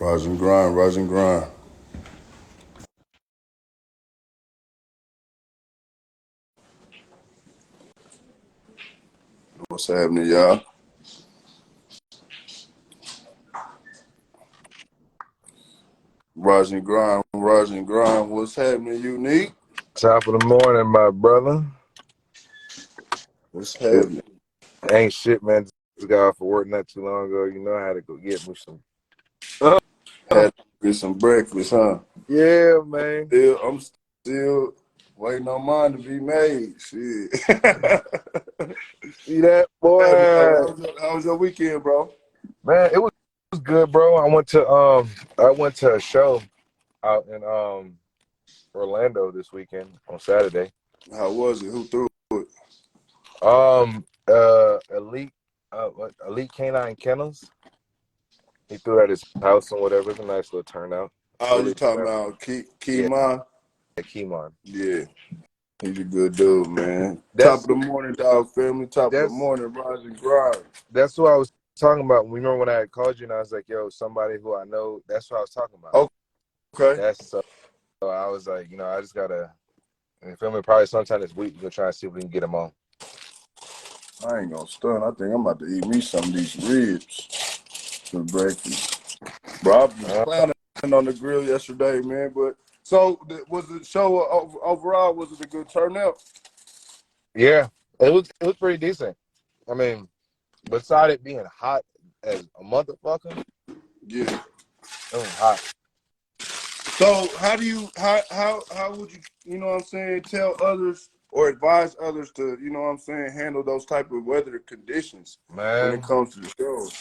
Rise and grind, rise and grind. What's happening, y'all? Rise and grind, rise and grind. What's happening, Unique? Top of the morning, my brother. What's Shit, happening? ain't shit, man. Just got off of work not too long ago. You know I had to go get me some. Had to get some breakfast, huh? Yeah, man. I'm still waiting on mine to be made. Shit. See that, How boy? was your weekend, bro? Man, it was good, bro. I went to a show out in Orlando this weekend on Saturday. How was it? Who threw it? Elite Elite Canine Kennels. He threw at his house and whatever. It's a nice little turnout. Oh, you Really, talking about yeah, Keyman? Kimon. Yeah, he's a good dude, man. Top That's of the morning, dog family. Top of the that's morning, rise and grind. That's what I was talking about. Remember when I had called you and I was like, yo, somebody who I know, that's what I was talking about. Okay. That's so I was like, I just gotta, you feel me? Probably sometime this week, we're gonna try and see if we can get him on. I ain't gonna stun. I think I'm about to eat me some of these ribs for breakfast. Bro, I was Uh, clowning on the grill yesterday, man. But so was the show overall? Was it a good turnout? yeah, it was pretty decent. I mean, beside it being hot as a motherfucker, Yeah. it was hot. So how do you how would you what I'm saying tell others or advise others to what I'm saying handle those type of weather conditions when it Man, comes to the shows?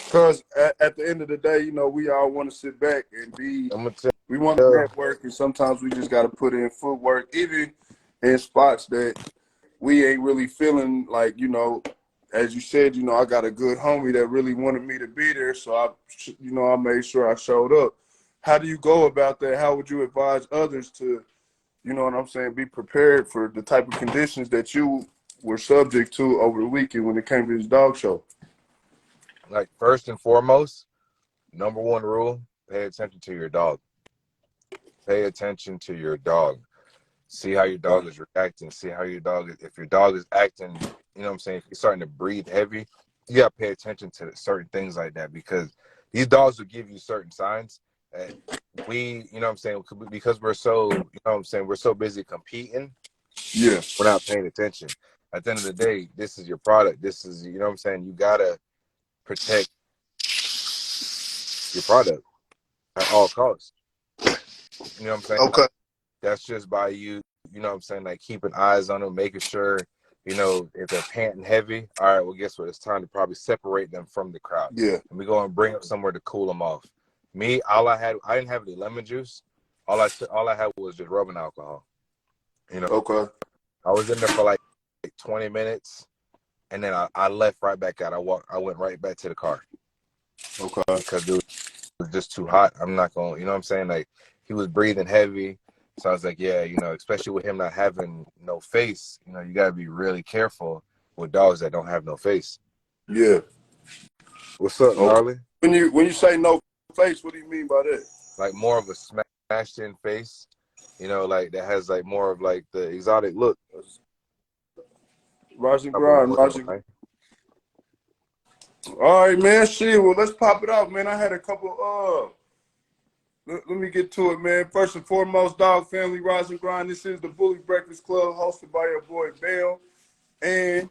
Because at the end of the day, we all want to sit back and be. I'm gonna tell We want to you, network, and sometimes we just got to put in footwork, even in spots that we ain't really feeling like, as you said, I got a good homie that really wanted me to be there. So I made sure I showed up. How do you go about that? How would you advise others to, what I'm saying, be prepared for the type of conditions that you were subject to over the weekend when it came to this dog show? like first and foremost, number one rule: pay attention to your dog. Pay attention to your dog. See how your dog is reacting. See how your dog is. If your dog is acting, you know what I'm saying, if you're starting to breathe heavy, you got to pay attention to certain things like that because these dogs will give you certain signs. And you know what I'm saying, because we're so, you know what I'm saying, we're so busy competing, Yeah. we're not paying attention. At the end of the day, this is your product. This is, you know what I'm saying, you got to protect your product at all costs. You know what I'm saying? Okay. That's just by you, you know what I'm saying, like keeping eyes on them, making sure, if they're panting heavy, all right, well, guess what? It's time to probably separate them from the crowd. Yeah. And we go and bring them somewhere to cool them off. Me, I didn't have any lemon juice. All I had was just rubbing alcohol. You know, Okay. I was in there for like 20 minutes and then I left right back out. I went right back to the car Okay. because it was just too hot. I'm not going, you know what I'm saying? Like he was breathing heavy. So I was like, yeah, especially with him not having no face, you got to be really careful with dogs that don't have no face. Yeah. What's up, Okay. gnarly? When you say no face, what do you mean by that? Like more of a smashed in face, like that has like more of like the exotic look. Rise and Top of the grind, morning, rise and. man. All right, man. Shit. Well, let's pop it out, man. I had a couple. Let me get to it, man. First and foremost, dog family, rise and grind. This is the Bully Breakfast Club, hosted by your boy Bell, and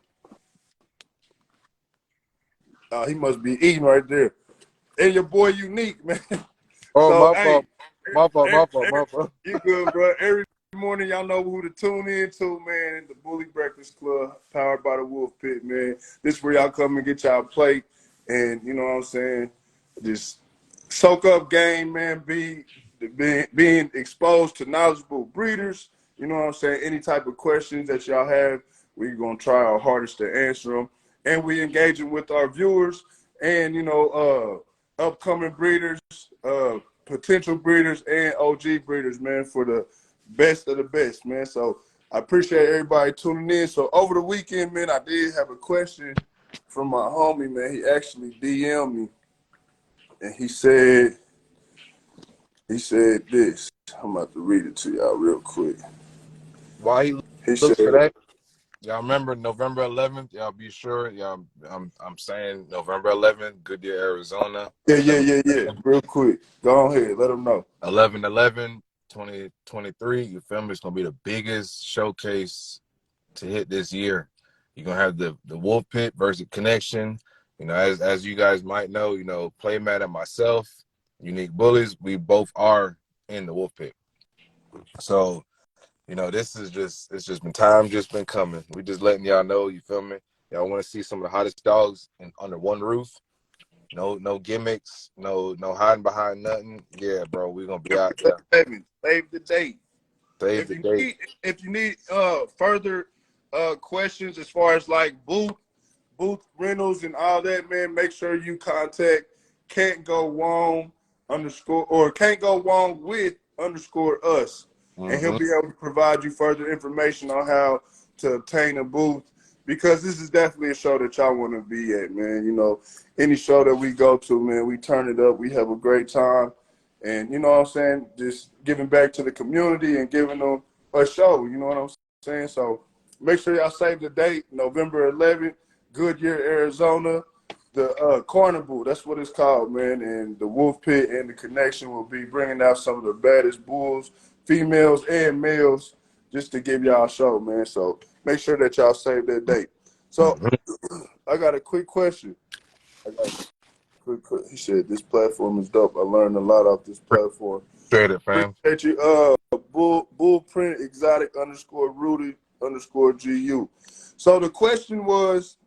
he must be eating right there. And your boy Unique, man. Oh, So, my hey, fault. My fault, every, my fault, my fault. you good, bro? Every morning, y'all know who to tune in to, man. The Bully Breakfast Club, powered by the Wolf Pit, man. This is where y'all come and get y'all plate, and you know what I'm saying. Just soak up game, man. Being exposed to knowledgeable breeders. You know what I'm saying. Any type of questions that y'all have, we're gonna try our hardest to answer them, and we engaging with our viewers and upcoming breeders, potential breeders, and OG breeders, man, for the best of the best, man. So I appreciate everybody tuning in. So over the weekend, man, I did have a question from my homie, man. He actually DM'd me and he said, He said this. I'm about to read it to y'all real quick. While he He looks for said, that, y'all remember November 11th? Y'all be sure. Y'all, I'm saying November 11th, Goodyear, Arizona. yeah. Real quick. Go ahead. Let them know. 11/11, 2023. You feel me? It's gonna be the biggest showcase to hit this year. You're gonna have the Wolf Pit versus Connection. You know, as you guys might know, you know, Playmat and myself, Unique Bullies, we both are in the Wolf Pit. So, you know, this is just it's just been time just been coming. We just letting y'all know, you feel me? Y'all want to see some of the hottest dogs under one roof. No gimmicks, no hiding behind nothing. Yeah, bro, we're gonna be out there. Save the date. Save the date. If you need further questions as far as like booth rentals and all that, man, make sure you contact Can't Go Wrong underscore or Can't Go Wrong with underscore us. And he'll be able to provide you further information on how to obtain a booth, because this is definitely a show that y'all want to be at, man. You know, any show that we go to, man, we turn it up, we have a great time. And you know what I'm saying? Just giving back to the community and giving them a show, you know what I'm saying? So make sure y'all save the date, November 11th, Goodyear, Arizona. The Carnival, that's what it's called, man. And the Wolf Pit and the Connection will be bringing out some of the baddest bulls, females and males, just to give y'all a show, man. So make sure that y'all save that date. So I got a quick question. He said, this platform is dope. I learned a lot off this platform. Straight it, fam. Appreciate you. Bullprint exotic underscore rooted underscore GU. So the question was,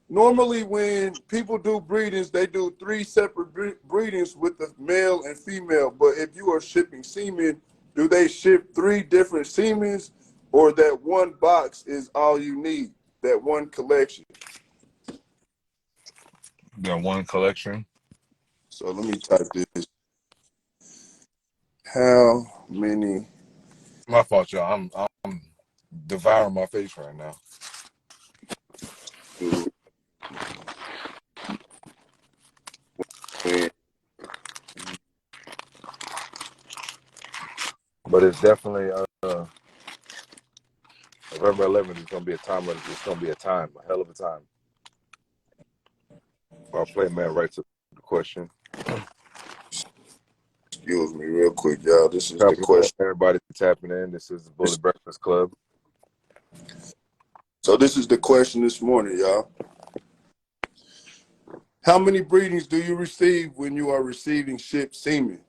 normally when people do breedings, they do 3 separate breedings with the male and female. But if you are shipping semen, do they ship 3 different semens, or that one box is all you need, that one collection? Got one collection. So let me type this. How many? My fault, y'all. I'm devouring my face right now. But it's definitely November 11th is gonna be a time. It's gonna be a hell of a time. I'll play man right to the question. Excuse me, real quick, y'all. This is the question. Everybody tapping in. This is the Bully Breakfast Club. So this is the question this morning, y'all. How many breedings do you receive when you are receiving shipped semen?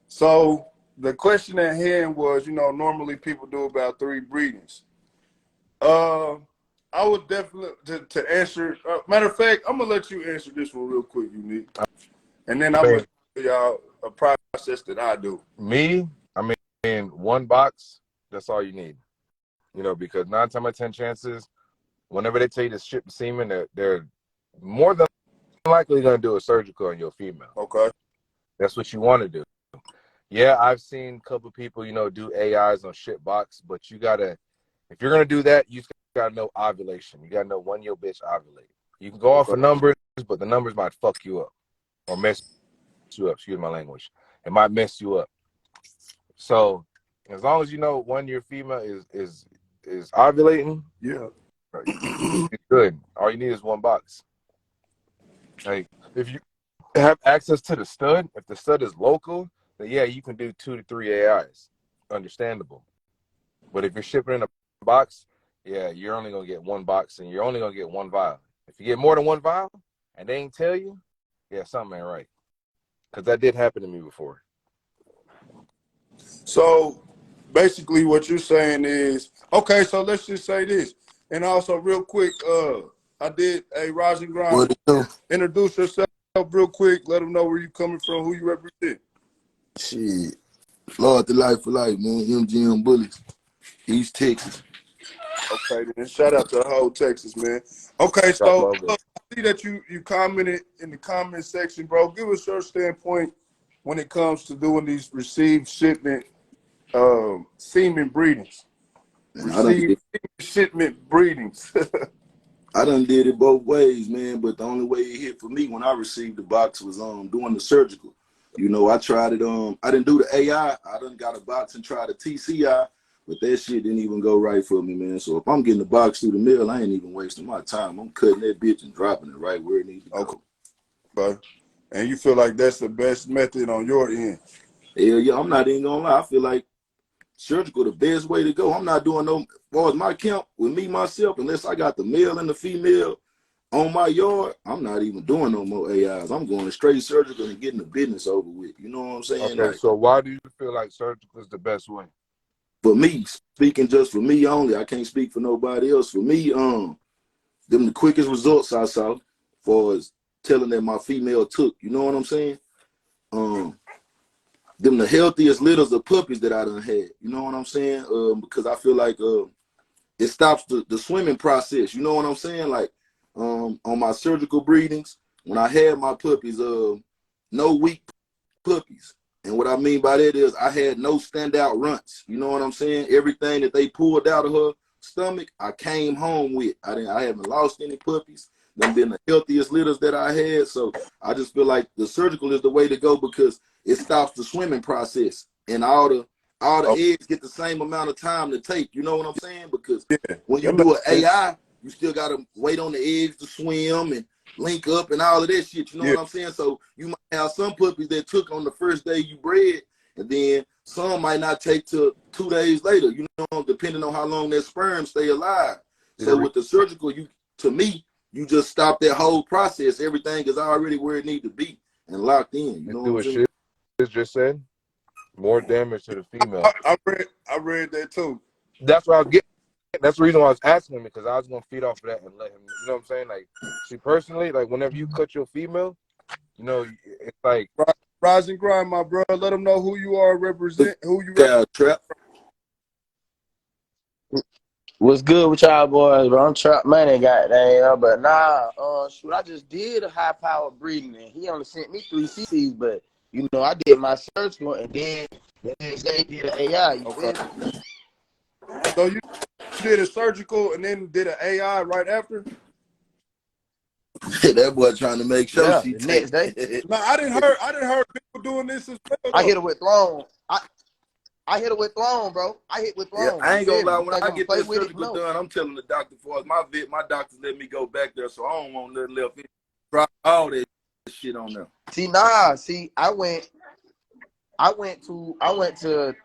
So the question at hand was, you know, normally people do about 3 breedings. I would definitely to answer. Matter of fact, I'm gonna let you answer this one real quick, Unique, and then I'm gonna tell y'all a process that I do. I mean, one box. That's all you need. You know, because 9 times out of 10 chances, whenever they tell you to ship the semen, they're more than likely going to do a surgical on your female. Okay. That's what you want to do. Yeah, I've seen a couple people, you know, do AIs on ship box, but you got to, if you're going to do that, you got to know ovulation. You got to know when your bitch ovulate. You can go off of numbers, but the numbers might fuck you up or mess you up. Excuse my language. It might mess you up. So as long as you know when your female is ovulating, yeah, you're good. All you need is one box. Like if you have access to the stud, if the stud is local, then yeah, you can do 2 to 3 AIs. Understandable. But if you're shipping in a box, yeah, you're only gonna get one box and you're only gonna get one vial. If you get more than one vial and they ain't tell you, yeah, something ain't right. Because that did happen to me before. So basically what you're saying is, okay, so let's just say this. And also real quick, I did a Rise and Grind. Introduce yourself real quick. Let them know where you coming from, who you represent. Shit. Lord the Life for Life, man. MGM Bullies. East Texas. Okay, then shout out to the whole Texas, man. Okay, so I see that you commented in the comment section, bro. Give us your standpoint when it comes to doing these received shipment semen breedings. Received shipment breedings. I done did it both ways, man. But the only way it hit for me when I received the box was doing the surgical. You know, I tried it. I didn't do the AI. I done got a box and tried the TCI, but that shit didn't even go right for me, man. So if I'm getting the box through the mail, I ain't even wasting my time. I'm cutting that bitch and dropping it right where it needs to go. Okay. And you feel like that's the best method on your end? Hell yeah, I'm not even gonna lie. I feel like surgical the best way to go. I'm not doing no, as far as my camp with me myself, unless I got the male and the female on my yard. I'm not even doing no more AIs. I'm going straight surgical and getting the business over with. You know what I'm saying? Okay, Like, so why do you feel like surgical is the best way? for me, speaking just for me only, I can't speak for nobody else. For me, them the quickest results I saw, for as telling that my female took. You know what I'm saying? Them the healthiest litters of puppies that I done had. You know what I'm saying? Because I feel like it stops the swimming process. You know what I'm saying? Like on my surgical breedings, when I had my puppies, no weak puppies. And what I mean by that is I had no standout runts. You know what I'm saying? Everything that they pulled out of her stomach, I came home with. I haven't lost any puppies. They've been the healthiest litters that I had. So I just feel like the surgical is the way to go because it stops the swimming process. And all the Oh, eggs get the same amount of time to take. You know what I'm saying? Because yeah. when you That do makes an sense. AI, you still gotta wait on the eggs to swim and link up and all of that shit. You know Yeah. what I'm saying? So you might have some puppies that took on the first day you bred, and then some might not take till 2 days later, you know, depending on how long that sperm stay alive. So with the surgical, to me, you just stop that whole process. Everything is already where it need to be and locked in. You And know do what I'm what saying? shit just said. More damage to the female. I read that too. That's what I was getting. That's the reason why I was asking him because I was gonna feed off of that and let him. You know what I'm saying? Like, see, personally, like whenever you cut your female, you know, it's like Rise and grind, my bro. Let them know who you are, represent who you represent. Cow trap. What's good with y'all boys, bro? I'm Trap Money, goddamn. But nah, shoot, I just did a high power breeding, and he only sent me 3 CCs. But you know, I did my search one, and then the next day did an AI. You Okay. feel me? So you did a surgical and then did an AI right after? That boy trying to make sure Yeah, she the take next day. No, I didn't heard people doing this as well I hit though. it with Throne. I hit it with Throne, bro. I hit with Yeah, Throne. I You ain't gonna feel me? lie. You When think I I'm gonna get play that with it? surgical No. done, I'm telling the doctor for us. My doctors let me go back there, so I don't want nothing left in. Drop all that shit on there. See, I went to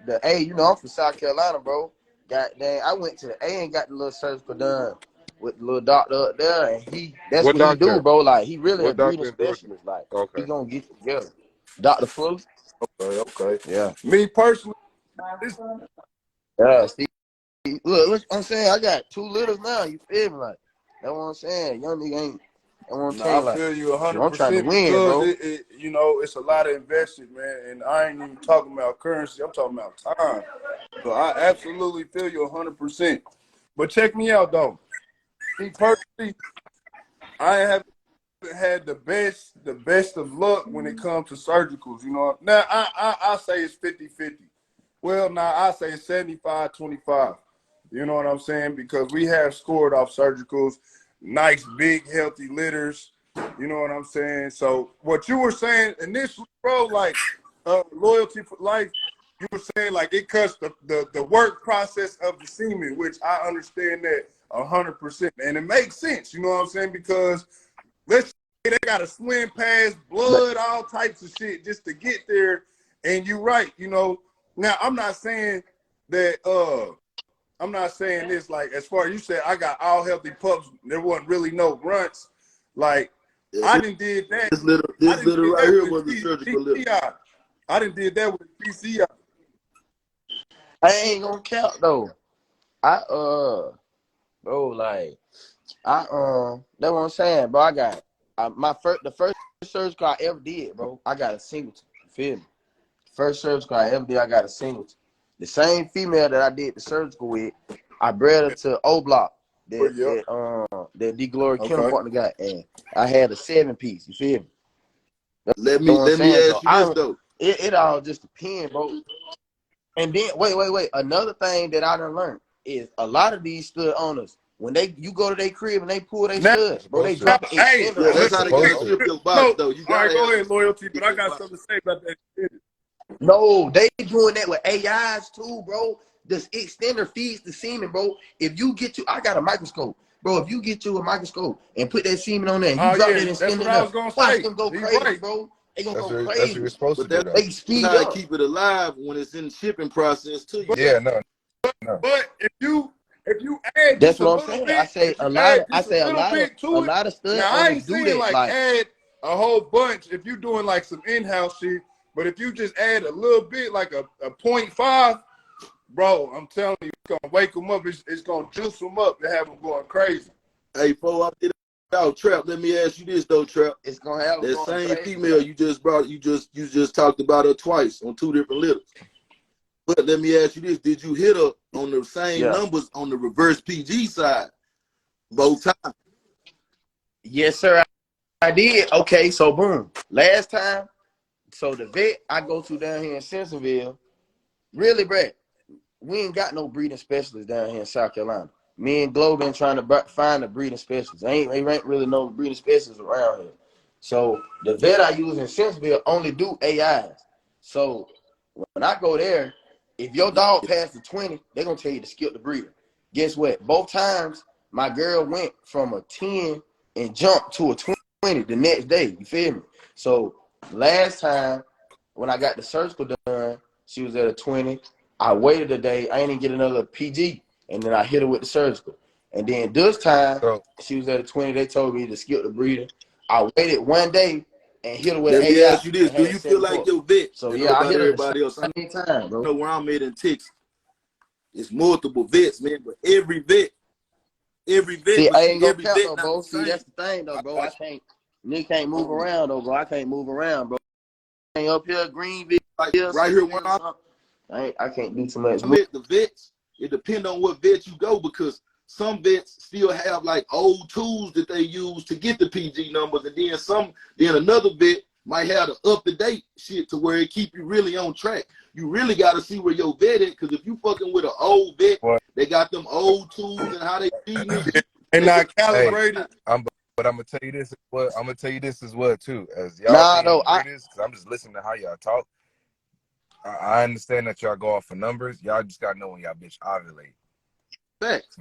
the A. You know, I'm from South Carolina, bro. Goddamn, I went to the A and got the little surgical done with the little doctor up there, and that's what what he do, doctor? bro. Like he really a What breeding doctor endorsed it? specialist. Like Okay. he gonna get you together. Dr. Fuller. Okay. Yeah. Me personally, this Yeah. See, look, I'm saying I got 2 litters now. You feel me? Like that's what I'm saying. Young nigga ain't. That's what I'm no, I saying. Like, feel you shoot, I'm trying to 100% win, because bro. you know, it's a lot of invested, man. And I ain't even talking about currency. I'm talking about time. So I absolutely feel you 100%. But check me out though. Me personally, I haven't had the best of luck when it comes to surgicals. You know, now I say it's 50-50. Well, now I say 75-25. You know what I'm saying? Because we have scored off surgicals, nice big healthy litters. You know what I'm saying? So what you were saying initially, bro, like loyalty for life, you were saying like it cuts the work process of the semen, which I understand that 100%, and it makes sense. You know what I'm saying? Because let's say they got to swim past But blood, all types of shit just to get there. And you're right, you know. Now I'm not saying that I'm not saying this like as far as you said I got all healthy pups, there wasn't really no grunts. Like Yeah, I didn't did that. I this didn't litter did right that here with was a surgical litter. PCI. I didn't did that with PCI. I ain't gonna count though. I bro, like that's what I'm saying, bro. I got the first surgical I ever did, bro. I got a singleton. You feel me? First surgical I ever did, I got a singleton. The same female that I did the surgical with, I bred her to O Block. Yep. That D Glory Kennel Okay. partner got, and I had a 7-piece. You feel me? That's Let what I'm me saying. So ask you this though. it all just depends, bro. And then wait. Another thing that I done learned is a lot of these stud owners when you go to their crib and they pull their Now, studs, bro, they Supposed drop an hey, extender Yeah, on the that's how listen, they gotta Supposed thing, to. strip bro. your box no, though. You all right, gotta go have ahead, something loyalty, to but get I your got box. something to say about that. No, they doing that with AIs too, bro. This extender feeds the semen, bro. If you get I got a microscope, bro. If you get you a microscope and put that semen on there and you Oh drop yeah, that that's extender what in I there, was gonna watch say. them go He crazy, right. bro. They gonna That's go what that's what you're crazy. supposed to But do that's though. They speed how they up. keep it alive when it's in the shipping process too. You But got Yeah, no. but if you add That's just a what I'm little saying. bit, if you add just a little bit A to it, lot of stud now I owners ain't do saying that. like Like, add a whole bunch if you're doing like some in-house shit, but if you just add a little bit, like a 0.5, bro, I'm telling you, it's gonna wake them up. It's gonna juice them up and have them going crazy. hey, before I get out, Trap, let me ask you this though, Trap. it's gonna have them That going same crazy. female you just brought, you just talked about her twice on 2 different litters. But let me ask you this: did you hit her on the same Yeah. numbers on the reverse PG side both times? Yes, sir. I did. Okay, so boom. Last time, so the vet I go to down here in Simpsonville, really, Brett, we ain't got no breeding specialists down here in South Carolina. Me and Glo been trying to find a breeding specialist. Ain't really no breeding specialists around here. So the vet I use in Simpsonville only do AIs. So when I go there, if your dog passed the 20, they're gonna tell you to skip the breeder. Guess what? Both times my girl went from a 10 and jumped to a 20 the next day. You feel me? So last time when I got the surgical done, she was at a 20. I waited a day. I ain't even get another PG, and then I hit her with the surgical. And then this time, So she was at a 20. They told me to skip the breeder. I waited one day and hit her with Let me AI ask you this: and do had you feel 7 like pups. your vet? So I know yeah, I about hit her the everybody else. I same time, bro. know where I'm at in Texas. It's multiple vets, man, but every vet, See, but I see, ain't gonna every count vet though, not bro. the See, same. that's the thing though, I bro. I got can't. Nigga can't move you. around though, bro. I can't move around, bro. Ain't up here, Greenville, Like right here where Simpsonville. I can't do too much. I'm at, the vets, it depends on what vet you go because some vets still have like old tools that they use to get the PG numbers, and then another vet might have the up to date shit to where it keep you really on track. You really got to see where your vet is, because if you fucking with an old vet, what? they got them old tools and how they feeding this shit. And not Hey, calibrated. but I'm gonna tell you this. I'm gonna tell you this as well too. As y'all Nah, being though. breeders, because I'm just listening to how y'all talk. I understand that y'all go off for numbers. Y'all just gotta know when y'all bitch ovulate. Facts.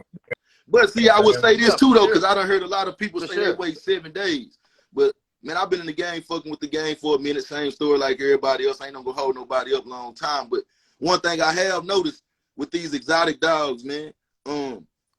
But You see, know I what would I'm saying? say this Yeah, for too though, sure. because I done heard a lot of people For say they sure. wait 7 days. But man, I've been in the game fucking with the game for a minute. Same story like everybody else. I ain't gonna hold nobody up a long time. But one thing I have noticed with these exotic dogs, man,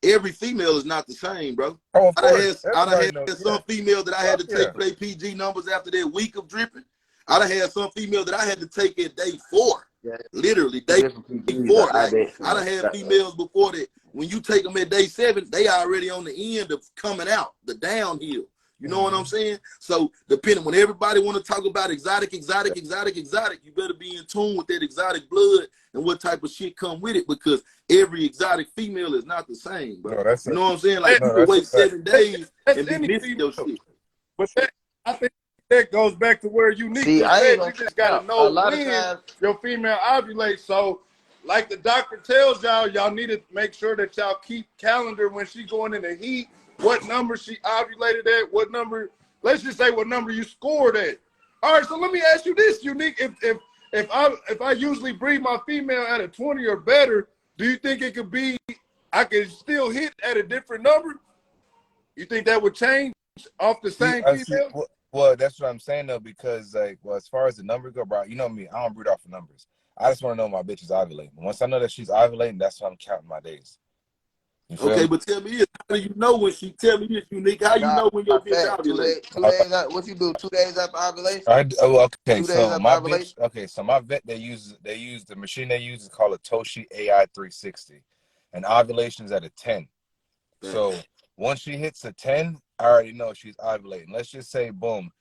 every female is not the same, bro. Oh, of I done course. had, I done Everybody knows. had Yeah. some females that I had Fuck to yeah. take play PG numbers after that week of dripping. I done had some females that I had to take at day 4. Yeah, Literally, day different PGs. 4. I Like bet. I done had females before that. When you take them at day 7, they already on the end of coming out, the downhill. You know what I'm saying? So depending when everybody want to talk about exotic, you better be in tune with that exotic blood and what type of shit come with it, because every exotic female is not the same, bro. No, that's You a know what I'm saying? Like you no, can that's a wait fact. 7 days That's and be any missing female. your shit. But I think that goes back to where Unique See, just I ain't said. gonna You just got to count. A know lot of when times, your female ovulates. So, like the doctor tells y'all need to make sure that y'all keep calendar when she going in the heat. What number she ovulated at? What number? Let's just say what number you scored at. All right. So let me ask you this, Unique. If I usually breed my female at a 20 or better, do you think it could be? I could still hit at a different number. You think that would change off the See, same I see. female? Well, that's what I'm saying though, because like, well, as far as the numbers go, bro, you know me, I don't breed off of numbers. I just want to know my bitch is ovulating. Once I know that she's ovulating, that's when I'm counting my days. You feel Okay, me? but tell me this. How do you know when she tell me this, Unique? How you nah, know when your bitch fact. ovulate? 2 days out. What you do? 2 days after ovulation? Okay, 2 days so after my ovulation? bitch, okay, so my vet, they use the machine they use is called a Toshi AI 360, and ovulation's at a 10. So once she hits a 10, I already know she's ovulating. Let's just say, boom,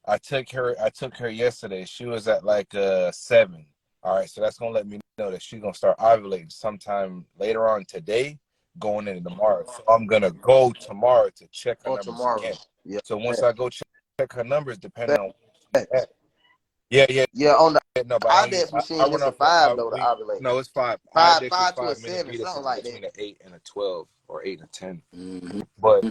I took her yesterday. She was at like a 7. All right, so that's gonna let me know that she's gonna start ovulating sometime later on today, going into tomorrow. So I'm gonna go tomorrow to check her Or numbers tomorrow? again. Yeah. So once Fact. I go check her numbers, depending Fact. on where she's at. Yeah, Yeah, on the no, but I don't use. IDEX machine I run is a off. 5 though to ovulate. No, it's 5. Five, IDEX is 5 to a 5. Me and 7, Vita something is like that. between an 8 and a 12 or 8 and a 10. Mm-hmm. But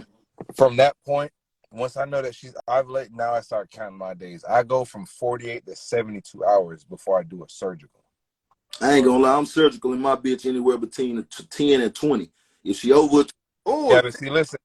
from that point, once I know that she's ovulating, now I start counting my days. I go from 48 to 72 hours before I do a surgical. I ain't gonna lie, I'm surgical in my bitch anywhere between 10 and 20. If she over, Oh, Yeah, but see, listen.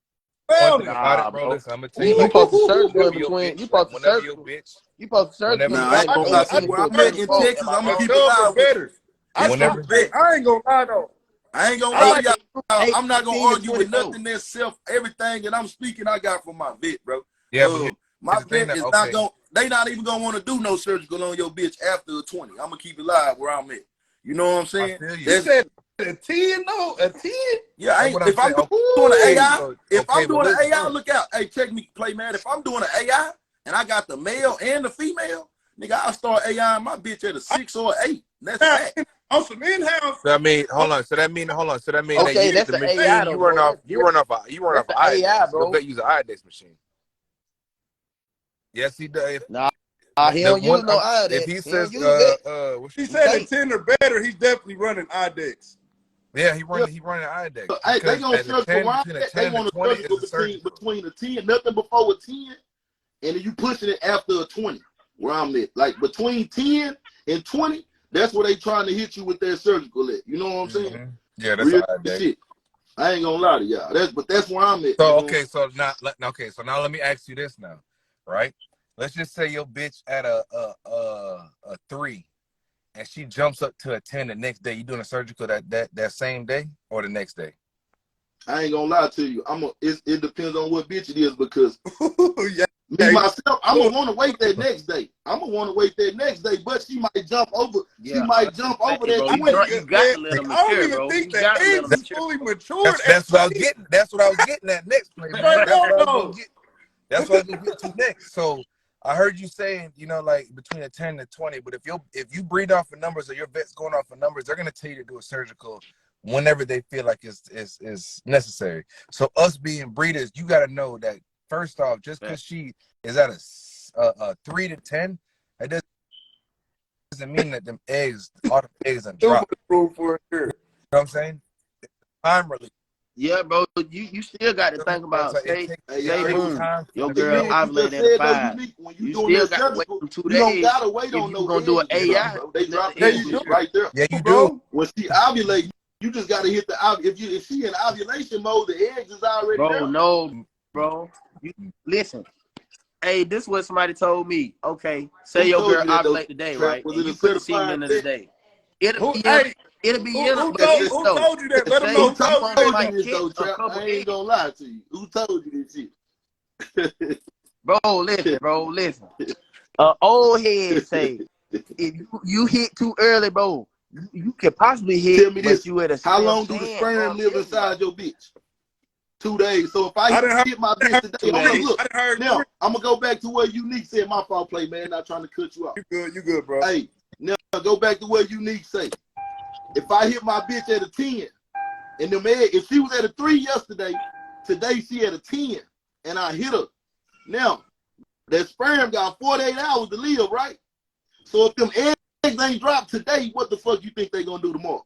One thing about Nah, it, bro. bro. Listen, I'm gonna tell you You like supposed to this. surgical in Whenever your between. bitch, You supposed to whenever your surgical. bitch, You supposed to surgical whenever nah, your I ain't bitch gonna go lie. to See, sleep, where I'm at in 24. Texas, am I I'm gonna wrong? keep it live with you. better. I Whenever, ain't gonna lie though. I ain't gonna I lie like to y'all. I'm not gonna 18 to argue with 24. nothing that's self. Everything that I'm speaking, I got from my vet, bro. yeah, but My here's the thing vet that is not okay, gonna. They not even gonna want to do no surgical on your bitch after a 20. I'm gonna keep it live where I'm at. You know what I'm I saying? feel you. You said a 10 though, a 10. Yeah, I That's ain't, what I'm if I'm saying. doing an Okay, AI, so if okay, I'm but doing an listen, AI, look out. Hey, check me, play man. If I'm doing an AI and I got the male and the female, nigga, I'll start AI my bitch at a 6 or 8. That's fact. On some in-house. so I mean, hold on. So that mean that Okay, you that's the an AI machine though, you run bro. off That's different. you run That's off the AI, IDEX. Your bro. vet use an IDEX machine. Yes, he does. Nah, he The don't one use no if IDEX. he He don't says use that. what's He your, He said a can't. 10 or better. He's definitely running IDEX. yeah, he Yeah, running IDEX hey, they because gonna at the surgical 10 where I'm between the at. They 10 and the want a 20 is surgical a surgical. between the 10, nothing before a 10, and then you pushing it after a 20. Where I'm at, like between 10 and 20, that's where they trying to hit you with their surgical at. You know what I'm saying? Mm-hmm. Yeah, that's Real IDEX. shit. I ain't gonna lie to y'all. That's where I'm at. So You know? okay, so now let me ask you this now, right? Let's just say your bitch at a 3, and she jumps up to a 10 the next day. You doing a surgical that same day or the next day? I ain't gonna lie to you. It depends on what bitch it is because Yeah. me myself, I'm gonna want to wait that next day. But she might jump over. She Yeah, might jump over hey, that bro. 20. You got to let Man, them I don't mature, even bro. think You the got to let eggs them is mature. fully matured. That's what I was getting. That's what I was getting at next, play man. Straight That's up, what I was though. gonna get. That's what I was gonna get to next. So I heard you saying, like between a 10 and 20, but if you breed off of numbers or your vet's going off of numbers, they're gonna tell you to do a surgical whenever they feel like it's necessary. So us being breeders, you gotta know that first off, just because she is at a 3 to 10, it doesn't mean that them eggs, all the eggs, and drop. Room for sure. You know what I'm saying? Time release. Yeah, bro. You still got to think about So it say takes Hey, say y'all, boom. time for Your the hey, girl man, egg. you just ovulated at a said though, 5. unique. When you You doing still that got to wait surgical, them 2 you don't days gotta wait if on you no gonna do an eggs to Yeah, drop, AI. bro. They Let drop the Yeah, that eggs you do, shit mature. right there. yeah, you do. bro. When she ovulate, you just gotta hit the if she in ovulation mode, the eggs is already Bro, there. no, bro. You listen. Hey, this is what somebody told me. Okay, say Who your told girl you that though? ovulate today, Trap? right? Was And it a you put the semen certified in vet? today. It'll Who? be in Hey, it'll be in who but told this who though. told you that? Let them Say know Who who you told told you only that. you might this catch though, a Trap? couple I ain't eggs. gonna lie to you. Who told you this shit? Bro, listen, bro, listen. Old head say if you hit too early, bro, you can possibly hit, Tell me but this. you at a How slim long do the chance sperm of live hitting, bro. inside your bitch? 2 days. So if I I didn't hit my bitch today, 2 oh look, days. look. I didn't heard Now I'm gonna go back to where Unique said my fault play, man. Not trying to cut you off. you good, bro. Hey, now go back to where Unique say. If I hit my bitch at a 10, and the man, if she was at a 3 yesterday, today she at a 10, and I hit her. Now, that sperm got 48 hours to live, right? So if them eggs ain't dropped today, what the fuck you think they gonna do tomorrow?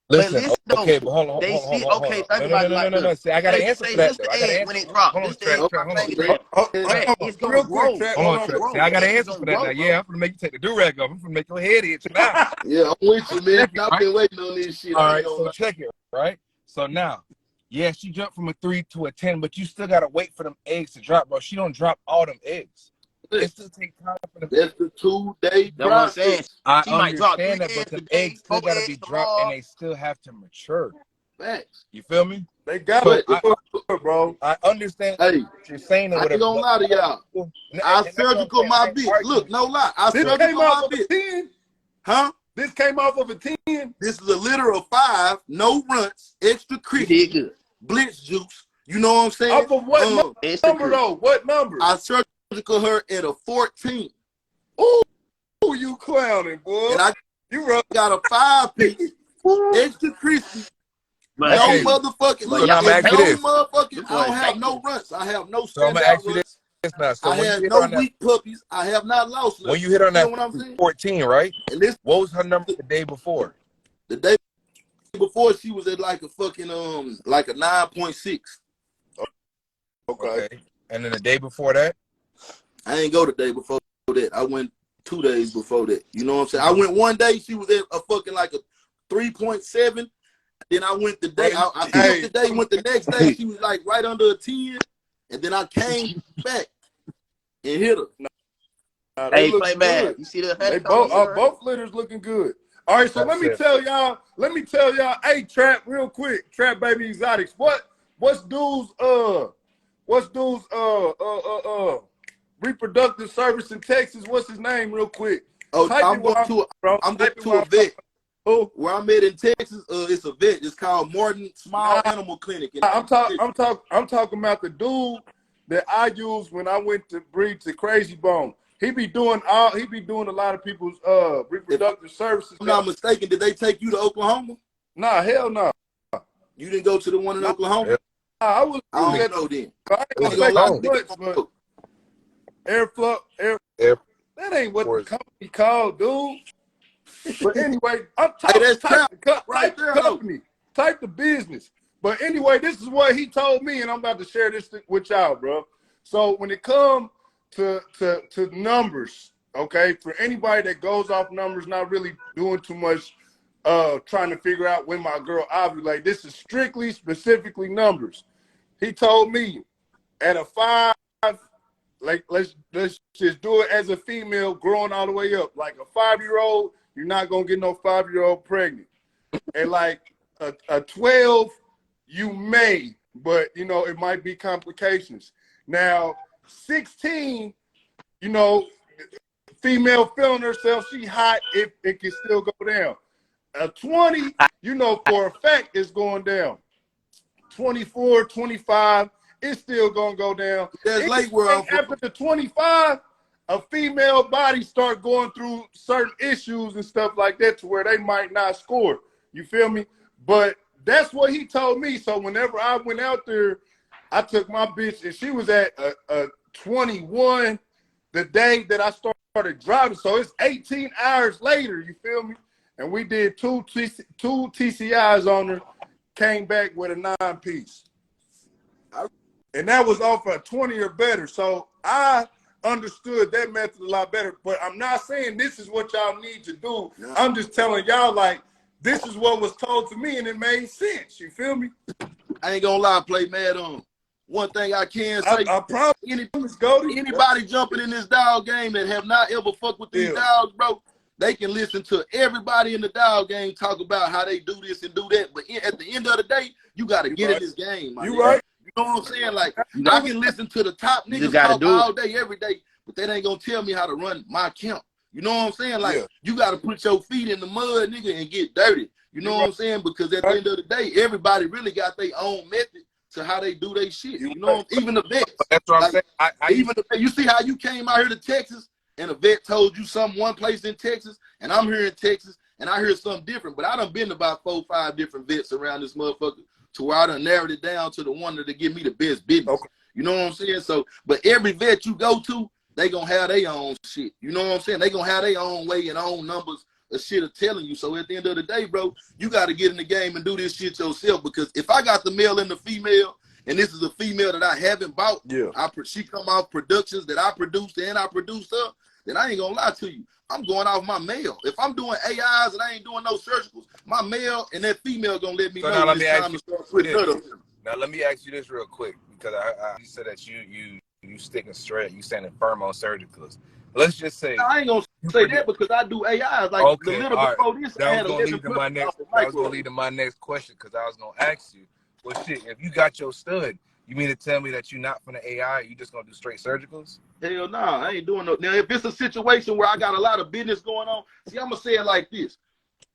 But Listen, listen though, okay, but hold on, they hold on, see. hold on, hold Okay, on. think No, no, about no, it no, no, like no, this. no. See, I gotta answer for Say that this though. the I gotta egg answer when it for that. dropped. Hold This on, the Trap, egg Trap, hold on, ovulate Trap. today. Hold Right, on, it's gonna real quick, grow. chat. Hold Hold on, It's on, gonna Trap. real See, grow. I gotta Eggs answer gonna for that now. grow, bro. Yeah, I'm gonna make you take the do-rag off. I'm gonna make your head itch now. Yeah, I'm with you, So man. check it, I've right? been waiting on this shit. All I ain't right, gonna so lie. check it, right? So now, yeah, she jumped from a 3 to a 10, but you still gotta wait for them eggs to drop, bro. She don't drop all them eggs. It still takes time for them eggs. That's the 2-day That's what I'm saying. process. I She might drop 3 understand that, but eggs them today, eggs still 4 gotta be eggs dropped and tomorrow. they still have to mature. Facts. You feel me? they got So But it, if I, bro. I understand hey, what you're saying or I ain't whatever, gonna but lie to y'all. and I that's what I'm surgical saying. my I ain't bitch. arguing Look, with no you. lie. I This But came surgical off my of a bitch. 10. Huh? This came off of a 10. This is a literal 5, no runts, extra You did crispy, good. blitz juice. You know what I'm saying? Off of what Extra number crisp. though? What number? I surgical her at a 14. Ooh, you clowning, boy. And I You run. got a 5-piece, extra crispy, But no okay, hey, motherfucking but so look, now y'all I'm gonna and ask you no banging. this. motherfucking, Them I boys don't have no banging. runts. I have no So I'm gonna standout ask you this. runts. now. So I when you had hit no on that, weak puppies. I have not lost when nothing. you hit on You that know what I'm saying? 14, right? And this What was her number the day before? the day before she was at like a fucking like a 9.6. Okay. Okay. And then the day before that? I ain't go the day before that. I went 2 days before that. You know what I'm saying? I went one day, she was at a fucking like a 3.7. Then I went the day, I killed the day, went the next day, she was like right under a 10. And then I came back and hit her. Nah, they Hey, look play good. bad. You see the They honeycomb on your both litters looking good. All right, so let me tell y'all, hey, Trap, real quick, Trap Baby Exotics, what's dude's reproductive service in Texas? What's his name, real quick? Oh, Type I'm going to a vet. Oh, Where I'm at in Texas, it's a vet. It's called Morton Small Animal Clinic. I'm talking about the dude that I used when I went to breed to Crazy Bone. He be doing a lot of people's reproductive services. If I'm not mistaken, did they take you to Oklahoma? Nah, hell no. You didn't go to the one in Oklahoma? I was I at don't know then. I ain't gonna say Oklahoma. much, but Air that ain't what the Force. company called, dude. But anyway, I'm Hey, talking that's Trap type right the there, though. company, type the business. But anyway, this is what he told me, and I'm about to share this with y'all, bro. So when it comes to numbers, okay, for anybody that goes off numbers, not really doing too much trying to figure out when my girl ovulate, this is strictly specifically numbers. He told me at a 5, like let's just do it as a female growing all the way up. Like a 5-year-old, you're not gonna get no 5-year-old pregnant. And like a 12, you may, but you know, it might be complications. Now, 16, you know, female feeling herself, she hot, it can still go down. A 20, you know, for a fact it's going down. 24, 25, it's still gonna go down. That's late where I'm from. After the 25, a female body start going through certain issues and stuff like that to where they might not score. You feel me? But that's what he told me. So whenever I went out there, I took my bitch and she was at a 21 the day that I started driving. So it's 18 hours later, you feel me? And we did two TCIs on her, came back with a 9-piece. And that was off a 20 or better. So I understood that method a lot better. But I'm not saying this is what y'all need to do. No. I'm just telling y'all, like, this is what was told to me, and it made sense. You feel me? I ain't gonna lie, play mad on. One thing I can say, I promise, anybody jumping in this dog game that have not ever fucked with these dogs, bro, they can listen to everybody in the dog game talk about how they do this and do that. But at the end of the day, you got to get in this game. You right. You know what I'm saying? Like, I can listen to the top niggas talk all day, every day, but they ain't going to tell me how to run my camp. You know what I'm saying? Like, you got to put your feet in the mud, nigga, and get dirty. You know what I'm saying? Because at the end of the day, everybody really got their own method to how they do their shit. You know, even the vets. That's what I'm saying. You see how you came out here to Texas and a vet told you something one place in Texas, and I'm here in Texas, and I hear something different. But I done been to about 4 or 5 different vets around this motherfucker to where I done narrowed it down to the one that give me the best business. Okay. You know what I'm saying? So, but every vet you go to, they gonna have their own shit. You know what I'm saying? They gonna have their own way and own numbers of shit of telling you. So at the end of the day, bro, you got to get in the game and do this shit yourself. Because if I got the male and the female, and this is a female that I haven't bought, she come off productions that I produced and I produced her, then I ain't gonna lie to you. I'm going off my male. If I'm doing AIs and I ain't doing no surgicals, my male and that female gonna let me know when it's time to start putting her up. Now let me ask you this real quick, because you said that you sticking straight, you standing firm on surgicals. Let's just say I ain't gonna say that because I do AIs. Like the little before this, I had 11 that was gonna lead to my next question, because I was gonna ask you, well, shit, if you got your stud, you mean to tell me that you're not from the AI, you just gonna do straight surgicals? Hell no, I ain't doing no. Now, if it's a situation where I got a lot of business going on, see, I'm gonna say it like this: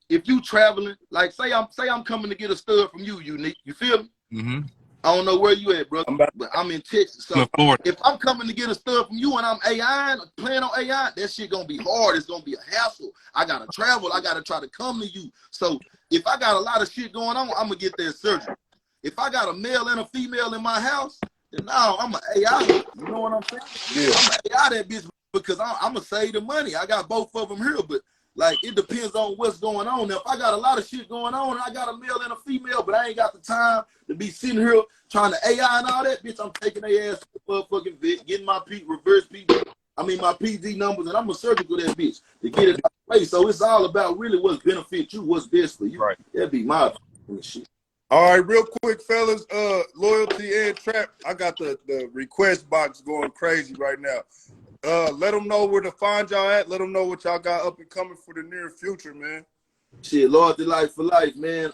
if you traveling, like say I'm coming to get a stud from you, Unique, you feel me? Mm-hmm. I don't know where you at, bro, but I'm in Texas. So if I'm coming to get a stud from you and I'm AI, playing on AI, that shit gonna be hard. It's gonna be a hassle. I gotta travel. I gotta try to come to you. So if I got a lot of shit going on, I'm gonna get that surgery. If I got a male and a female in my house, then now I'm an AI. You know what I'm saying? Yeah. I'm an AI that bitch because I'm gonna save the money. I got both of them here, but like it depends on what's going on. Now, if I got a lot of shit going on and I got a male and a female, but I ain't got the time to be sitting here trying to AI and all that, bitch, I'm taking their ass to the motherfucking vet, getting my reverse PG. I mean my PG numbers, and I'm a surgical that bitch to get it out of the way. So it's all about really what's benefit you, what's best for you. Right. That'd be my shit. All right, real quick, fellas. Loyalty and Trap. I got the request box going crazy right now. Let them know where to find y'all at. Let them know what y'all got up and coming for the near future, man. Shit, Loyalty Life for Life, man.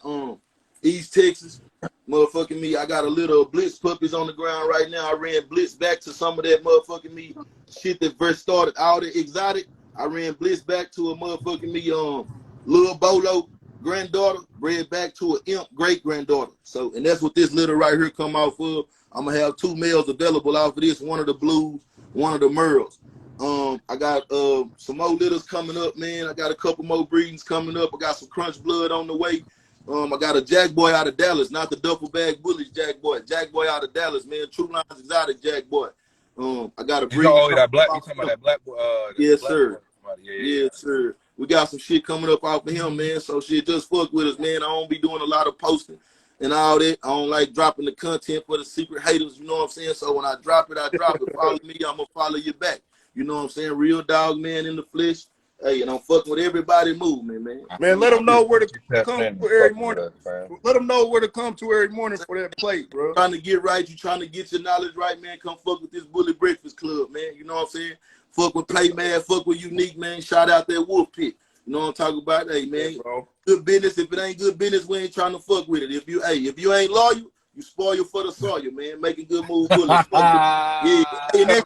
East Texas, motherfucking me. I got a little Blitz puppies on the ground right now. I ran Blitz back to some of that motherfucking me shit that first started all the exotic. I ran Blitz back to a motherfucking me little Bolo granddaughter, bred back to an imp great granddaughter. So, and that's what this litter right here come off of. I'm gonna have 2 males available off of this. One of the blues, one of the merles. I got some more litters coming up, man. I got a couple more breedings coming up. I got some crunch blood on the way. I got a Jack Boy out of Dallas, not the duffel bag bullies Jack Boy. Jack Boy out of Dallas, man. True Lines Exotic Jack Boy. I got a breed. That black. You talking about that black boy? Yes, black sir. boy. Yeah. Yes, sir. We got some shit coming up off of him, man. So shit, just fuck with us, man. I don't be doing a lot of posting and all that. I don't like dropping the content for the secret haters, you know what I'm saying? So when I drop it, I drop it. Follow me, I'm gonna follow you back. You know what I'm saying? Real dog, man, in the flesh. Hey, and I'm fucking with everybody movement, man. Man, let them know where to come Man, to every fuck morning. with us, man. Let them know where to come to every morning for that plate, bro. Trying to get right, you trying to get your knowledge right, man. Come fuck with this Bully Breakfast Club, man. You know what I'm saying? Fuck with Play Man, fuck with Unique, man. Shout out that Wolf Pit. You know what I'm talking about? Hey, man, Yeah, bro. good business. If it ain't good business, we ain't trying to fuck with it. If you ain't loyal, you spoil for the soil, man. Making good move bullets. Yeah. Hey, and that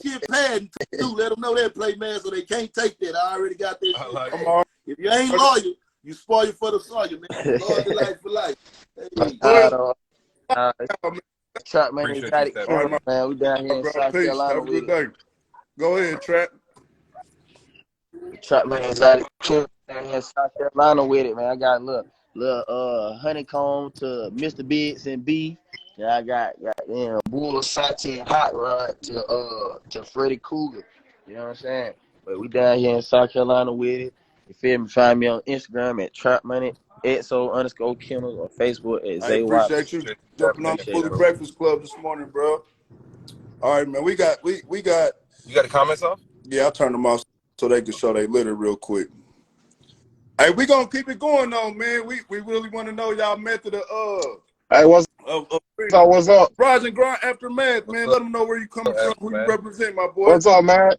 shit pad too. Let them know that, Play Man, so they can't take that. I already got that shit. Like Come on. If you ain't loyal, you spoil for the soil, man. Loyalty life for life. Hey. Trap Man Appreciate Exotic you, Kennels, man. We down here in Bro, South peace. Carolina Have a with good day. Go ahead, Trap. Trap Man Exotic Kennels down here in South Carolina with it, man. I got little honeycomb to Mr. Biggs and Beef. And I got Bull Asante and Hot Rod to Freddie Cougar. You know what I'm saying? But we down here in South Carolina with it. You feel me? Find me on Instagram at Trap Money XO_Kennels or Facebook at I Zay Watt. appreciate you jumping on the Bully Breakfast Club this morning, bro. All right, man. We got. You got the comments off? Yeah, I turned them off so they can show their litter real quick. Hey, we gonna keep it going though, man. We really want to know y'all method Hey, what's up? Rise and Grind Aftermath, man. What's Let them know where you coming from, who you man? represent, my boy. What's up, man?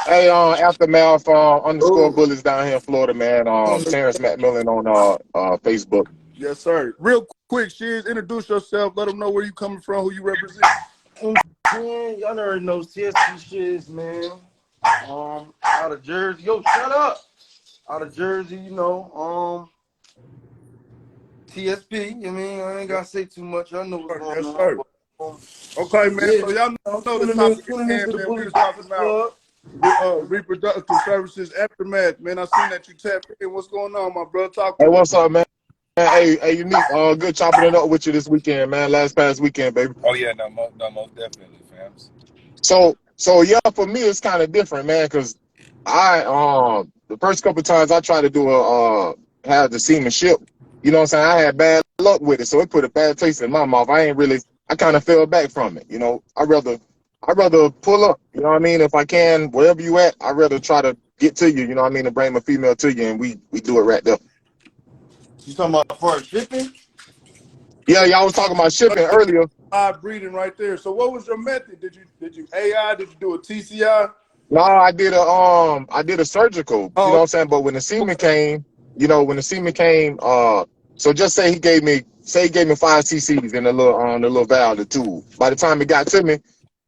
Hey, Aftermath _ Bullies down here in Florida, man. Terrence McMillan on Facebook. Yes, sir. Real quick, Shiz, introduce yourself. Let them know where you coming from, who you represent. Man, y'all already know TSP shits, man. Out of Jersey. Yo, shut up. Out of Jersey, you know. TSP, you mean? I ain't gotta say too much. Y'all know what's going Yes, on. sir. Okay, man. Yeah. So y'all know the topic at hand, man. We was talking about reproductive services aftermath, man. I seen that you tapped in. What's going on, my brother? Talk to Hey, me. what's up, man? Hey, Unique. Good chopping it up with you this weekend, man. Past weekend, baby. Oh yeah, no, most definitely, fam. So yeah, for me it's kind of different, man, because I the first couple of times I tried to do have the seamanship, you know what I'm saying? I had bad luck with it, so it put a bad taste in my mouth. I kind of fell back from it, you know. I rather pull up, you know what I mean? If I can, wherever you at, I'd rather try to get to you, you know what I mean, to bring a female to you, and we do it right there. You talking about for shipping? Yeah, y'all was talking about shipping earlier. Live breeding right there. So what was your method? Did you AI? Did you do a TCI? No, I did a surgical, you know what I'm saying? But when the semen came, so just say he gave me 5 cc's in the little valve, the tube. By the time it got to me,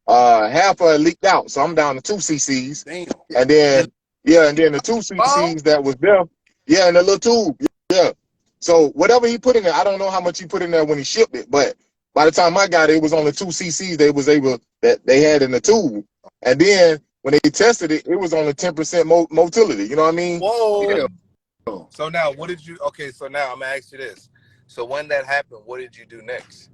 half of it leaked out, so I'm down to 2 cc's. Damn. And then the 2 cc's that was there, in the little tube, yeah. So whatever he put in there, I don't know how much he put in there when he shipped it, but by the time I got it, it was only 2 cc's that they had in the tube. And then when they tested it, it was only 10% motility. You know what I mean? Whoa. Yeah. So now, so now I'm gonna ask you this. So when that happened, what did you do next?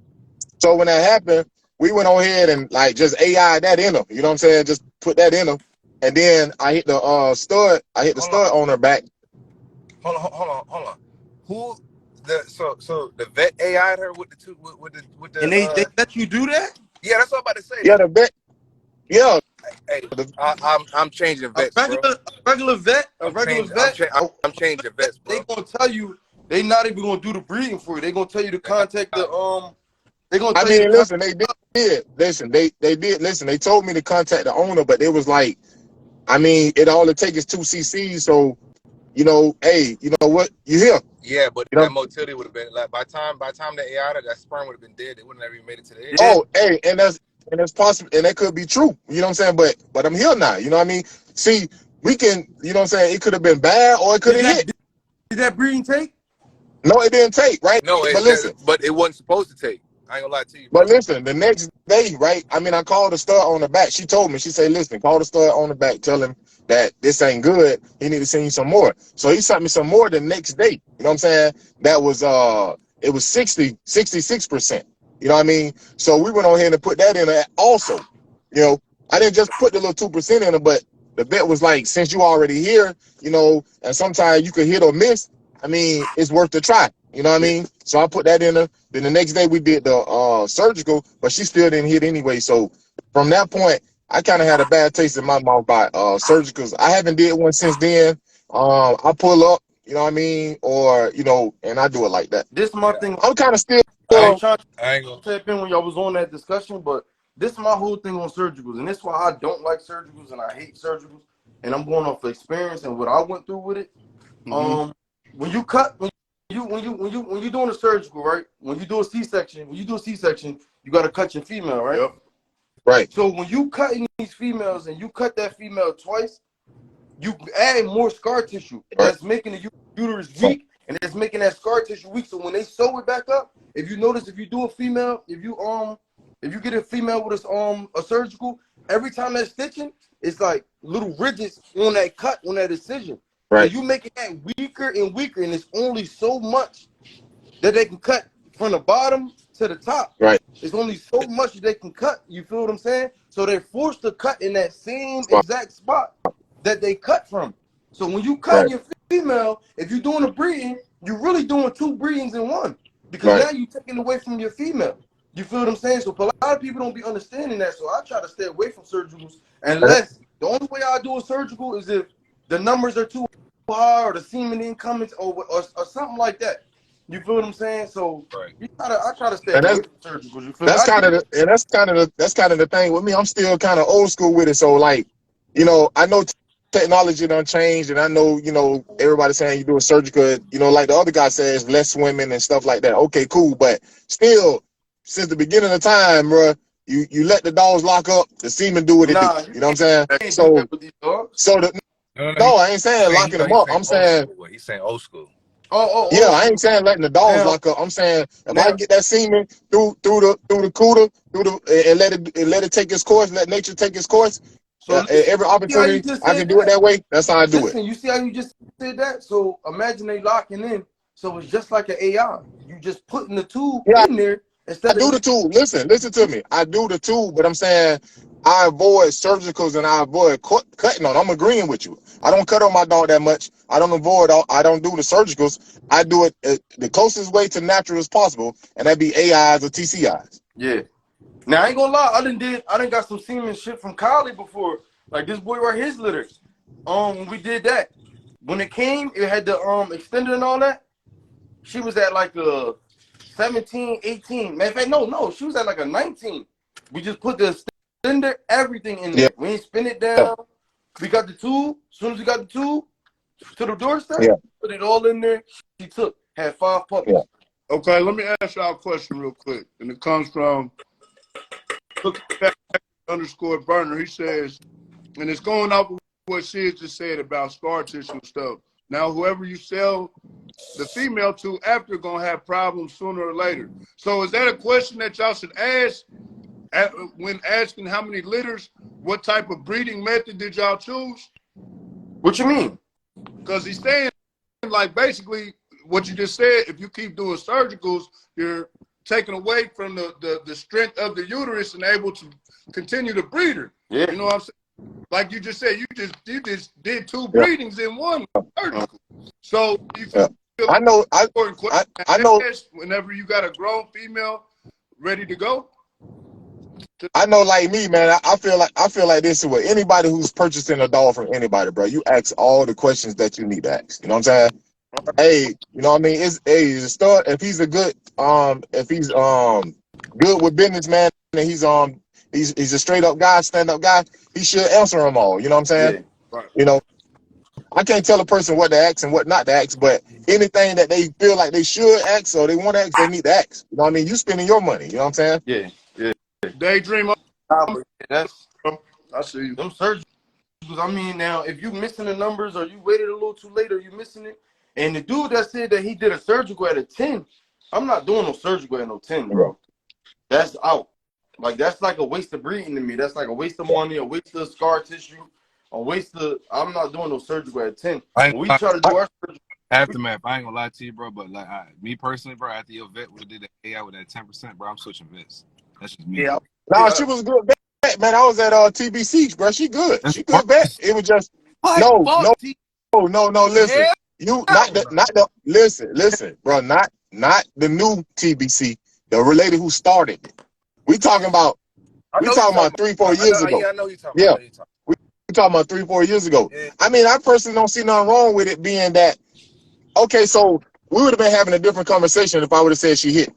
So when that happened, we went on ahead and like just AI that in her. You know what I'm saying? Just put that in her. And then I hit the stud. I hit the stud on her back. Hold on. Who so the vet AI'd her with the two with the And they let you do that? yeah, that's what I'm about to say. Yeah, the vet. Yeah. Hey, The, I'm changing A vets, bro. regular vet, I'm changing vets, bro. they gonna tell you they not even gonna do the breeding for you. They gonna tell you to contact the They gonna I tell you mean, to listen, they did. Listen, they did. Listen, they told me to contact the owner, but it was like, I mean, all it takes is 2 cc's. So, you know, hey, you know what? You here? Yeah, but You know? that motility would have been like by the time the AI that sperm would have been dead. They wouldn't have even made it to the egg. Yeah. Oh, hey, and that's possible, and that could be true. You know what I'm saying? But I'm here now. You know what I mean? See, we can. You know what I'm saying? It could have been bad, or it could have hit. Did that breeding take? No, it didn't take, right? No, But listen. but it wasn't supposed to take. I ain't gonna lie to you, bro. But listen, the next day, right? I mean, I called the stud on the back. She told me, she said, listen, call the stud on the back, tell him that this ain't good. He need to send you some more. So he sent me some more the next day. You know what I'm saying? That was it was 66%. You know what I mean? So we went on here and put that in there also. You know, I didn't just put the little 2% in it, but the bet was like, since you already here, you know, and sometimes you could hit or miss. I mean, it's worth the try. You know what I mean? So I put that in there. Then the next day we did the surgical, but she still didn't hit anyway. So from that point, I kind of had a bad taste in my mouth by surgicals. I haven't did one since then. I pull up, you know what I mean, or you know, and I do it like that. This is my thing. I'm kind of still. I ain't trying I ain't gonna to tap in when y'all was on that discussion, but this is my whole thing on surgicals, and this is why I don't like surgicals and I hate surgicals. And I'm going off experience and what I went through with it. When you cut, when you doing a surgical, right? When you do a C-section, you got to cut your female, right? Yep. Right. So when you cutting these females and you cut that female twice, you add more scar tissue. That's making the uterus weak, and it's making that scar tissue weak. So when they sew it back up, if you notice, if you do a female, if you get a female with a surgical, every time that's stitching, it's like little ridges on that cut, on that incision. Right. So you making that weaker and weaker, and it's only so much that they can cut from the bottom to the top. Right. It's only so much they can cut. You feel what I'm saying? So they're forced to cut in that same exact spot that they cut from. So when you cut your female, if you're doing a breeding, you're really doing 2 breedings in one, because now you're taking away from your female. You feel what I'm saying? So a lot of people don't be understanding that. So I try to stay away from surgicals unless the only way I do a surgical is if the numbers are too high or the semen incoming or something like that. You feel what I'm saying? So I try to stay away from surgicals. You feel that's kind of the thing with me. I'm still kind of old school with it. So like, you know, I know technology done changed, and I know, you know, everybody saying you do a surgical, you know, like the other guy says, less swimming and stuff like that. Okay, cool. But still, since the beginning of time, bro, you let the dogs lock up, the semen do what it do. You know what I'm saying? No, I ain't saying locking them up. I'm saying he's saying old school. Yeah, I ain't saying letting the dogs lock up. I'm saying if I get that semen through the cooter, and let it take its course, let nature take its course. So every opportunity I can do it that way, that's how I do it. You see how you just said that? So imagine they locking in. So it's just like an AI. You just putting the tube in there instead I do the tube. Listen to me. I do the tube, but I'm saying I avoid surgicals and I avoid cutting on. I'm agreeing with you. I don't cut on my dog that much. I don't do the surgicals. I do it the closest way to natural as possible, and that'd be AIs or TCIs. Yeah. Now I ain't gonna lie, I done got some semen shit from Kylie before. Like this boy right, his litter. When we did that, when it came, it had the extender and all that. She was at like a 17, 18. Matter of fact, no, she was at like a 19. We just put the extender, everything in there. We ain't spin it down. We got the tube. As soon as we got the tube to the doorstep, put it all in there. She had 5 puppies. Okay, let me ask y'all a question real quick. And it comes from _burner. He says, and it's going off of what Sid just said about scar tissue stuff. Now, whoever you sell the female to after gonna have problems sooner or later. So is that a question that y'all should ask when asking how many litters? What type of breeding method did y'all choose? What you mean? Because he's saying, like, basically what you just said, if you keep doing surgicals, you're taken away from the strength of the uterus and able to continue to breed her. Yeah. You know what I'm saying? Like you just said, you just did 2 breedings in one surgical. So you feel I know. important question I know. whenever you got a grown female ready to go. I know, like me, man. I feel like this is what anybody who's purchasing a dog from anybody, bro. You ask all the questions that you need to ask. You know what I'm saying? Hey, you know what I mean? He's a stud. If he's a good, if he's good with business, man, and he's a straight up guy, stand up guy, he should answer them all. You know what I'm saying? Yeah. Right. You know, I can't tell a person what to ask and what not to ask, but anything that they feel like they should ask or they want to ask, they need to ask. You know what I mean? You spending your money. You know what I'm saying? Yeah. Yeah. Daydream. That's I see you. them surgeries. I mean, now if you missing the numbers or you waited a little too late or you missing it, and the dude that said that he did a surgical at a 10, I'm not doing no surgical at no 10, bro. That's out. Like that's like a waste of breeding to me. That's like a waste of money, a waste of scar tissue, a waste of. I'm not doing no surgical at 10. When we try to do our surgical. Aftermath, I ain't gonna lie to you, bro, but like me personally, bro, after your vet would have did that AI with that 10%, bro, I'm switching vets. That's just me. Yeah. Nah, she was a good vet, man. I was at TBC, bro. She good. She good vet. It was just no. Listen, listen, bro. Not the new TBC. The lady who started it. We talking about 3-4 years ago. I know you talking about. We talking about 3-4 years ago. Yeah. I mean, I personally don't see nothing wrong with it being that. Okay, so we would have been having a different conversation if I would have said she hit.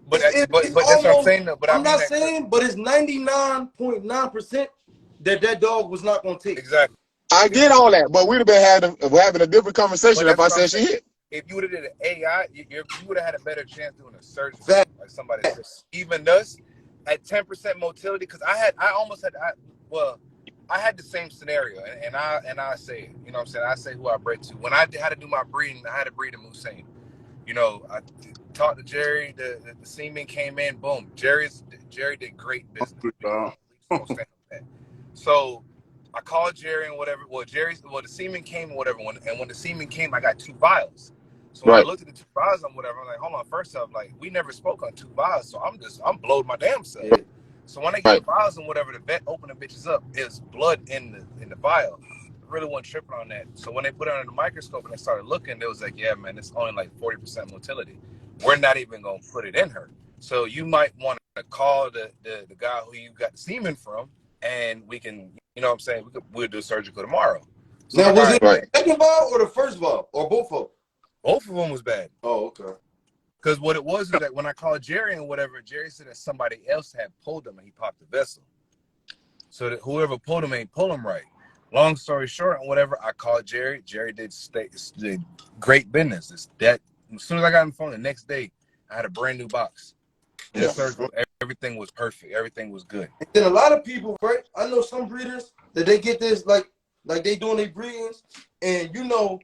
But that's what I'm saying, though. But I'm not saying, but it's 99.9% that dog was not gonna take. Exactly. I get all that, but we'd have been having a different conversation if I said she hit. If you would have did an AI, you would have had a better chance doing a surgery. Like somebody said. Even us at 10% motility, because I had the same scenario, and I say it. You know what I'm saying? I say who I bred to. When I had to do my breeding, I had to breed a Musain. You know, I talked to Jerry. The semen came in. Boom. Jerry did great business. So I called Jerry and whatever. Well, the semen came and whatever. When the semen came, I got 2 vials. So when I looked at the 2 vials and whatever, I'm like, hold on. First off, like we never spoke on 2 vials, so I'm blowed my damn self. Yeah. So when I get the vials and whatever, the vet opened the bitches up. It's blood in the vial. I really wasn't tripping on that. So when they put it under the microscope and they started looking, they was like, yeah, man, it's only like 40% motility. We're not even gonna put it in her. So you might want to call the guy who you got the semen from, and we can, you know what I'm saying, we'll do surgical tomorrow. So now was it the second vial or the first vial or both of them? Both of them was bad. Oh, okay. Because what it was is that when I called Jerry and whatever, Jerry said that somebody else had pulled him and he popped the vessel. So that whoever pulled him ain't pull him right. Long story short, and whatever, I called Jerry. Jerry did great business. As soon as I got on the phone, the next day I had a brand new box. Yeah. Everything was perfect. Everything was good. And then a lot of people, right? I know some breeders that they get this like they doing their breedings, and you know,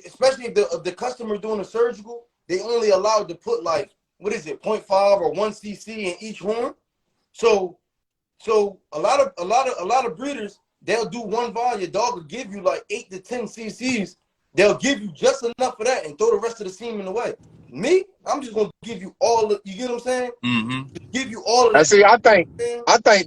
especially if the customer doing a surgical, they only allowed to put like 0.5 or 1 cc in each horn. So a lot of breeders, they'll do 1 vial. Your dog will give you like 8 to 10 cc's. They'll give you just enough of that and throw the rest of the semen away. Me, I'm just gonna give you all of, you get what I'm saying? Mm-hmm. Give you all of that. And see, I think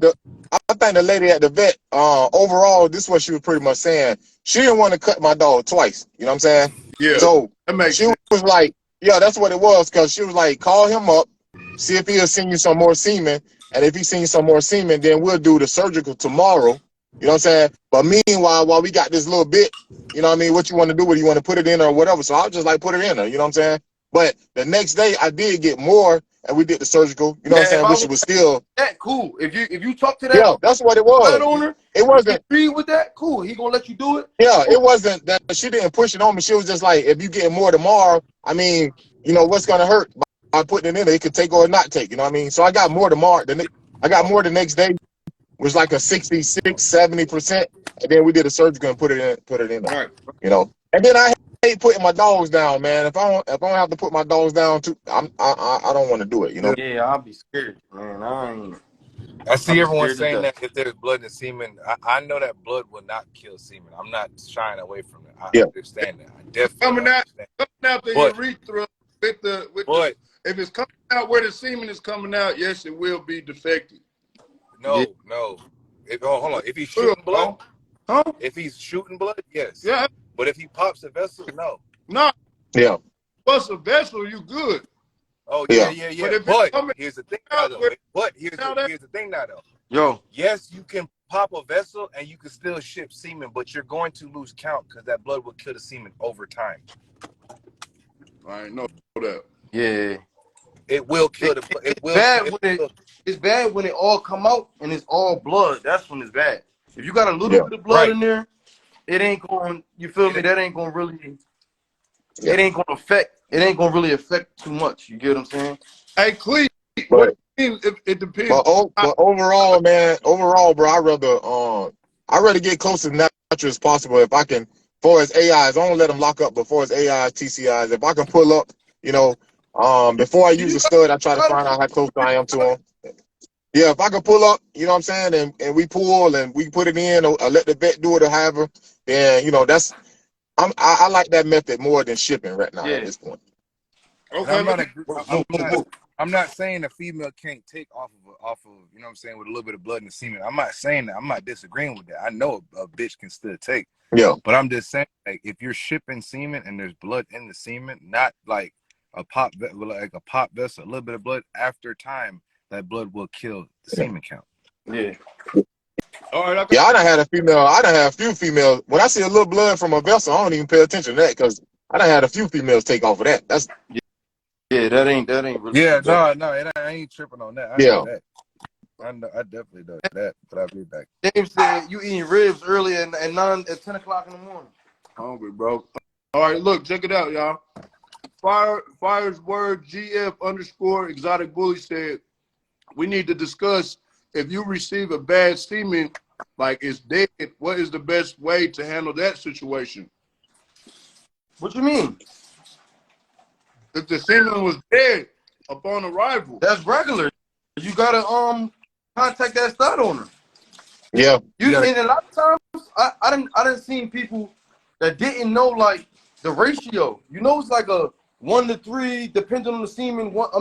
the lady at the vet, overall, this is what she was pretty much saying. She didn't want to cut my dog twice. You know what I'm saying? Yeah. So she was like, yeah, that's what it was. Because she was like, call him up, see if he'll send you some more semen. And if he sends you some more semen, then we'll do the surgical tomorrow. You know what I'm saying? But meanwhile, while we got this little bit, you know what I mean? What you want to do? Whether you want to put it in or whatever. So I'll just like put it in her. You know what I'm saying? But the next day I did get more, and we did the surgical. You know what I'm saying? Which was still that cool. If you talk to that, yeah, that's what it was. Owner, it wasn't agree with that. Cool. He gonna let you do it. Yeah, it wasn't that she didn't push it on me. She was just like, if you get more tomorrow, I mean, you know what's gonna hurt by putting it in there? It could take or not take. You know what I mean? So I got more tomorrow. I got more the next day. Was like a 66-70%, and then we did a surgical and put it in there. Right. You know, and then I hate putting my dogs down, man. If I don't have to put my dogs down too, I don't want to do it. You know. Yeah, I'll be scared, man. I see everyone saying that if there's blood in semen. I know that blood will not kill semen. I'm not shying away from it. I understand that. I definitely coming out the urethra with if it's coming out where the semen is coming out, yes, it will be defective. No, no. Hold on. If he's Good, shooting blood, huh? if he's shooting blood, yes. Yeah, But if he pops a vessel, no. no. Yeah. Bust a vessel, you good. Oh Yeah. yeah. But if it's But coming here's the thing now, out though. where But here's the thing now, though. Yo, Yes, you can pop a vessel and you can still ship semen, but you're going to lose count because that blood will kill the semen over time. I ain't know that. yeah. It will kill the. It It's will. bad It when will. it's bad when it all come out and it's all blood. That's when it's bad. If you got a little Yeah. bit of blood Right. in there, it ain't going. You feel me? That ain't going to really. Yeah. It ain't going to affect. It ain't going to really affect too much. You get what I'm saying? Hey, Cleve, But what do you mean? It depends. but overall, man, bro, I rather get close to natural as possible if I can. For as AIs, I don't let them lock up. Before as AIs, TCIs, if I can pull up, before I use You a stud, I try to gotta find out how close I am to them. Yeah, if I can pull up, you know what I'm saying, and we pull and we put it in, or let the vet do it, or however, then that's I like that method more than shipping right now at Yeah. this point. And Okay, let me. I'm not saying a female can't take off of you know what I'm saying, with a little bit of blood in the semen. I'm not saying that. I'm not disagreeing with that. I know a bitch can still take. Yeah. But I'm just saying, like, if you're shipping semen and there's blood in the semen, not like a pop vessel, a little bit of blood after time, that blood will kill the semen count. Yeah. All right, Yeah, I done had a few females. When I see a little blood from a vessel, I don't even pay attention to that because I done had a few females take off of that. That's Yeah. That ain't really. Yeah, no, I ain't tripping on that. I Yeah. know that. I definitely know that. But I'll be back. James said you eating ribs early at 10 o'clock in the morning. hungry, bro. All right, look, check it out, y'all. Fire's word GF _ exotic bully said, we need to discuss if you receive a bad semen, like it's dead, what is the best way to handle that situation? What you mean? If the semen was dead upon arrival. That's regular. You gotta contact that stud owner. yeah. And a lot of times I didn't seen people that didn't know like the ratio. You know, it's like a 1 to 3, depending on the semen. The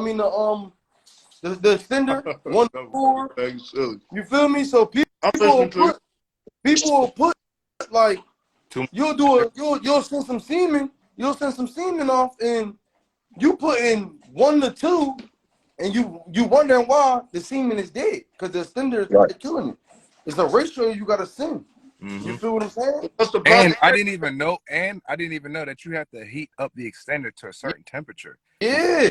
extender 1 to 4. Silly. You feel me? So people I'm will listening to you. put like Too- you'll send some semen. You'll send some semen off, and you put in 1 to 2, and you wondering why the semen is dead because the extender is Right. killing it. It's a ratio you gotta send. Mhm. You feel what I'm saying? What's the And process? I didn't even know that you have to heat up the extender to a certain temperature. Yeah.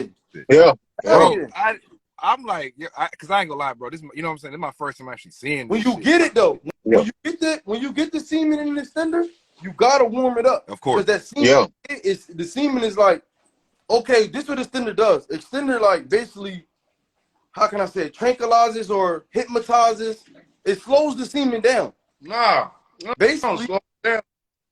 Yeah. Bro, Yeah. I'm like, because I ain't gonna lie, bro. This, you know what I'm saying? This is my first time actually seeing When this you shit. get it though, Yeah. when you get the semen in the extender, you gotta warm it up. Of course. Because that semen the semen is like, okay, this is what extender does. Extender like basically, how can I say it, tranquilizes or hypnotizes. It slows the semen down. Nah. Basically, Slow down.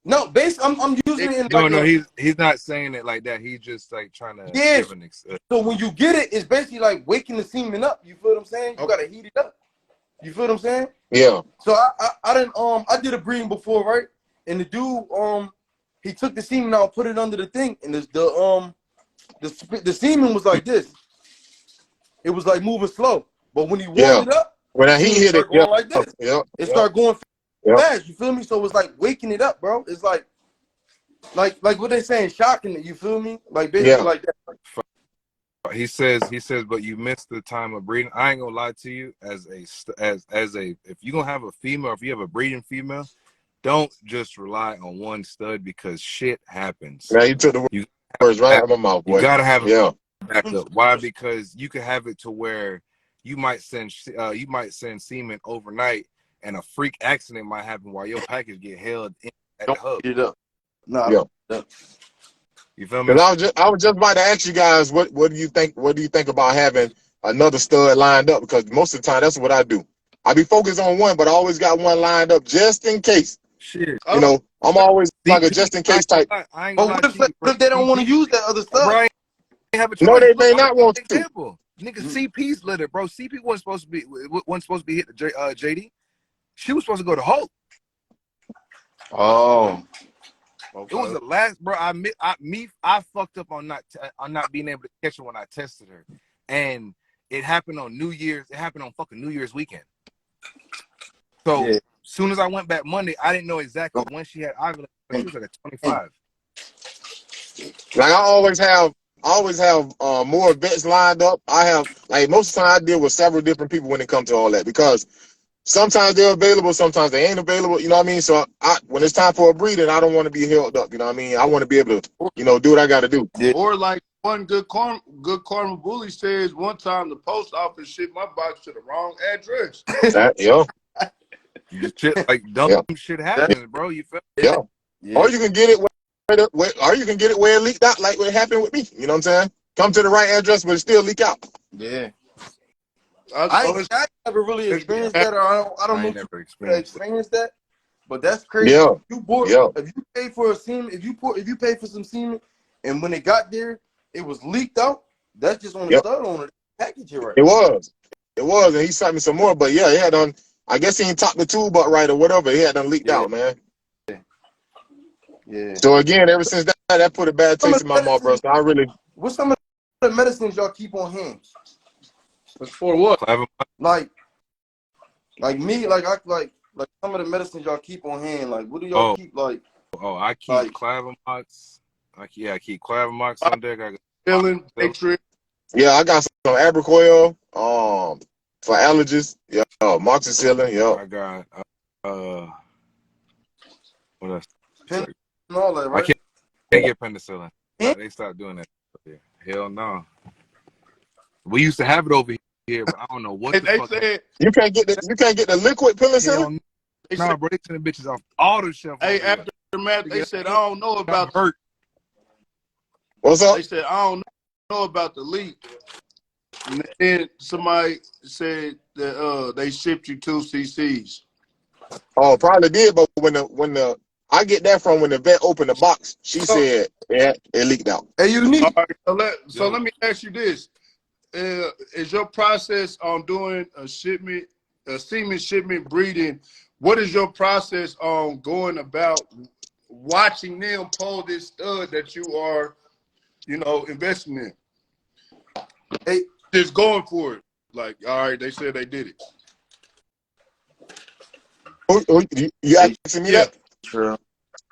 no, I'm using it in No, like he's not saying it like that. He's just like trying to Yes. give an So when you get it, it's basically like waking the semen up. You feel what I'm saying? You gotta heat it up. You feel what I'm saying? Yeah. So I didn't I did a breeding before, right? And the dude he took the semen out, put it under the thing, and the semen was like this. It was like moving slow, but when he warmed it up, When the he semen hit it, started going like this. yeah. It started going Yeah. fast. You feel me? So it was like waking it up, bro. It's like what they saying, shocking it. You feel me? Like basically like that. He says, but you missed the time of breeding. I ain't gonna lie to you. As a, if you gonna have a female, if you have a breeding female, don't just rely on one stud because shit happens. Man, you took the words right out of my mouth, boy. You gotta have Yeah. backup. Why? Because you can have it to where you might send semen overnight, and a freak accident might happen while your package get held at the hub. Heat it up. Nah. Yeah. You feel me? Because I was just about to ask you guys what do you think about having another stud lined up? Because most of the time that's what I do. I be focused on one, but I always got one lined up just in case. Shit. You know, I'm always like a just in case type. I ain't But gonna lie what to you, if they don't want to use that other stuff? Bro, have a choice. No, they may not want to. Example, nigga, CP's litter, bro. CP wasn't supposed to be hit JD. She was supposed to go to Hulk. Oh. It was the last, bro. I fucked up on not being able to catch her when I tested her, and it happened on New Year's. It happened on fucking New Year's weekend. So Yeah. soon as I went back Monday, I didn't know exactly when she had ovulation, but she was like a 25. Like I always have more vets lined up. I have like most of the time I deal with several different people when it comes to all that because sometimes they're available, sometimes they ain't available. You know what I mean? So when it's time for a breeding, I don't want to be held up. You know what I mean? I want to be able to, do what I got to do. Yeah. Or like one good karma bully says one time the post office shipped my box to the wrong address. Yeah. Shit like dumb shit happens, bro. You feel? Yeah. Yeah. Or you can get it where it leaked out, like what happened with me. You know what I'm saying? Come to the right address, but it still leak out. Yeah. I I never really experienced that, or I don't I know ain't if never you experienced that. But that's crazy. Yeah. If you pay for a semen, if you pay for some semen, and when it got there, it was leaked out. That's just on the stud owner to package it right. It was, and he sent me some more. But yeah, he had done. I guess he didn't top the tube up right or whatever. He had done leaked out, man. Yeah. So again, ever since that put a bad taste in my mouth, bro. So I really. What's some of the medicines y'all keep on hand? for what? Like me, like some of the medicines y'all keep on hand. Like what do y'all keep? Like I keep Clavamox. I keep Clavamox on deck. I got Feeling Patriot. Yeah, I got some Abraquel. For allergies. Yeah, Moxicillin. Yeah. I got what else? pen and all that, right? I can't get penicillin. They stopped doing that. Hell no. We used to have it over here, but I don't know what the fuck. Said, you can't get the liquid penicillin. No, bro, they send the bitches off all the shelf. Hey, aftermath, they said I don't know about hurt. What's up? They said I don't know about the leak. And then somebody said that they shipped you 2 cc's. Oh, probably did, but when the I get that from when the vet opened the box, she said it leaked out. Hey, unique. All right, so let me ask you this: is your process on doing a semen shipment breeding? What is your process on going about watching them pull this stud that you are, investing in? Hey, just going for it. Like, all right, they said they did it. You asking me that? True.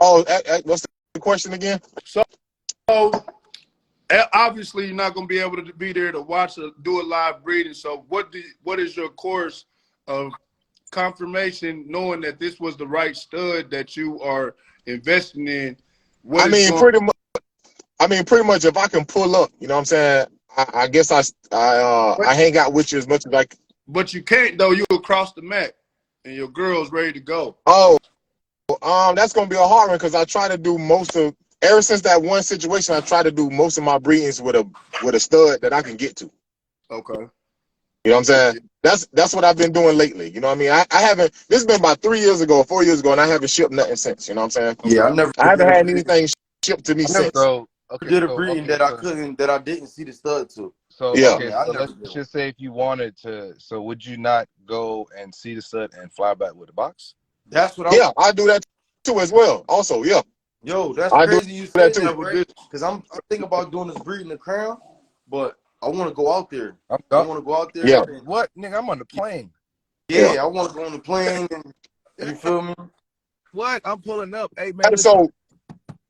Oh, what's the question again? So obviously you're not going to be able to be there to watch or do a live breeding. So what is your course of confirmation knowing that this was the right stud that you are investing in? Pretty much if I can pull up, you know what I'm saying? I guess I hang out with you as much as I can. But you can't though. You across the map and your girl's ready to go. Oh, that's gonna be a hard one because I try to do ever since that one situation, I try to do most of my breedings with a stud that I can get to. Okay. You know what I'm saying? That's what I've been doing lately. You know what I mean? I haven't. This has been about 4 years ago, and I haven't shipped nothing since. You know what I'm saying? Yeah, I haven't had anything shipped to me since. So did a breeding that I didn't see the stud to. So yeah. okay, so let's just say if you wanted to, so would you not go and see the stud and fly back with the box? That's what I do that too as well. Also, yeah. Yo, that's crazy you said that, right? Because I'm thinking about doing this breeding the crown, but I want to go out there. I want to go out there. Yeah. What, nigga? I'm on the plane. Yeah, I want to go on the plane. And, you feel me? What? I'm pulling up. Hey man.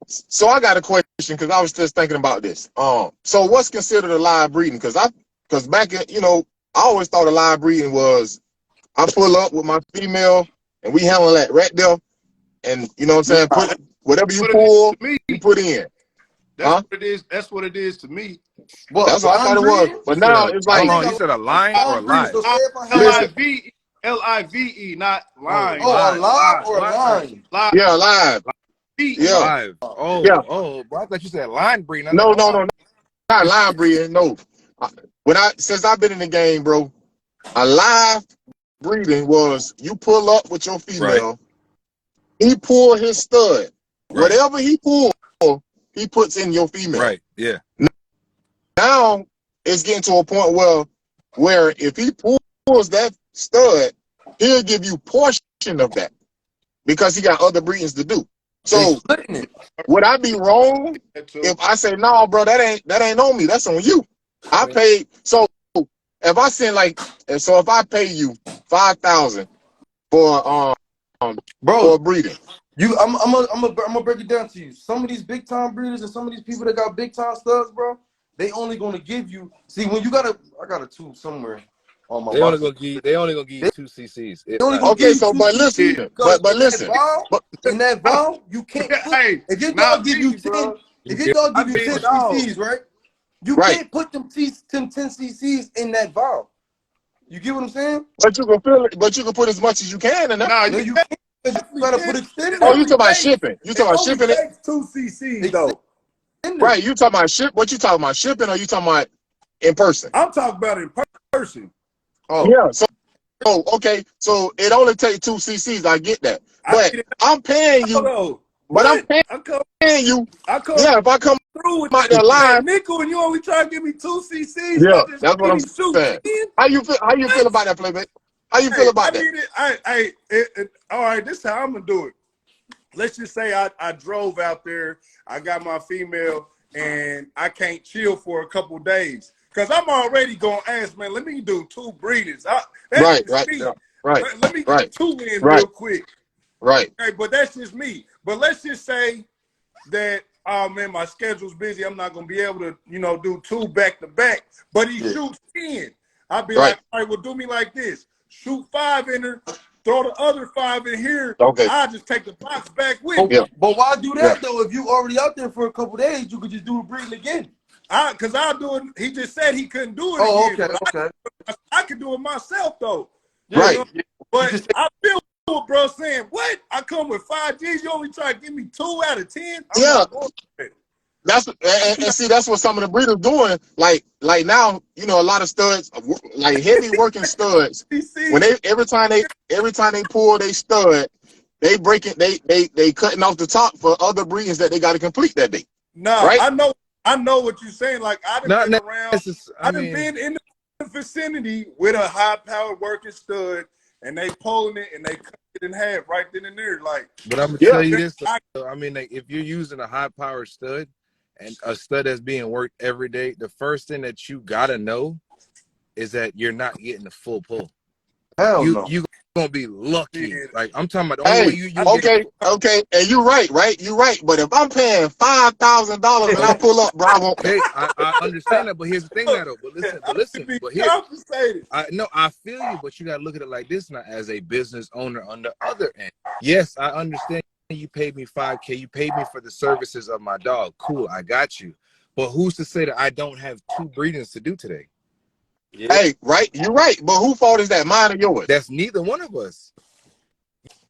So I got a question because I was just thinking about this. So what's considered a live breeding? Because back in, I always thought a live breeding was I pull up with my female and we handle that right there, and you know what I'm saying. Put whatever you pull, you put in. That's what it is. That's what it is to me. Well, that's what I thought it was. But now it's like, hold on, you said a line or a live? Live, not line. Oh, a live or a line? Live. Yeah, live. Yeah. Live. Oh, yeah. Oh, bro, I thought you said line breeding. No, not line breeding. No. Since I've been in the game, bro, a live breeding was you pull up with your female, he pull his stud. Whatever he pull, he puts in your female. Right. Yeah. Now it's getting to a point where if he pulls that stud, he'll give you portion of that because he got other breedings to do. They So splitting it. would I be wrong That too. if I say, no, bro, that ain't on me. That's on you. I paid. So if I send if I pay you 5,000 for Bro, breeding. I'm gonna break it down to you. Some of these big time breeders and some of these people that got big time studs, bro, they only gonna give you. See, when you I got a tube somewhere on my They only box. gonna give you 2 cc's, They if only not. gonna give Okay, you so two but CCs listen, Yeah. because but listen, but in that vial, you can't put. Hey, If your not dog give you me, 10, bro. if your dog I give you need 10 a dog. CCs, right? You right. can't put them 10 CCs in that vial. You get what I'm saying? But you can feel it, but you can put as much as you can in there. Nah, No, you you can't. 'Cause you gotta put can. extended Oh, on you it. talking about shipping. You talking It about only shipping it? takes 2 cc's though. Extended. Right. You talking about ship what you talking about shipping or you talking about in person? I'm talking about in person. Oh, Yeah. So okay. So it only takes 2 cc's. I get that. I But need it I'm paying now, you. though. But I'm What? I come paying you. through Yeah, if I come with out there that live, nickel and you only try to give me 2 cc's and I yeah, just that's what I'm really shoot saying. 10? How you feel? How you feel What? about that, Playmate? How you feel Hey, I about that? need it. All right, this is how I'm gonna do it. Let's just say I drove out there, I got my female, and I can't chill for a couple days. Cause I'm already gonna ask, man, let me do 2 breeders. That's Right, just right, me. yeah, right, Let me right, get 2 in right, real quick. right. Okay, but that's just me. But let's just say that, oh man, my schedule's busy. I'm not gonna be able to, do 2 back to back. But he yeah. shoots 10. I'd be Right. like, all right, well, do me like this: shoot 5 in there, throw the other 5 in here. Okay. I'll just take the box back with me. Yeah. But why do Yeah. that though? If you already out there for a couple days, you could just do the breeding again. Cause I'll do it. He just said he couldn't do it Oh, again. okay, But okay. I could do it myself though. Right. But just- I feel what bro saying. What? I come with 5 G's. You only try to give me 2 out of 10. I'm Yeah. not going for it. That's and see that's what some of the breeders doing. Like now, a lot of studs, like heavy working studs. CC. When every time they pull they stud, they breaking they cutting off the top for other breedings that they got to complete that day. No, Right? I know what you're saying. Like I done Not been around. necessarily. I done been in the vicinity with a high powered working stud, and they pulling it and they cut it in half right then and there. Like, But I'm gonna Yeah. tell you this. I- Though. I mean, like, if you're using a high powered stud and a stud that's being worked every day, the first thing that you gotta know is that you're not getting the full pull. Hell no. You gonna be lucky. Yeah. Like I'm talking about the only way Hey, you'll get okay, and you're right. You're right. But if I'm paying $5,000 and I pull up, bro, I won't. Hey, I understand that, but here's the thing now though. I should be But here, compensated. I feel you, but you gotta look at it like this now as a business owner on the other end. Yes, I understand you paid me $5K, you paid me for the services of my dog. Cool, I got you. But who's to say that I don't have 2 breedings to do today? Yeah. Hey, right, you're right. But whose fault is that? Mine or yours? That's neither one of us.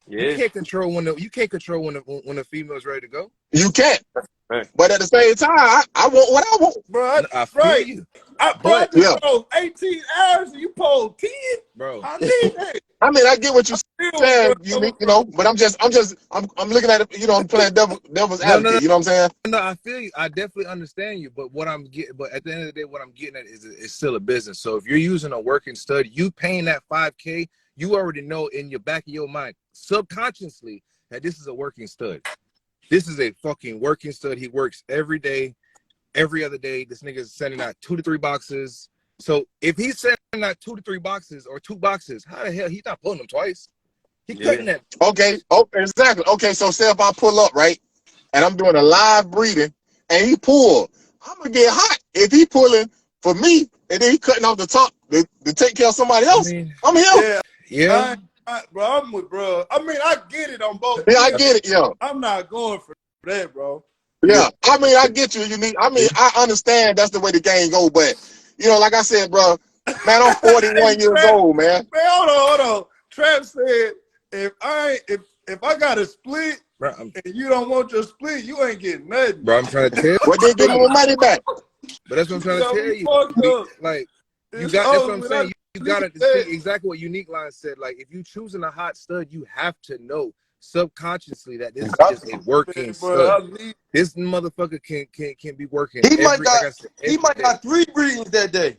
Yeah. You can't control when the female's ready to go. You can't. Right. But at the same time, I want what I want. Bro, I feel right. you, I but just Yeah. drove 18 hours and you pulled 10. bro. I need that. I mean, I get what you're Still, saying, bro. but I'm looking at it, I'm playing devil's advocate, No. you know what I'm saying? No, I feel you. I definitely understand you. But but at the end of the day, what I'm getting at is it's still a business. So if you're using a working stud, you paying that $5K, you already know in your back of your mind, subconsciously, that this is a working stud. This is a fucking working stud. He works every day, every other day. This nigga is sending out 2 to 3 boxes. So if he's sending out 2 to 3 boxes or 2 boxes, how the hell he's not pulling them twice? He cutting that. Okay, exactly. Okay, so say if I pull up, right, and I'm doing a live breeding, and he pull, I'm gonna get hot. If he pulling for me, and then he cutting off the top to take care of somebody I else, mean, I'm him. yeah. Bro, I'm with bro. I mean, I get it on both. Yeah, I ends. get it, yeah. I'm not going for that, bro. Yeah, I mean, I get you. I understand that's the way the game go, but like I said, bro, man, I'm 41 years old, man. Man, hold on. Trap said if I got a split Bro, and you don't want your split, you ain't getting nothing. I'm trying to tell you. Well, then give me my money back. But that's what I'm trying to tell you. Like, It's that's over what I'm with. saying. You got to said- see exactly what Unique Line said. Like, if you choosing a hot stud, you have to know subconsciously that this is just a working Man, stud. bro, I need This motherfucker can be working. He might got like I said, he might day. got 3 breedings that day.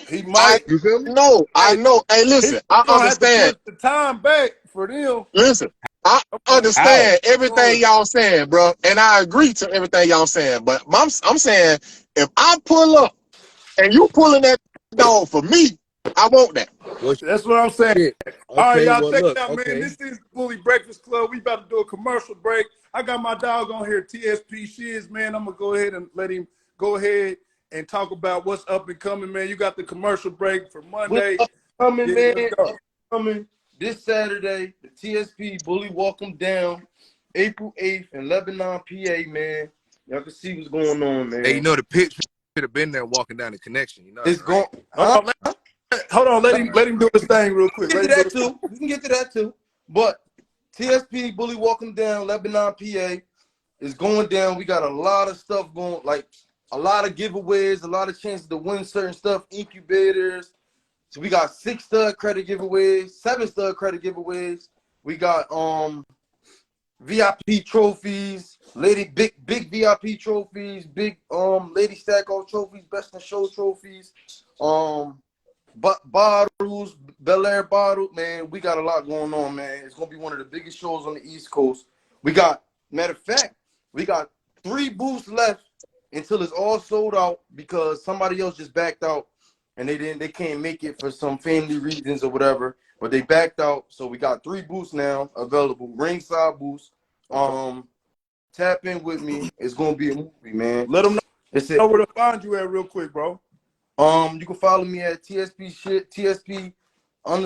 he might. You feel me? No, I know. Hey, listen, I Gonna have to understand. push the time back for them. Listen, I understand everything How? y'all saying, bro, and I agree to everything y'all saying. But I'm saying if I pull up and you pulling that dog for me, I want that. Well, That's what I'm saying. shit. All right, Okay, y'all, well, check it look, out, man. okay. This is Bully Breakfast Club. We about to do a commercial break. I got my dog on here, TSP Shiz, man. I'm gonna go ahead and let him go ahead and talk about what's up and coming, man. You got the commercial break for Monday. What's coming, Yeah, man? let's go. Coming this Saturday, the TSP Bully Walk 'em Down, April 8th in Lebanon, PA, man. Y'all can see what's going on, man. Hey, you know the pitch should have been there walking down the connection. You know It's that, right? going. Hold on, let him do his thing real quick. We can get to that too. But TSP Bully Walk 'em Down, Lebanon, PA is going down. We got a lot of stuff going, like a lot of giveaways, a lot of chances to win certain stuff, incubators. So we got 6 stud credit giveaways, 7 stud credit giveaways. We got VIP trophies, big VIP trophies, big lady stack off trophies, best in show trophies, bottles, Bel Air bottle, man. We got a lot going on, man. It's gonna be one of the biggest shows on the East Coast. We got, matter of fact, we got 3 booths left until it's all sold out because somebody else just backed out and they can't make it for some family reasons or whatever. But they backed out, so we got 3 booths now available, ringside booths. Tap in with me. It's gonna be a movie, man. Let them It's know it. where to find you at real quick, bro. You can follow me at TSP Shiz on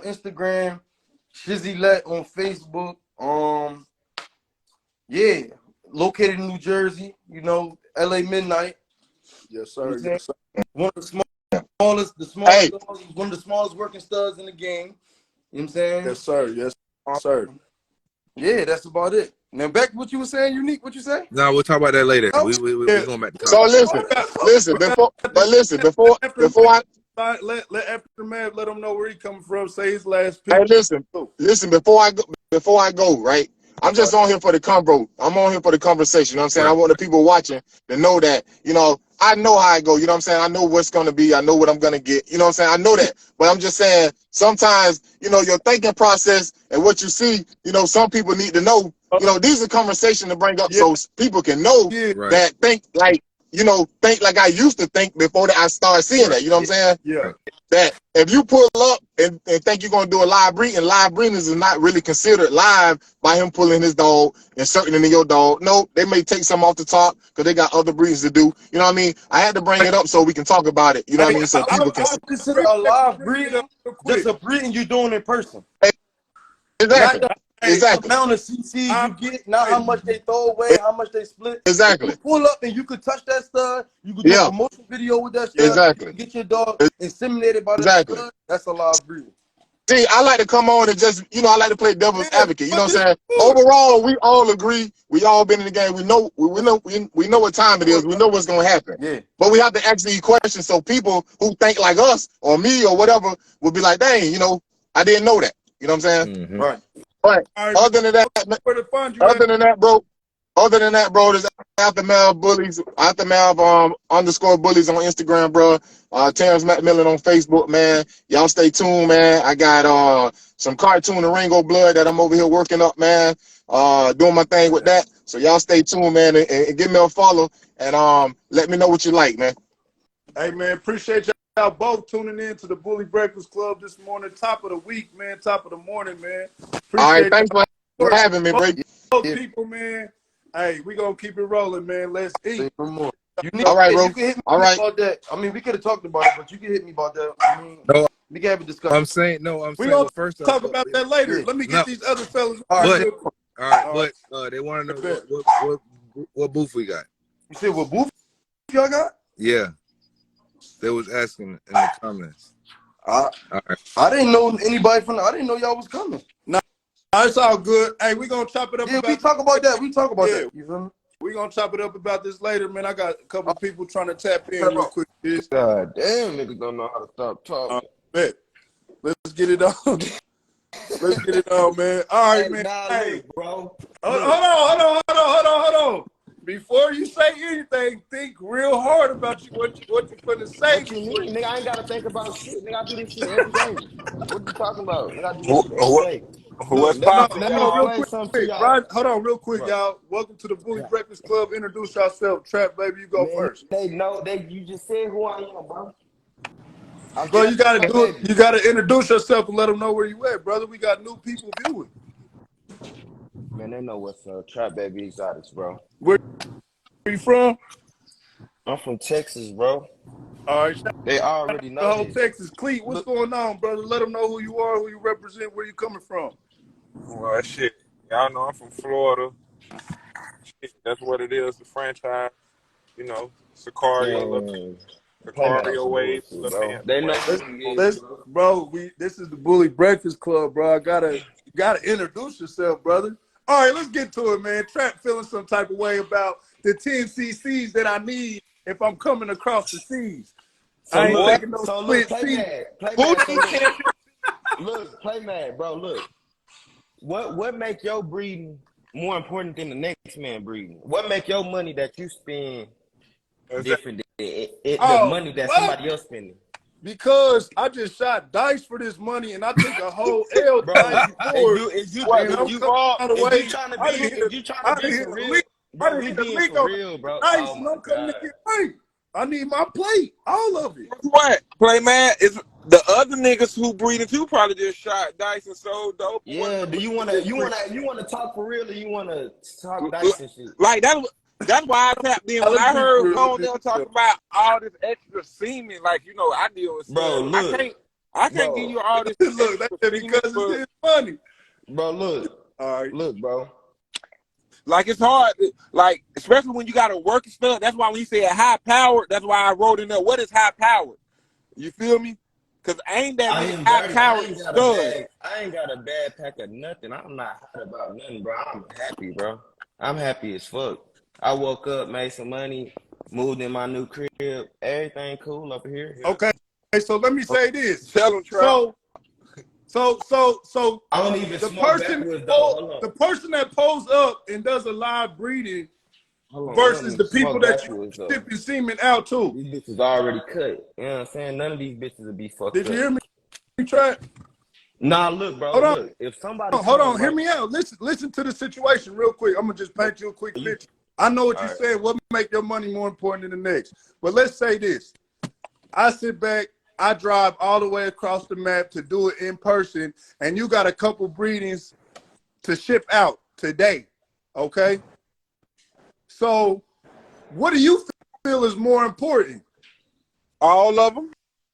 Instagram, Shizzylet on Facebook. Yeah, located in New Jersey, you know, LA Midnight. Yes, You know what sir. I'm saying? Yes, sir. One of the smallest, Hey, one of the smallest working studs in the game. You know what I'm saying? Yes, sir. Yes, sir. Yeah, that's about it. Now back to what you were saying, Unique. What you say? No, we'll talk about that later. Oh, We Yeah. going back to so topic. listen, before Aftermath, let him know where he coming from. Say his last hey, pick. listen, before I go, right? I'm just on here for the convo. I'm on here for the conversation. You know what I'm saying? Right. I want the people watching to know that, you know, I know how I go. You know what I'm saying? I know what's going to be. I know what I'm going to get. You know what I'm saying? I know that. But I'm just saying, sometimes, you know, your thinking process and what you see, you know, some people need to know, you know, these are conversations to bring up Yeah, so people can know yeah, Right. that think like I used to think before that I started seeing Right. that. You know what I'm saying? yeah. Right. That if you pull up and think you're gonna do a live breeding, live breedings is not really considered live by him pulling his dog, inserting it in your dog. No, they may take some off the top because they got other breeds to do. You know what I mean? I had to bring it up so we can talk about it. You know what I Hey, mean? So I people can see. would consider a live bring it up breeding real just quick. a breeding you're doing in person. Not Exactly. the Hey, Exactly. amount of CCs I, you get, not how hey, much they throw away, how much they split. If Exactly. you pull up and you could touch that stud, you could do a Yeah. promotion video with that yeah, stud, Exactly. get your dog inseminated by that Exactly. stud, that's a live breeding. See, I like to come on and just, you know, I like to play devil's yeah. advocate. You know But what I'm this saying? good. Overall, we all agree. We all been in the game. We know what time it is. We know what's gonna happen. Yeah. But we have to ask these questions so people who think like us or me or whatever will be like, dang, you know, I didn't know that. You know what I'm saying? Mm-hmm. Right. But All right, other than that, where to find you at? other than that, bro, there's Aftermath Bullies, Aftermath underscore bullies on Instagram, bro. Terrence Macmillan on Facebook, man. Y'all stay tuned, man. I got some cartoon and Ringo blood that I'm over here working up, man. Doing my thing with that. So y'all stay tuned, man, and give me a follow and let me know what you like, man. Hey, man, appreciate y'all both tuning in to the Bully Breakfast Club this morning. Top of the week, man. Top of the morning, man. All right, Appreciate thanks for y'all. having me, bro. Both Yeah. people, man. Hey, we gonna keep it rolling, man. Let's eat. Say no more. All right, bro. You can hit me All right. about that. I mean, we could have talked about it, but you can hit me about that. I mean, No, we can have a discussion. I'm saying We gonna well, first off, talk about that later. Let me no, get these other fellas. All right. but Real quick. all right, All right. but they want to know Bet. what booth we got. You said what booth y'all got? Yeah, they was asking in the comments. I All right. I didn't know anybody from. I didn't know y'all was coming. It's all good. Hey, we gonna chop it up Yeah, about we talk about that. We talk about Yeah. that. You feel me? We gonna chop it up about this later, man. I got a couple people trying to tap in All real quick. God damn, niggas don't know how to stop talking. Bet. Let's get it on. Let's get it on, man. All right, man. Nah, Hey, look, bro. hold on. before you say anything, think real hard about what you're gonna say. What you mean, nigga? I ain't gotta think about shit. Nigga, I do this shit every day. What you talking about? Nigga, I do this shit every day. What's Look, No, poppin', let me no, real y'all? explain quick. something to y'all. Rod, hold on, real quick, Bro. y'all. Welcome to the Bully Yeah. Breakfast Club. Introduce yourself, Trap Baby. You go Man, first. they know you just said who I am, bro. I'm Bro, you gotta Trap do it. Baby. You gotta introduce yourself and let them know where you at, brother. We got new people viewing. Man, they know what's up. Trap Baby Exotics, bro. Where you from? I'm from Texas, bro. All right, shout They out already to the know whole this. Texas. Cleet, what's Look, going on, brother? Let them know who you are, who you represent, where you coming from. Well, shit. Y'all know I'm from Florida. Shit, that's what it is. The franchise, you know, man, play man Sicario some wave, bullshit, little bro. man They know wave. Let's, who he is, let's, bro. bro. This is the Bully Breakfast Club, bro. Gotta introduce yourself, brother. All right, let's get to it, man. Trap feeling some type of way about the 10 cc's that I need if I'm coming across the seas. So I ain't What? taking no look, split play seas. mad, Who So need 10? play mad, bro. Look, what make your breeding more important than the next man breeding? What make your money that you spend different than the Oh, money that what? somebody else spending? Because I just shot dice for this money and I took a whole L the night Bro, before, What and the I'm coming fuck? out of the if you way. trying to I be didn't hit for a real, lick. I bro, didn't we hit a being lick for on real, the bro. dice, Oh and my I'm coming to god. get paid. I need my plate, all of it. What? Play man is the other niggas who breeding too probably just shot dice and sold dope. Yeah, do you wanna talk for real or you wanna talk dice and shit? Like that's why I tapped in Now, when let's I be heard real. Bone them talk about all this extra semen. Like, you know, I deal with Bro, stud. look, I can't give bro, you all this Look, extra that's semen because for, it's his money. bro, look, All right. bro. like, it's hard. Like, especially when you gotta work and stuff. That's why when you say high powered, that's why I wrote in there, what is high powered? You feel me? Cause ain't that I many ain't high dirty. powered studs. I ain't got a bad pack of nothing. I'm not hot about nothing, bro. I'm happy, bro. I'm happy as fuck. I woke up, made some money, moved in my new crib. Everything cool up here. Okay. So let me say this. Tell them, Trap. So I don't even the smoke backwards though. the person that pulls up and does a live breeding Hold on. I don't versus even the people smoke that you backwards though. shipping semen out to. These bitches already cut. You know what I'm saying? None of these bitches will be fucked Did you up. hear me, Trap? Nah, look, bro. Hold on. Look, if somebody Hold come on, hear right, me out. Listen to the situation real quick. I'm gonna just paint you a quick you, picture. I know what all you right. said. What make your money more important than the next? But let's say this: I sit back, I drive all the way across the map to do it in person, and you got a couple breedings to ship out today. Okay, so what do you feel is more important? All of them.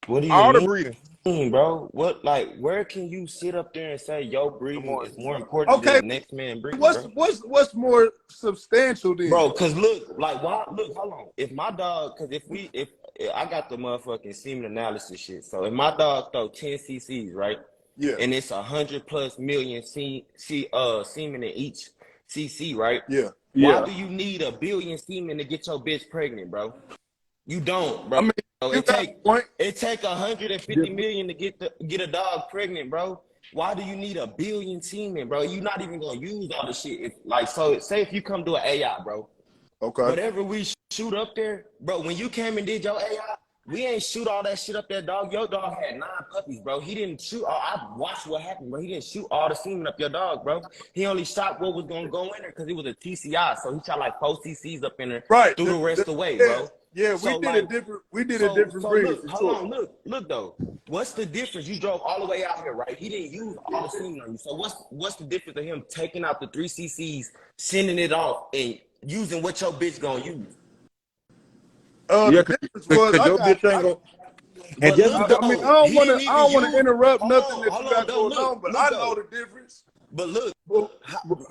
What do you All the mean? breeding. Bro, what like where can you sit up there and say your Good breeding morning. is more important than Okay, the next man breeding, what's bro? what's more substantial then? Bro, cause look, like why look, hold on. If my dog, cause if I got the motherfucking semen analysis shit. So if my dog throw 10 CCs, right? Yeah, And it's 100+ million semen in each CC, right? yeah. Why do you need a billion semen to get your bitch pregnant, bro? You don't, I bro. mean, you got a point. It take 150 million to get a dog pregnant, bro. Why do you need a billion semen, bro? You're not even gonna use all the shit. So say if you come to an AI, bro, Okay. whatever we shoot up there, bro. When you came and did your AI, we ain't shoot all that shit up there, dog. Your dog had 9 puppies, bro. He didn't shoot. I watched what happened, bro. He didn't shoot all the semen up your dog, bro. He only shot what was gonna go in there because it was a TCI. So he shot like 4 CCs up in there Right. through the rest of the way, Yeah, bro. yeah. So We did a so different so breeding look, for hold sure. on, look though. What's the difference? You drove all the way out here, right? He didn't use all the semen on you. So what's the difference of him taking out the 3 CCs, sending it off, and using what your bitch gonna use? Yeah, The difference was cause your bitch ain't gonna. But look I mean, though, he didn't I even don't want to use. interrupt nothing that you Hold on, got though. going on, but Look I know though. the difference. But look, Well,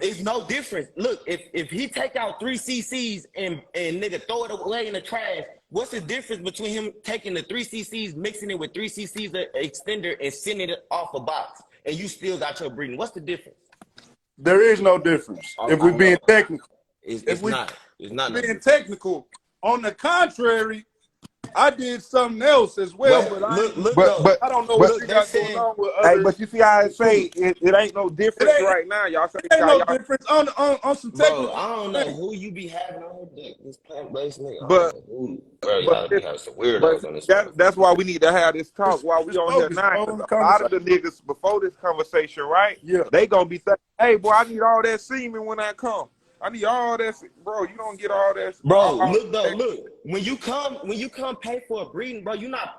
it's no difference. Look, if he take out 3 CCs and nigga throw it away in the trash, what's the difference between him taking the 3 CCs, mixing it with 3 CCs extender, and sending it off a box, and you still got your breeding? What's the difference? there is no difference Oh, if I we're being know. technical. If It's we not. It's not no being difference. technical, on the contrary, I did something else as well, Well, but I ain't. look But though. but I don't know what but Look, you they got going saying, on with hey, other but you see how it say recruits. it ain't no It difference ain't. right now. Y'all say Ain't no y'all difference on some bro, technical I don't know things. who you be having on this plant-based nigga. I don't but know who, bro. but Y'all be having some weirdos But on this that's motherfucker. why we need to have this talk while we Just on here focus, now. bro, on Because the a lot of conversation. the niggas before this conversation, right? Yeah. They gonna be saying, "Hey, boy, I need all that semen when I come. I need all that, bro. You don't get all that. Bro, All look though, that. look. When you come pay for a breeding, bro,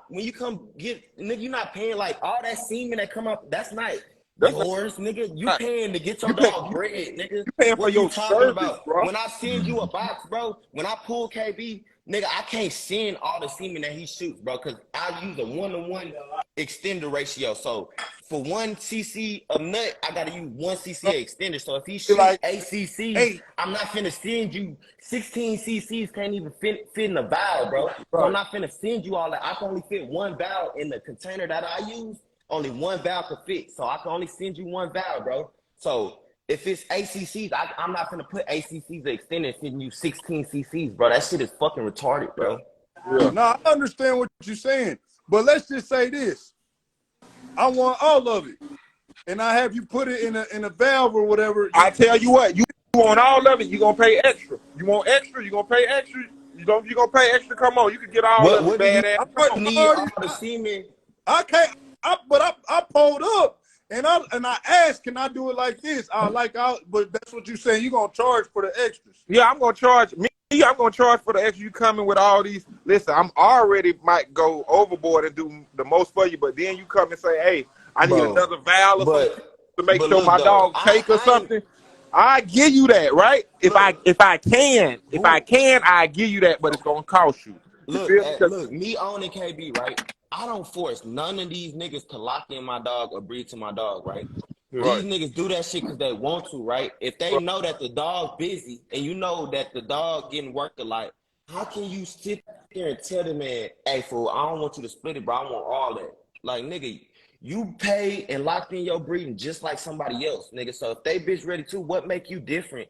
when you come get nigga, you not paying like all that semen that come up, that's not That's not. yours, nigga. You paying to get your You pay. dog bred, nigga. You paying for What you your talking service, about? bro. When I send you a box, bro, when I pull KB, nigga, I can't send all the semen that he shoots, bro, because I use a 1-to-1 extender ratio. So for 1 cc of nut, I gotta use 1 cc of extender. So if he Be shoot like, 8 cc's, hey, I'm not finna send you 16 cc's can't even fit in a vial, bro. So I'm Right. not finna send you all that. I can only fit one vial in the container that I use. Only one vial can fit. So I can only send you one vial, bro. So if it's ACCs, I'm not finna put ACCs extended and send you 16 cc's, bro. That shit is fucking retarded, bro. yeah. No, I understand what you're saying, but let's just say this: I want all of it, and I have you put it in a valve or whatever. I tell you what, you want all of it, you gonna pay extra. You want extra, you gonna pay extra. You gonna pay extra. Come on, you can get all of it, What do you badass. Come on. need already, all the semen? I can't. I pulled up and I asked, can I do it like this? But that's what you saying. You gonna charge for the extras? Yeah, I'm gonna charge me. I'm gonna charge for the extra. You coming with all these? Listen, I'm already might go overboard and do the most for you, but then you come and say, "Hey, I need Bro. another valve or some to make But sure look my though, dog take or I ain't something." I give you that, right? If look I can, who I give you that, but it's gonna cost you. You feel me? 'Cause- look, me owning KB, right? I don't force none of these niggas to lock in my dog or breed to my dog, right? right, These niggas do that shit because they want to, right? If they right. know that the dog busy and you know that the dog getting worked a lot, how can you sit there and tell the man, hey fool, I don't want you to split it, bro. I want all that. Like nigga, you pay and locked in your breeding just like somebody else, nigga. So if they bitch ready to, what make you different?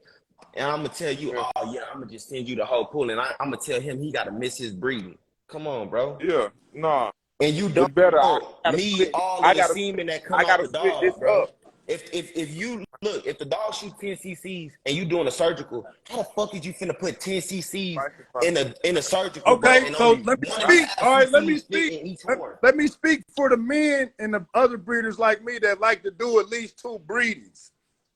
And I'm gonna tell you, Yeah, oh yeah, I'm gonna just send you the whole pool, and I'm gonna tell him he gotta miss his breeding. Come on, bro. yeah. Nah, And you it's don't better. I gotta need split. all of I the gotta. semen that I come out gotta the split this dog, bro. up. If you look, if the dog shoots 10 cc's and you doing a surgical, how the fuck is you finna put 10 cc's in a surgical, bro? Okay, And so only let me one and a speak. half All right, let me cc's fit speak. in each Let, horn. let me speak for the men and the other breeders like me that like to do at least 2 breedings.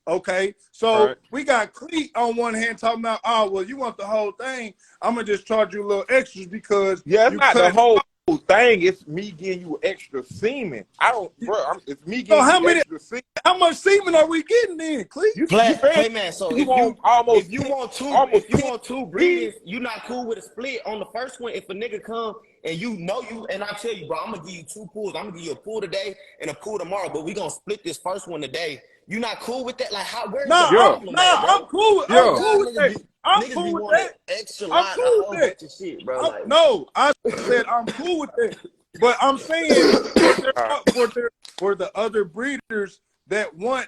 Okay, All so right. we got Cleat on one hand talking about, oh well, you want the whole thing? I'm gonna just charge you a little extras because Yeah, it's you not the cut. whole thing. It's me getting you extra semen. I don't, bro. It's me So getting you extra semen. how much semen are we getting in, Cleat? You saying Play man. So you want if almost you 10, want two almost 10 breedings, G's? you not cool with a split on the first one. If a nigga come and you know you, and I tell you, bro, I'm gonna give you 2 pools. I'm gonna give you a pool today and a pool tomorrow, but we gonna split this first one today. You not cool with that? Like, how? Where is the Yeah, problem at, bro? I'm cool. I'm Like, yeah. cool y'all with that. I'm niggas be cool with wanting that. extra I'm lot, a cool with whole that. bunch of shit, bro. Like, No, I said I'm cool with that. But I'm saying All right. for the other breeders that want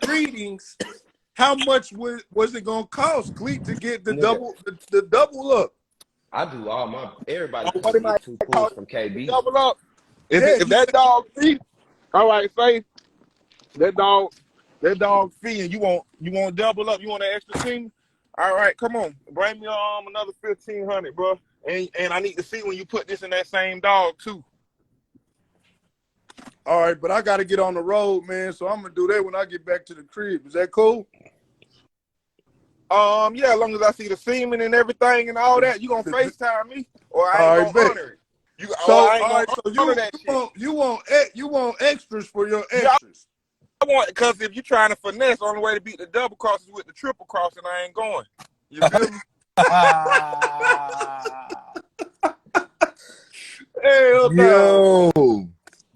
breedings, how much was it gonna cost Cleat to get the nigga, double up? I do all my. Everybody Oh, come what it and might get 2 cost pools from you to KB. double up? Yeah, If that dog feed, all right, say that dog feed, and you want double up, you want that extra team. All right, come on, bring me another 1,500, bro. And I need to see when you put this in that same dog too. all right, but I gotta get on the road, man. So I'm gonna do that when I get back to the crib. Is that cool? Yeah, as long as I see the semen and everything and all that, you gonna FaceTime me, or I ain't All right, gonna bet. honor it. So I ain't all gonna right, so honor that shit. you want extras for your Yeah, extras. I want because if you trying to finesse, the only way to beat the double cross is with the triple cross, and I ain't going. You feel me? Hell no. Yo.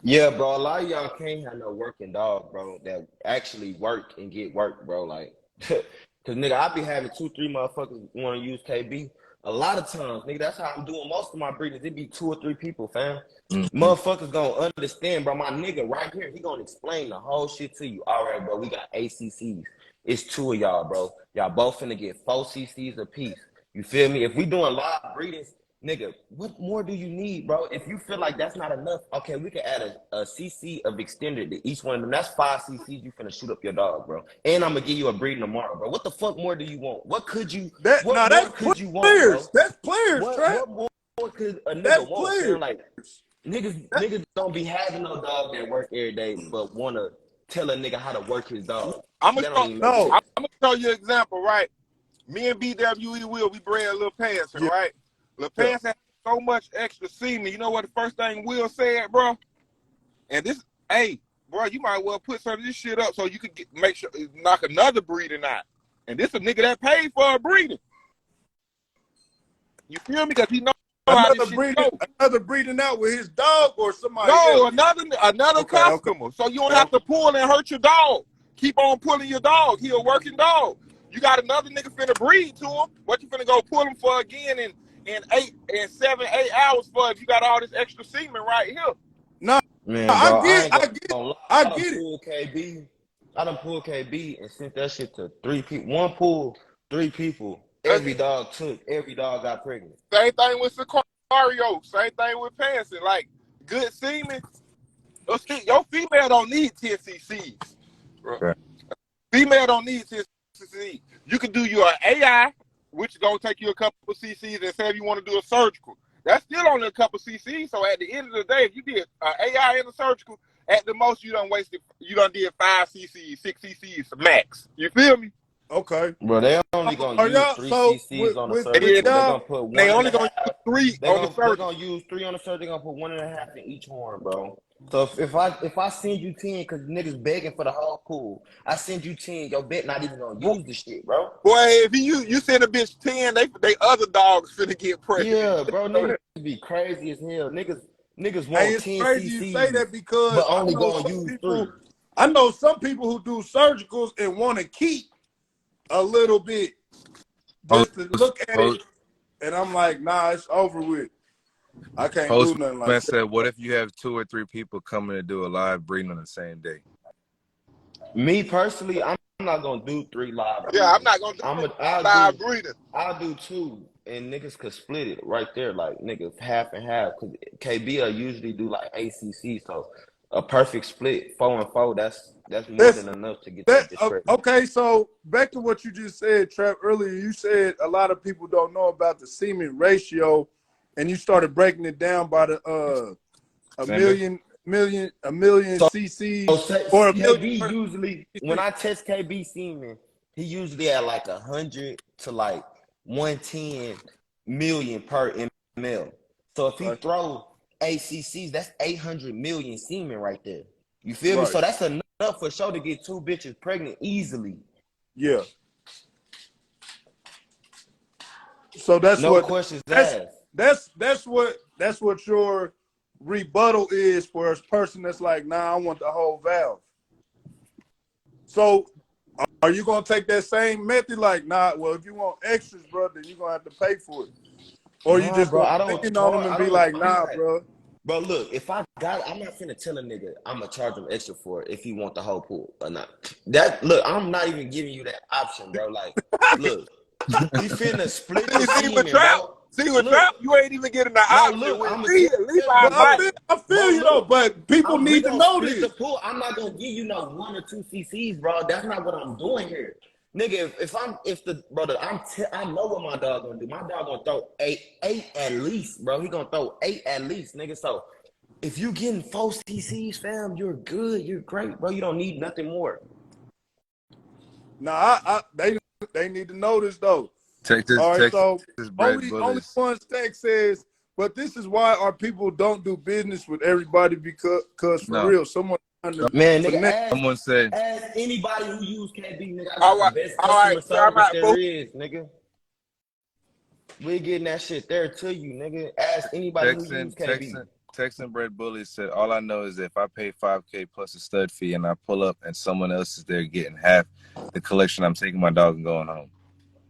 Yeah, bro. A lot of y'all can't have no working dog, bro, that actually work and get work, bro. Like, cause nigga, I be having 2, 3 motherfuckers want to use KB. A lot of times, nigga, that's how I'm doing most of my breeders. It be 2 or 3 people, fam. Mhm. Motherfuckers gonna understand, bro. My nigga right here, he gonna explain the whole shit to you. All right, bro, we got ACCs. It's 2 of y'all, bro. Y'all both finna get 4 CCs a piece. You feel me? If we doing live breedings, nigga, what more do you need, bro? If you feel like that's not enough, okay, we can add a CC of extended to each one of them. That's 5 CCs you finna shoot up your dog, bro. And I'm gonna give you a breeding tomorrow, bro. What the fuck more do you want? What more That's could you want, players. bro? That's players, Trap. What more could a That's nigga want, players. fam? Like, niggas don't be having no dog that work every day, but wanna tell a nigga how to work his dog. I'm That gonna don't even make sense. show you an example, right? Me and BWE Will, we bred Lil Panson, Yeah. right? Lil Panson had so much extra semen. You know what the first thing Will said, bro? And this, hey, bro, you might well put some of this shit up so you could make sure knock another breeding out. And this a nigga that paid for a breeding. You feel me? Because he know how this shit go. Another breeding out with his dog or somebody No, else. another Okay, customer. So you don't have to pull and hurt your dog. Keep on pulling your dog. He a working dog. You got another nigga finna breed to him. What you finna go pull him for again in 7, 8 hours for if you got all this extra semen right here? No, Man, I bro, get I it. done pulled KB. I done pulled KB and sent that shit to 3 people. One pool, 3 people. Every dog got pregnant. Same thing with Sicario. Same thing with Panson. Like, good semen. Your female don't need 10 cc's. Bro. Okay. Female don't need 10 cc's. You can do your AI, which is going to take you a couple of cc's, and say if you want to do a surgical. That's still only a couple of cc's. So at the end of the day, if you did AI and a surgical, at the most you done did 5 cc's, 6 cc's max. You feel me? Okay. Bro, they only gonna use 3 cc's on the surgical. They're gonna put 1. They only gonna use 3 on the surgical. They're gonna use 3 on the surgical. They're gonna put 1.5 in each horn, bro. So if I send you 10 because niggas begging for the whole pool, I send you 10, your bet not even gonna use the shit, bro. Boy, if you send a bitch 10, they other dogs finna get pregnant. Yeah, bro, niggas be crazy as hell. Niggas want Hey, it's 10 crazy cc's, you say that because but only gonna use 3. I know some people who do surgicals and want to keep a little bit just to look at it, and I'm like, nah, it's over with. I can't do nothing like that. Said, what if you have 2 or 3 people coming to do a live breeding on the same day? Me personally, I'm not gonna do 3 live. Yeah, I'm not gonna do live breeding. I'll do 2, and niggas could split it right there, like niggas half and half. Cause KB will usually do like ACC, so a perfect split 4 and 4. That's more than enough to get that bitch pregnant. Okay, so back to what you just said, Trap. Earlier, you said a lot of people don't know about the semen ratio, and you started breaking it down by the a million cc's or a million. KB usually, when I test KB semen, he usually at like 100 to like 110 million per ml. So if he throw ACCs, that's 800 million semen right there. You feel me? So that's enough for sure to get 2 bitches pregnant easily. Yeah. So that's no what questions asked. That's what your rebuttal is for a person that's like, nah, I want the whole valve. So are you gonna take that same method? Like, nah, well, if you want extras, bro, then you're gonna have to pay for it. Or you just gonna think on them and be like, nah, bro. Bro, look, if I got, I'm not finna tell a nigga I'm gonna charge him extra for it if he want the whole pool or not. Look, I'm not even giving you that option, bro. Like, look, he finna split the semen, bro. See, with Trap, you ain't even getting the option. Look, I feel you though, but people need to know this. The pool, I'm not gonna give you no 1 or 2 cc's, bro. That's not what I'm doing here. Nigga, I know what my dog gonna do. My dog gonna throw 8 at least, bro. He gonna throw 8 at least, nigga. So if you getting 4 cc's, fam, you're good. You're great, bro. You don't need nothing more. Nah, they need to know this though. All right, so only one text says, but this is why our people don't do business with everybody because for real, someone. Man, nigga, someone said, ask anybody who use KB, nigga. All right, there is, nigga. We getting that shit there to you, nigga. Ask anybody who use KB. Texan Bread Bully said, all I know is that if I pay $5K plus a stud fee and I pull up and someone else is there getting half the collection, I'm taking my dog and going home.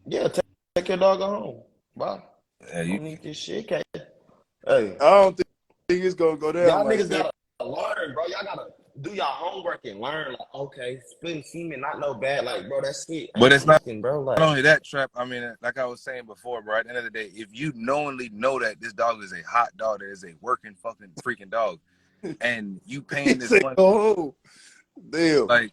Yeah, take your dog home. Bye. Yeah, you need this shit, K. Hey. I don't think it's gonna go down. Y'all niggas gotta learn, bro. Y'all gotta do y'all homework and learn. Like, okay, splitting semen not no bad. Like, bro, that shit But ain't it's not nothing, bro. Like, only that, Trap. I mean, like I was saying before, bro. At the end of the day, if you knowingly know that this dog is a hot dog, that is a working fucking freaking dog, and you He paying this said, money, "Oh, damn." like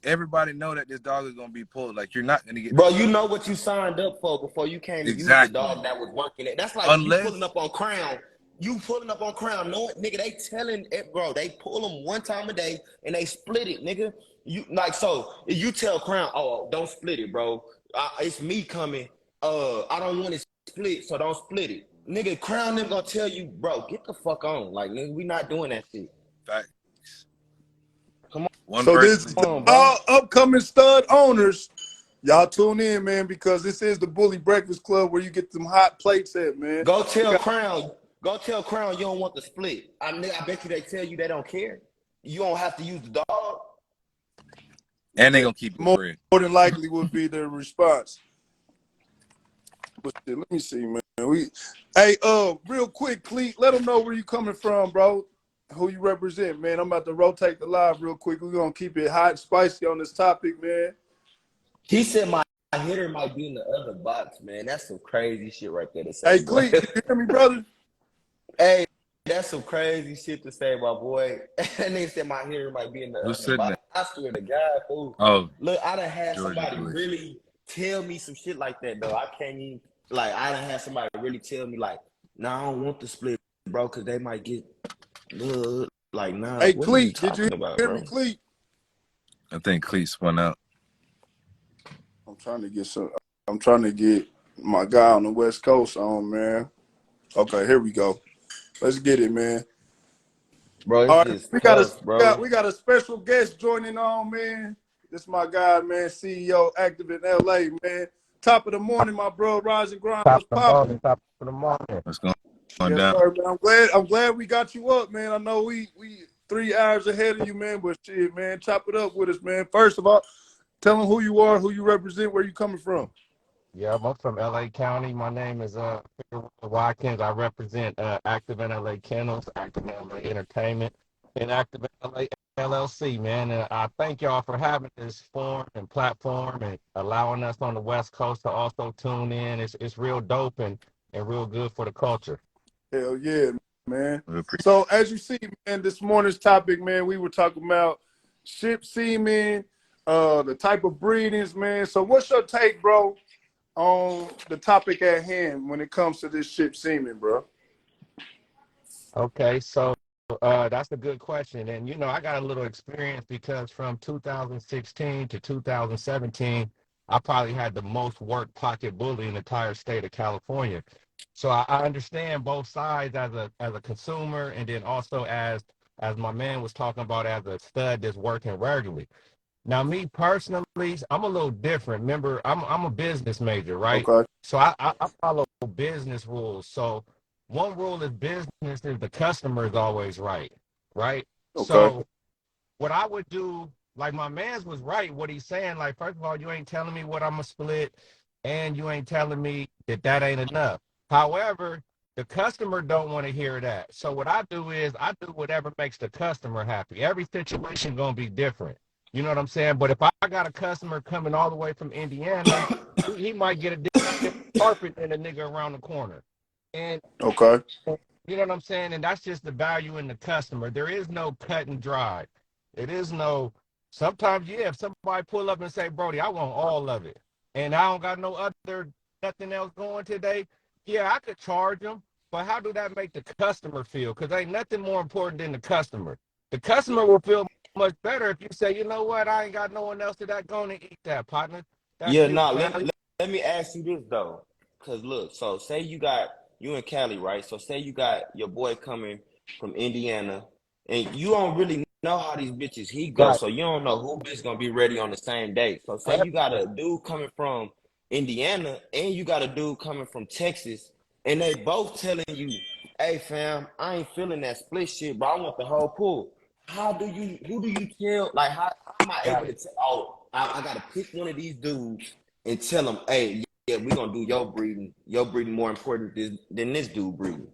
everybody know that this dog is gonna be pulled. Like you're not gonna get bro, this you dog. know what you signed up for before you came to use the Exactly. dog that was working it. That's like you pulling Unless up on Crown. You pulling up on Crown, knowing, nigga, they telling it, bro. They pull them one time a day and they split it, nigga. You like so if you tell Crown, oh, don't split it, bro. It's me coming. I don't want it split, so don't split it, nigga. Crown them gonna tell you, bro, get the fuck on. Like, nigga, we not doing that shit. facts. Come on, One So this person is is to come on, bro. all upcoming stud owners. Y'all tune in, man, because this is the Bully Breakfast Club where you get them hot plates at, man. Go We tell got Crown. Go tell Crown you don't want the split. I bet you they tell you they don't care. You don't have to use the dog. and they gonna keep it more free. than likely would be their response. But shit, let me see, man. Hey, real quick, Cleet, let them know where you coming from, bro. Who you represent, man. I'm about to rotate the live real quick. We're gonna keep it hot and spicy on this topic, man. He said my hitter might be in the other box, man. That's some crazy shit right there to say, Hey, boy. Cleet, you hear me, brother? Hey, that's some crazy shit to say, my boy. That nigga said my hitter might be in the Who's other sitting box. there? I swear to God, fool. Oh, Look, I done had Georgia somebody Bush. really tell me some shit like that, though. I can't even, like, I done had somebody really tell me, like, nah, I don't want the split, bro, because they might get, like, nah, Hey, what are you Cleet, did you talking about, hear me, bro? Cleet? I think Cleat spun out. I'm trying to get my guy on the West Coast on, man. Okay, here we go. Let's get it, man. Bro, All it's right, just tough, bro. we got a special guest joining on, man. This is my guy, man, CEO active in LA, man. Top of the morning, my bro, Rise and Grind. Top What's of the poppin'? morning, top of the morning. What's going Yes, down? sir, man. I'm glad we got you up, man. I know we 3 hours ahead of you, man, but shit, man, chop it up with us, man. First of all, tell them who you are, who you represent, where you coming from. Yeah, I'm from LA County. My name is Watkins. I represent Active in LA Kennels, Active in LA Entertainment, and Active in LA LLC, man. And I thank y'all for having this forum and platform and allowing us on the West Coast to also tune in. It's real dope and real good for the culture. Hell yeah, man. We appreciate So as you see, man, this morning's topic, man, we were talking about ship semen, the type of breedings, man. So what's your take, bro, on the topic at hand when it comes to this ship semen, bro? Okay, so that's a good question. And, you know, I got a little experience because from 2016 to 2017, I probably had the most work pocket bully in the entire state of California. So I understand both sides as a consumer and then also as my man was talking about as a stud that's working regularly. Now, me personally, I'm a little different. Remember, I'm a business major, right? Okay, So I follow business rules. So one rule is business is the customer is always right, right? okay, So what I would do, like my man's was right, what he's saying, like, first of all, you ain't telling me what I'm gonna split, and you ain't telling me that that ain't enough. However, the customer don't want to hear that. So what I do is I do whatever makes the customer happy. Every situation gonna be different. You know what I'm saying? But if I got a customer coming all the way from Indiana, he might get a different carpet than a nigga around the corner. And okay. you know what I'm saying? And that's just the value in the customer. There is no cut and dry. It is no, sometimes, yeah, if somebody pull up and say, Brody, I want all of it, and I don't got no other, nothing else going today, yeah, I could charge them, but how do that make the customer feel? Because ain't nothing more important than the customer. The customer will feel much better if you say, you know what, I ain't got no one else that going to eat that, partner. That's Yeah, you, nah, man. let me ask you this though. Cause look, so say you in Cali, right? So say you got your boy coming from Indiana and you don't really know how these bitches he go. Right. So you don't know who bitch gonna be ready on the same day. So say you got a dude coming from Indiana and you got a dude coming from Texas and they both telling you, hey fam, I ain't feeling that split shit, but I want the whole pool. Who do you tell, like how am I able Got to it. tell, oh, I gotta pick one of these dudes and tell them, hey, yeah, we gonna do your breeding more important than this dude breeding.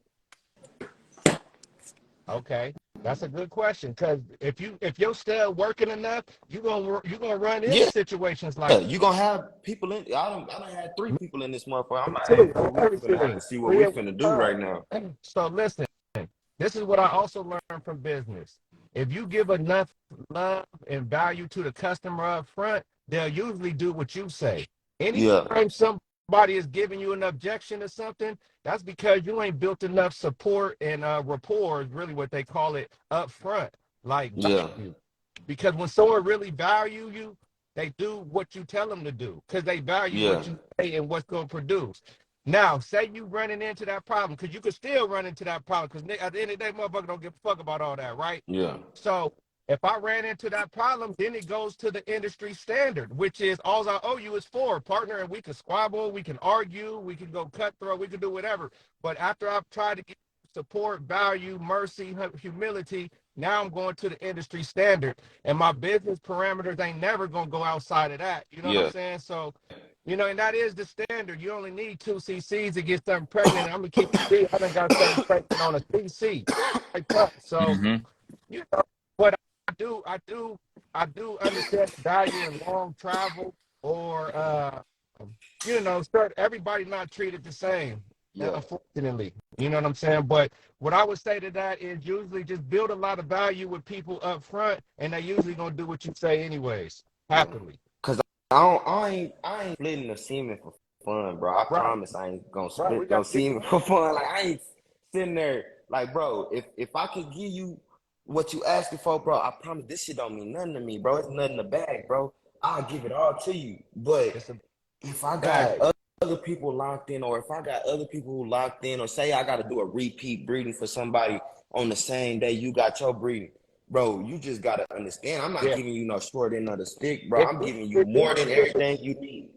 Okay. That's a good question. Because if you're still working enough, you gonna run into Yeah, situations like you gonna have people in. I done had 3 people in this motherfucker. I'm me like, hey, too, bro, on we finna have to everything. see what we 3 at finna do one right now. time. So listen, this is what I also learned from business. If you give enough love and value to the customer up front, they'll usually do what you say. Yeah, Anytime somebody is giving you an objection to something, that's because you ain't built enough support and rapport, is really what they call it, up front, like yeah, value. Because when someone really value you, they do what you tell them to do because they value yeah, what you say and what's going to produce. Now, say you running into that problem, because you could still run into that problem, because at the end of the day, motherfucker don't give a fuck about all that, right? yeah, So if I ran into that problem, then it goes to the industry standard, which is all I owe you is 4 partner, and we can squabble, we can argue, we can go cutthroat, we can do whatever. But after I've tried to get support, value, mercy, humility, now I'm going to the industry standard, and my business parameters ain't never gonna go outside of that. You know what I'm yeah, saying? So, and that is the standard. You only need 2 cc's to get something pregnant. And I'm gonna keep it real. I done got something pregnant on a cc. Like that. So, Hmm. you know, but I do understand the value in long travel or everybody not treated the same, yeah. unfortunately. You know what I'm saying? But what I would say to that is usually just build a lot of value with people up front, and they usually gonna do what you say anyways, Yeah. happily. Cause I ain't splitting the semen for fun, bro. I Right, promise I ain't gonna right. We split no gotta get semen for fun. Like I ain't sitting there like, bro, if I could give you what you asking for, bro, I promise this shit don't mean nothing to me, bro. It's nothing in the bag, bro. I'll give it all to you. But it's a if I got exactly. other people locked in, or if I got other people who locked in, or say I got to do a repeat breeding for somebody on the same day you got your breeding, bro, you just got to understand. I'm not Yeah. giving you no short end of the stick, bro. It's I'm giving you more than easier for everything you need.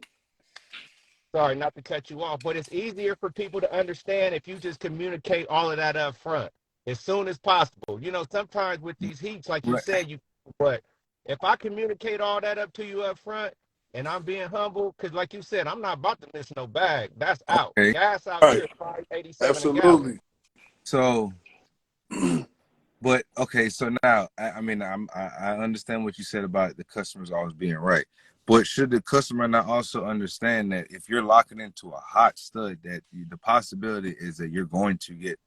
sorry, not to cut you off, but it's easier for people to understand if you just communicate all of that up front as soon as possible. Sometimes with these heats, like you Right. said, but if I communicate all that up to you up front and I'm being humble, because like you said, I'm not about to miss no bag. That's out. Okay. Gas out Right. here is 587 a gallon. Absolutely. So, but okay. So now, I mean, I understand what you said about the customers always being right. But should the customer not also understand that if you're locking into a hot stud, that the possibility is that you're going to get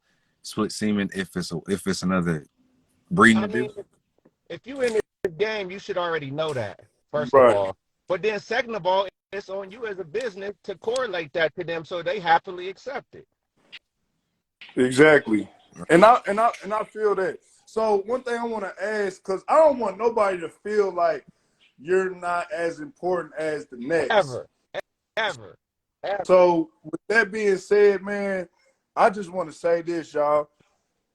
split semen if it's another breeding I to do? mean, if you in this game, you should already know that, first of Right. all. But then second of all, it's on you as a business to correlate that to them so they happily accept it. Exactly. And I feel that. So one thing I want to ask, because I don't want nobody to feel like you're not as important as the next. Ever, ever, ever. So with that being said, man, I just want to say this, y'all.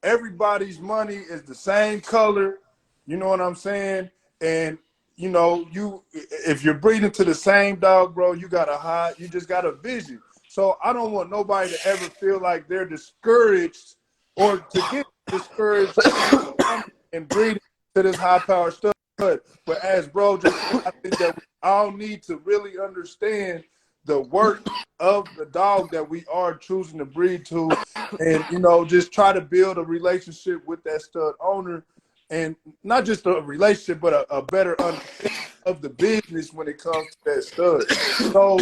Everybody's money is the same color. You know what I'm saying? And you if you're breeding to the same dog, bro, you just got a vision. So I don't want nobody to ever feel like they're discouraged or to get discouraged and breeding to this high power stuff. But as bro just said, I think that we all need to really understand the work of the dog that we are choosing to breed to, and just try to build a relationship with that stud owner, and not just a relationship, but a better understanding of the business when it comes to that stud. So,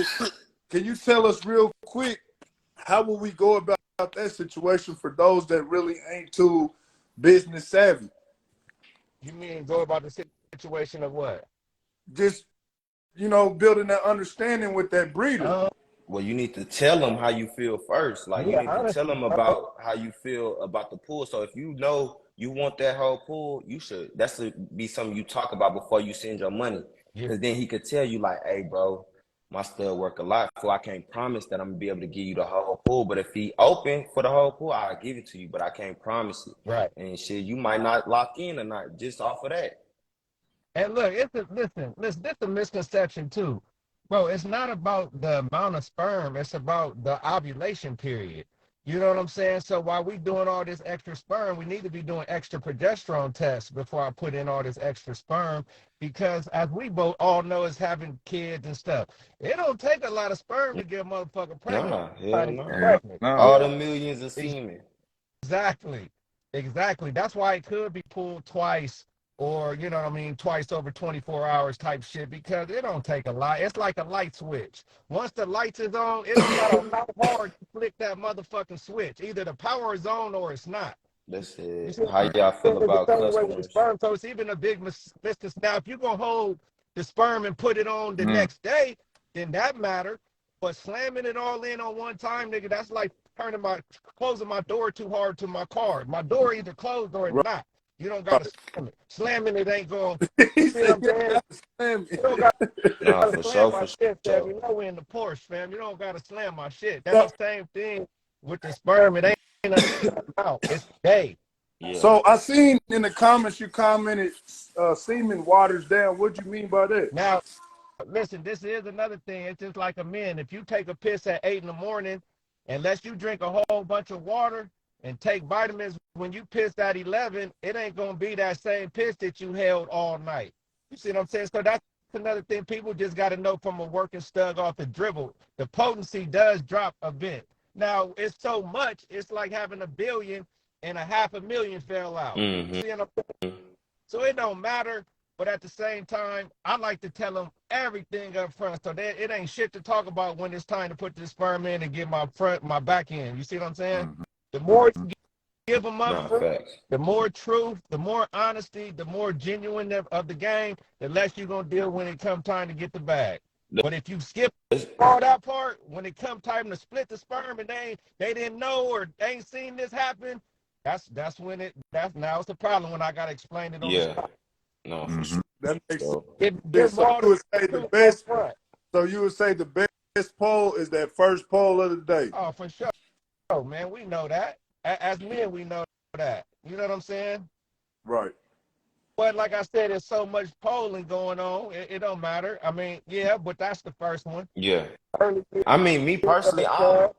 can you tell us real quick how will we go about that situation for those that really ain't too business savvy? You mean go about the situation of what? Just building that understanding with that breeder. Well, you need to tell them how you feel first. Like you Yeah, need to tell honestly, them about how you feel about the pool. So if you know you want that whole pool, you should. That's to be something you talk about before you send your money. yeah, Because then he could tell you like, "Hey, bro, my stud work a lot, so I can't promise that I'm gonna be able to give you the whole pool. But if he open for the whole pool, I'll give it to you. But I can't promise it. right. And shit, you might not lock in or not just off of that. And look, listen, this is a misconception too. Bro, it's not about the amount of sperm, it's about the ovulation period. You know what I'm saying? So while we doing all this extra sperm, we need to be doing extra progesterone tests before I put in all this extra sperm. Because as we both all know, is having kids and stuff. It don't take a lot of sperm to get a motherfucker pregnant. Nah, hell Somebody no. Hell pregnant. no. You All know the millions of semen. exactly. Exactly. That's why it could be pulled twice or, you know what I mean, twice over 24 hours type shit because it don't take a lot. It's like a light switch. Once the lights is on, it don't matter how hard you flick that motherfucking switch. Either the power is on or it's not. That's You it. see, How y'all feel it's the about same way with the customers? sperm. So it's even a big business. Now, if you're going to hold the sperm and put it on the next day, then that matter. But slamming it all in on one time, nigga, that's like closing my door too hard to my car. My door either closed or it's Right. not. You don't got to slam it. Slamming it ain't going, He you see what said, I'm saying? "Slam You don't got Nah, to for slam sure, my for shit, fam. sure. You know we're in the Porsche, fam. You don't got to slam my shit. That's So, the same thing with the sperm. It ain't a out. It's day. Yeah. so I seen in the comments you commented, semen waters down. What you mean by that? Now, listen, this is another thing. It's just like a man. If you take a piss at 8 in the morning, unless you drink a whole bunch of water and take vitamins, when you piss at 11, it ain't going to be that same piss that you held all night. You see what I'm saying? So that's another thing. People just got to know from a working stug off the dribble. The potency does drop a bit. Now, it's so much, it's like having 1 billion and 500,000 fell out. Mm-hmm. See what I'm saying? So it don't matter. But at the same time, I like to tell them everything up front, so that it ain't shit to talk about when it's time to put this sperm in and get my back end. You see what I'm saying? The more you give them up Nah, front, facts. the more truth, the more honesty, the more genuine of the game, the less you're gonna deal when it come time to get the bag. But if you skip all that part, when it come time to split the sperm and they didn't know or they ain't seen this happen, that's when now it's the problem when I gotta explain it on the Yeah. spot. No, for sure. That makes sense. Give So all you would say the truth up best. front. So you would say the best poll is that first poll of the day. Oh, for sure, man. We know that. As men, we know that. You know what I'm saying? Right. But like I said, there's so much polling going on. It don't matter. I mean, yeah, but that's the first one. Yeah. Early I mean, me years of personally, the club,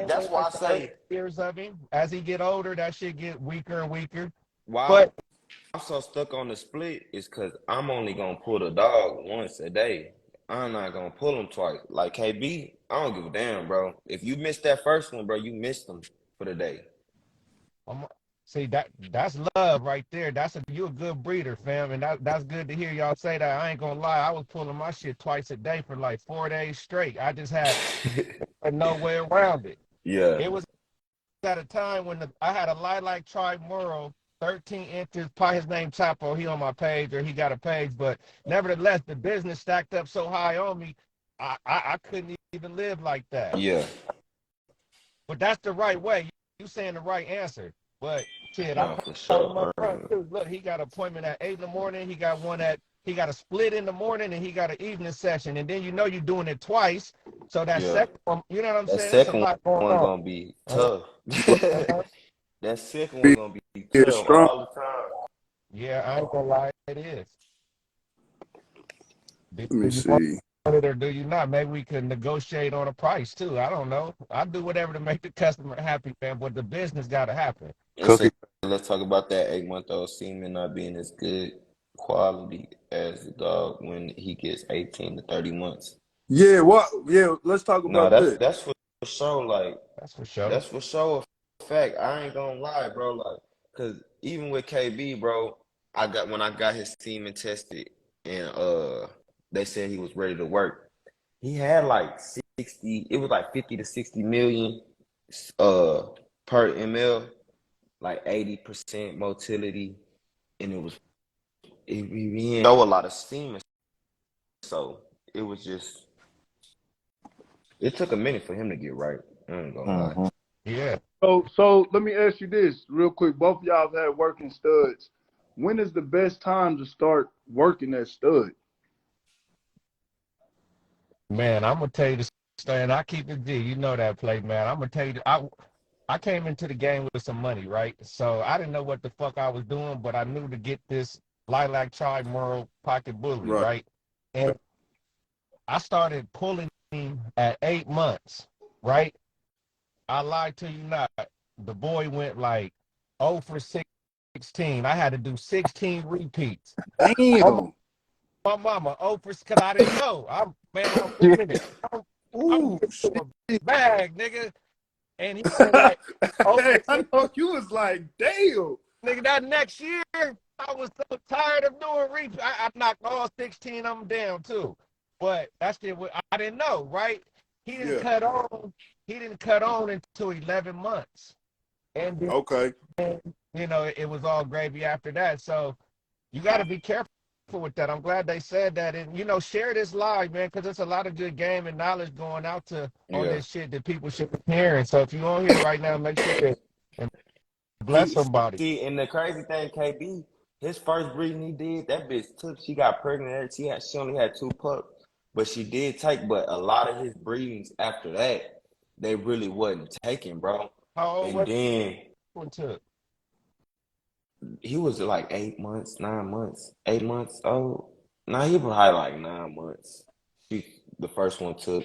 that's why I like the early say years of him. As he get older, that shit get weaker and weaker. why But I'm so stuck on the split is because I'm only gonna pull the dog once a day. I'm not gonna pull him twice. Like KB, I don't give a damn, bro. If you missed that first one, bro, you missed them for the day. see that's love right there. You a good breeder, fam, and that's good to hear y'all say that. I ain't gonna lie, I was pulling my shit twice a day for like 4 days straight. I just had no way around it. Yeah. It was at a time when I had a lilac tri-mural, 13 inches. Probably his name Chapo. He on my page or he got a page, but nevertheless, the business stacked up so high on me, I couldn't even live like that. Yeah. But that's the right way. You saying the right answer. But shit, I No, for told him up sure. front too. Look, he got an appointment at 8 in the morning. He got a split in the morning and he got an evening session. And then you're doing it twice. So that Yeah. second one, you know what I'm That saying? It's a second lot going one on. gonna be tough. Uh-huh. That second one gonna be Yeah, tough strong. all the time. Yeah, I ain't gonna lie, it is. Let me Do you want see. it or do you not? Maybe we could negotiate on a price too. I don't know. I do whatever to make the customer happy, man. But the business got to happen. Let's talk about that 8-month-old semen not being as good quality as the dog when he gets 18 to 30 months. Yeah, what? Yeah, let's talk No, about that. that's for sure. Like That's for sure. that's for sure a fact. I ain't gonna lie, bro. Like, cause even with KB, bro, when I got his semen tested and they said he was ready to work. He had like 60. It was like 50 to 60 million per ml, like 80% motility, and he didn't show a lot of semen, so it was just. It took a minute for him to get right. I ain't gonna lie. Yeah. So let me ask you this real quick. Both of y'all have had working studs. When is the best time to start working that stud? Man, I'm gonna tell you the story, and I keep it G. You know that play, man. I'm gonna tell you. I came into the game with some money, right? So I didn't know what the fuck I was doing, but I knew to get this lilac tri-mural pocket bully, Right. right? And I started pulling him at 8 months, right? I lied to you not. The boy went like 0 for 16. I had to do 16 repeats. Damn. My mama 0 for, because I didn't know. I'm winning it. I'm Ooh, getting shit. to a bag, nigga. And he was like, Hey, okay, I know you was like, damn. nigga, that next year, I was so tired of doing reach. I knocked all 16 of them down too. But that shit, I didn't know, right? He didn't Yeah. cut on. He didn't cut on until 11 months, and Okay. then, you know, it was all gravy after that. So you got to be careful with that. I'm glad they said that, and you know, share this live, man, because there's a lot of good game and knowledge going out to on Yeah. this shit that people should be hearing. So if you're on here right now, make sure that and bless He somebody. see, and the crazy thing, KB, his first breeding he did, that bitch took. She got pregnant. She only had 2 pups, but she did take. But a lot of his breedings after that, they really wasn't taking, bro. How old And was then one took? he was like 8 months, 9 months, 8 months old. Nah, he was probably like 9 months. The first one took.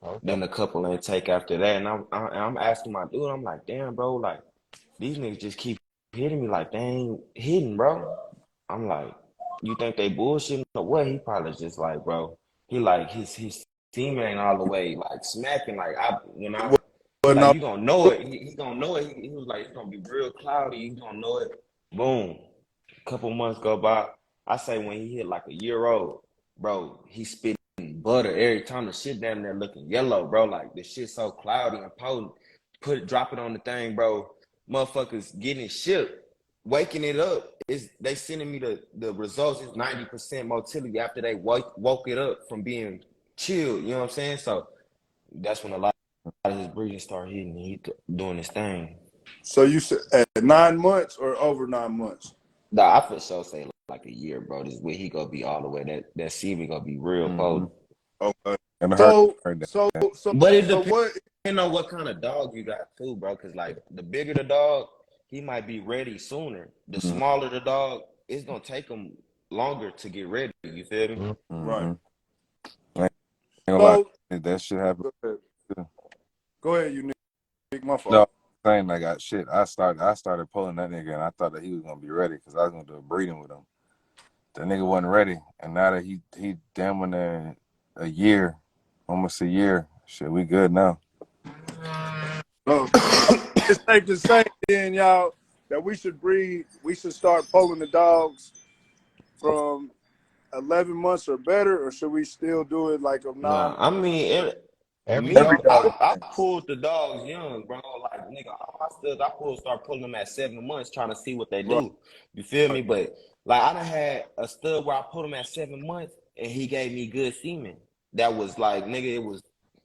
Okay. Then a couple ain't take after that, and I'm asking my dude, I'm like, damn, bro, like these niggas just keep hitting me like they ain't hitting, bro. I'm like, you think they bullshitting or what? He probably just like, bro, he like his team ain't all the way like smacking. Like he But like no, you gonna know it. He gonna know it. He was like, it's gonna be real cloudy. You gonna know it. Boom. Couple months go by. I say when he hit like a year old, bro, he spitting butter every time. The shit damn near looking yellow, bro. Like the shit so cloudy and potent. Drop it on the thing, bro. Motherfuckers getting it shipped, waking it up. They sending me the results. It's 90% motility after they woke it up from being chilled. You know what I'm saying? So that's when a lot of his breeding start hitting. He doing his thing. so you said at 9 months or over 9 months? Nah, I for sure say like a year, bro. This is where he gonna be all the way. That semen gonna be real potent. Okay. And So heard that. But it so depends what? on what kind of dog you got too, bro. Cause like the bigger the dog, he might be ready sooner. The Mhm. smaller the dog, it's gonna take him longer to get ready. You feel me? Mm-hmm. Right. I ain't gonna lie, So that shit happened. go ahead, you Nick. My No, fault. saying like I started pulling that nigga, and I thought that he was gonna be ready because I was gonna do a breeding with him. The nigga wasn't ready, and now that he damn near a year, almost a year. Shit, we good now. So it's safe to say then, y'all, that we should start pulling the dogs from 11 months or better, or should we still do it like of 9 Nah, I mean, Every me, every dog. dog? I pulled the dogs young, bro. Like nigga, all my studs, start pulling them at 7 months, trying to see what they Right. do. You feel me? But like I done had a stud where I put him at 7 months, and he gave me good semen. That was like nigga,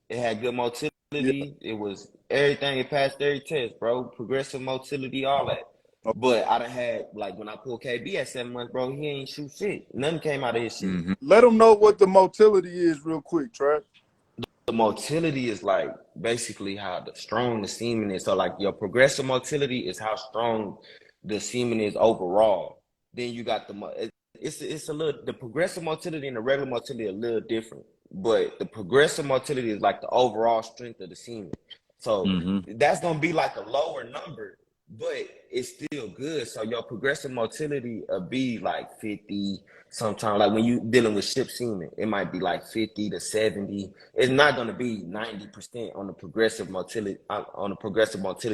it had good motility. Yeah. It was everything. It passed every test, bro. Progressive motility, all that. But I done had like when I pulled KB at 7 months, bro. He ain't shoot shit. Nothing came out of his shit. Let them know what the motility is real quick, Trav. The motility is like basically how strong the semen is. So like your progressive motility is how strong the semen is overall. Then you got it's a little, the progressive motility and the regular motility are a little different, but the progressive motility is like the overall strength of the semen. So that's gonna be like a lower number, but it's still good. So your progressive motility will be like 50. Sometimes, like when you dealing with ship semen, it might be like 50 to 70. It's not going to be 90% on the progressive motility.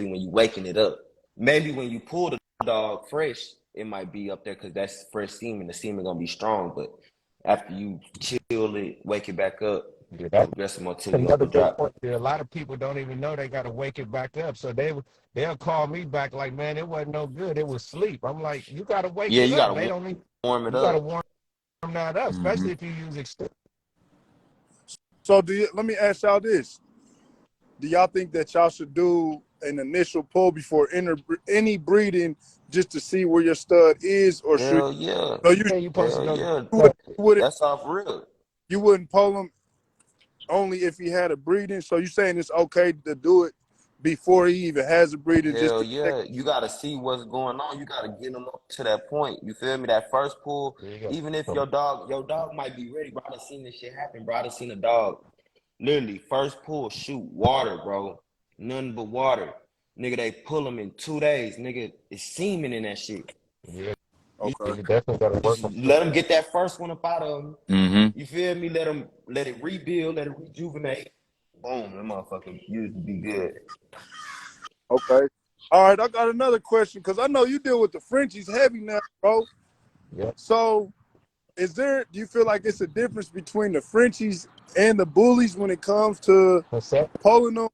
When you waking it up. Maybe when you pull the dog fresh, it might be up there because that's fresh semen. The semen gonna be strong, but after you chill it, wake it back up, Yeah, that's progressive motility another gonna good drop. point. A lot of people don't even know they got to wake it back up. So they'll call me back like, man, it wasn't no good. It was sleep. I'm like, you got to wake Yeah, it you up. They gotta don't need. warm it You got to up. warm that up, especially if you use extended. So let me ask y'all this. Do y'all think that y'all should do an initial pull before any breeding just to see where your stud is, or should Hell yeah. no, you Yeah, you supposed to Hell go. yeah. wouldn't That's off real. you wouldn't pull him only if he had a breeding? So you saying it's okay to do it before he even has a breeding, just Hell to check? yeah. You gotta see what's going on. You gotta get them up to that point. You feel me? That first pull, There you even if go. your dog might be ready, bro. I done seen this shit happen, bro. I done seen a dog literally first pull shoot water, bro. Nothing but water. Nigga, they pull him in 2 days. Nigga, it's semen in that shit. Yeah, Okay. you definitely got to work Just them. let them get that first one up out of him. Mm-hmm. You feel me? Let it rebuild, let it rejuvenate. boom, that motherfucker used to be good. Okay. All right, I got another question because I know you deal with the Frenchies heavy now, bro. Yeah. So, do you feel like it's a difference between the Frenchies and the bullies when it comes to Percent pulling them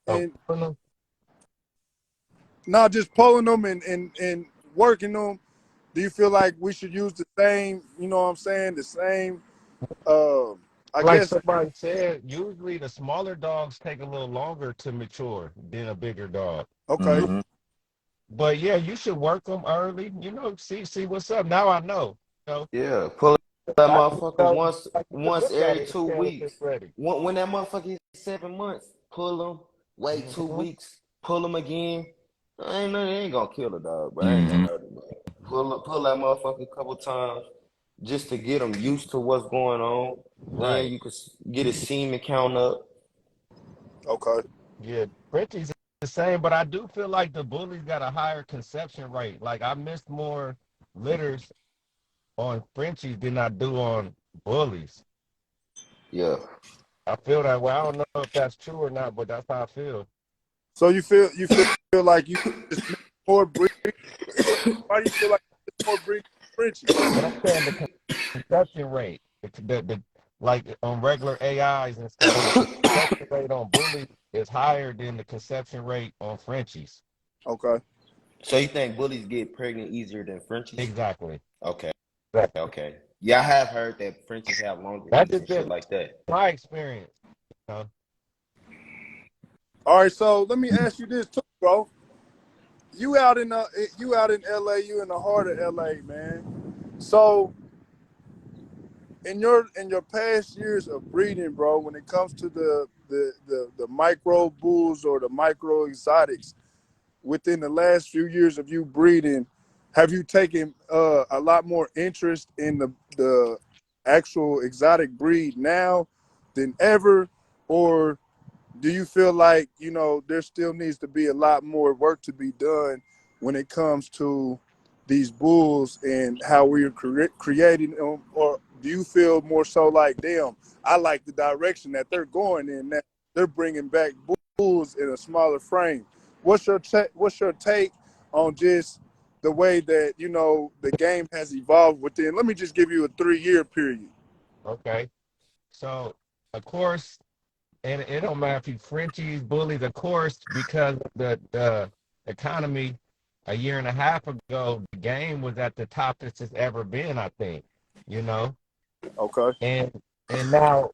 of and them. not just pulling them and working them? Do you feel like we should use the same, you know what I'm saying, the same, I Like guess, somebody said, usually the smaller dogs take a little longer to mature than a bigger dog. okay, Mm-hmm. But yeah, you should work them early. See what's up. Now I know. You know, Yeah, pull that I motherfucker know once to once look at every it and two tell if it's weeks. ready. When that motherfucker is 7 months, pull him. Wait two Mhm. weeks, pull him again. Ain't gonna kill the dog, bro. I ain't Mm-hmm. gonna hurt him, bro. Pull that motherfucker a couple times just to get him used to what's going on. Then Right. you could get his semen count up. okay. Yeah, Frenchie's the same, but I do feel like the bullies got a higher conception rate. Like I missed more litters on Frenchies than I do on bullies. Yeah. I feel that way. I don't know if that's true or not, but that's how I feel. So you feel like you just need more breed? Why do you feel like there's more breed Frenchies? But I'm saying the conception rate, like on regular AIs and stuff, the conception rate on bullies is higher than the conception rate on Frenchies. Okay. So you think bullies get pregnant easier than Frenchies? Exactly. Okay. Exactly. Okay. Yeah, I have heard that Frenchies have longer That's necks just and shit been like that. my experience. You know? All right. So let me ask you this too, bro. You out in LA, you in the heart of LA, man. So in your past years of breeding, bro, when it comes to the micro bulls or the micro exotics, within the last few years of you breeding, have you taken a lot more interest in the actual exotic breed now than ever, or do you feel like there still needs to be a lot more work to be done when it comes to these bulls and how we are creating them, or do you feel more so like, damn, I like the direction that they're going in, that they're bringing back bulls in a smaller frame? What's your take on just the way that the game has evolved within? Let me just give you a 3-year period. Okay. So, of course, and it don't matter if you Frenchies, bullies, of course, because of the economy a year and a half ago, the game was at the top it's ever been, I think. You know? Okay. And now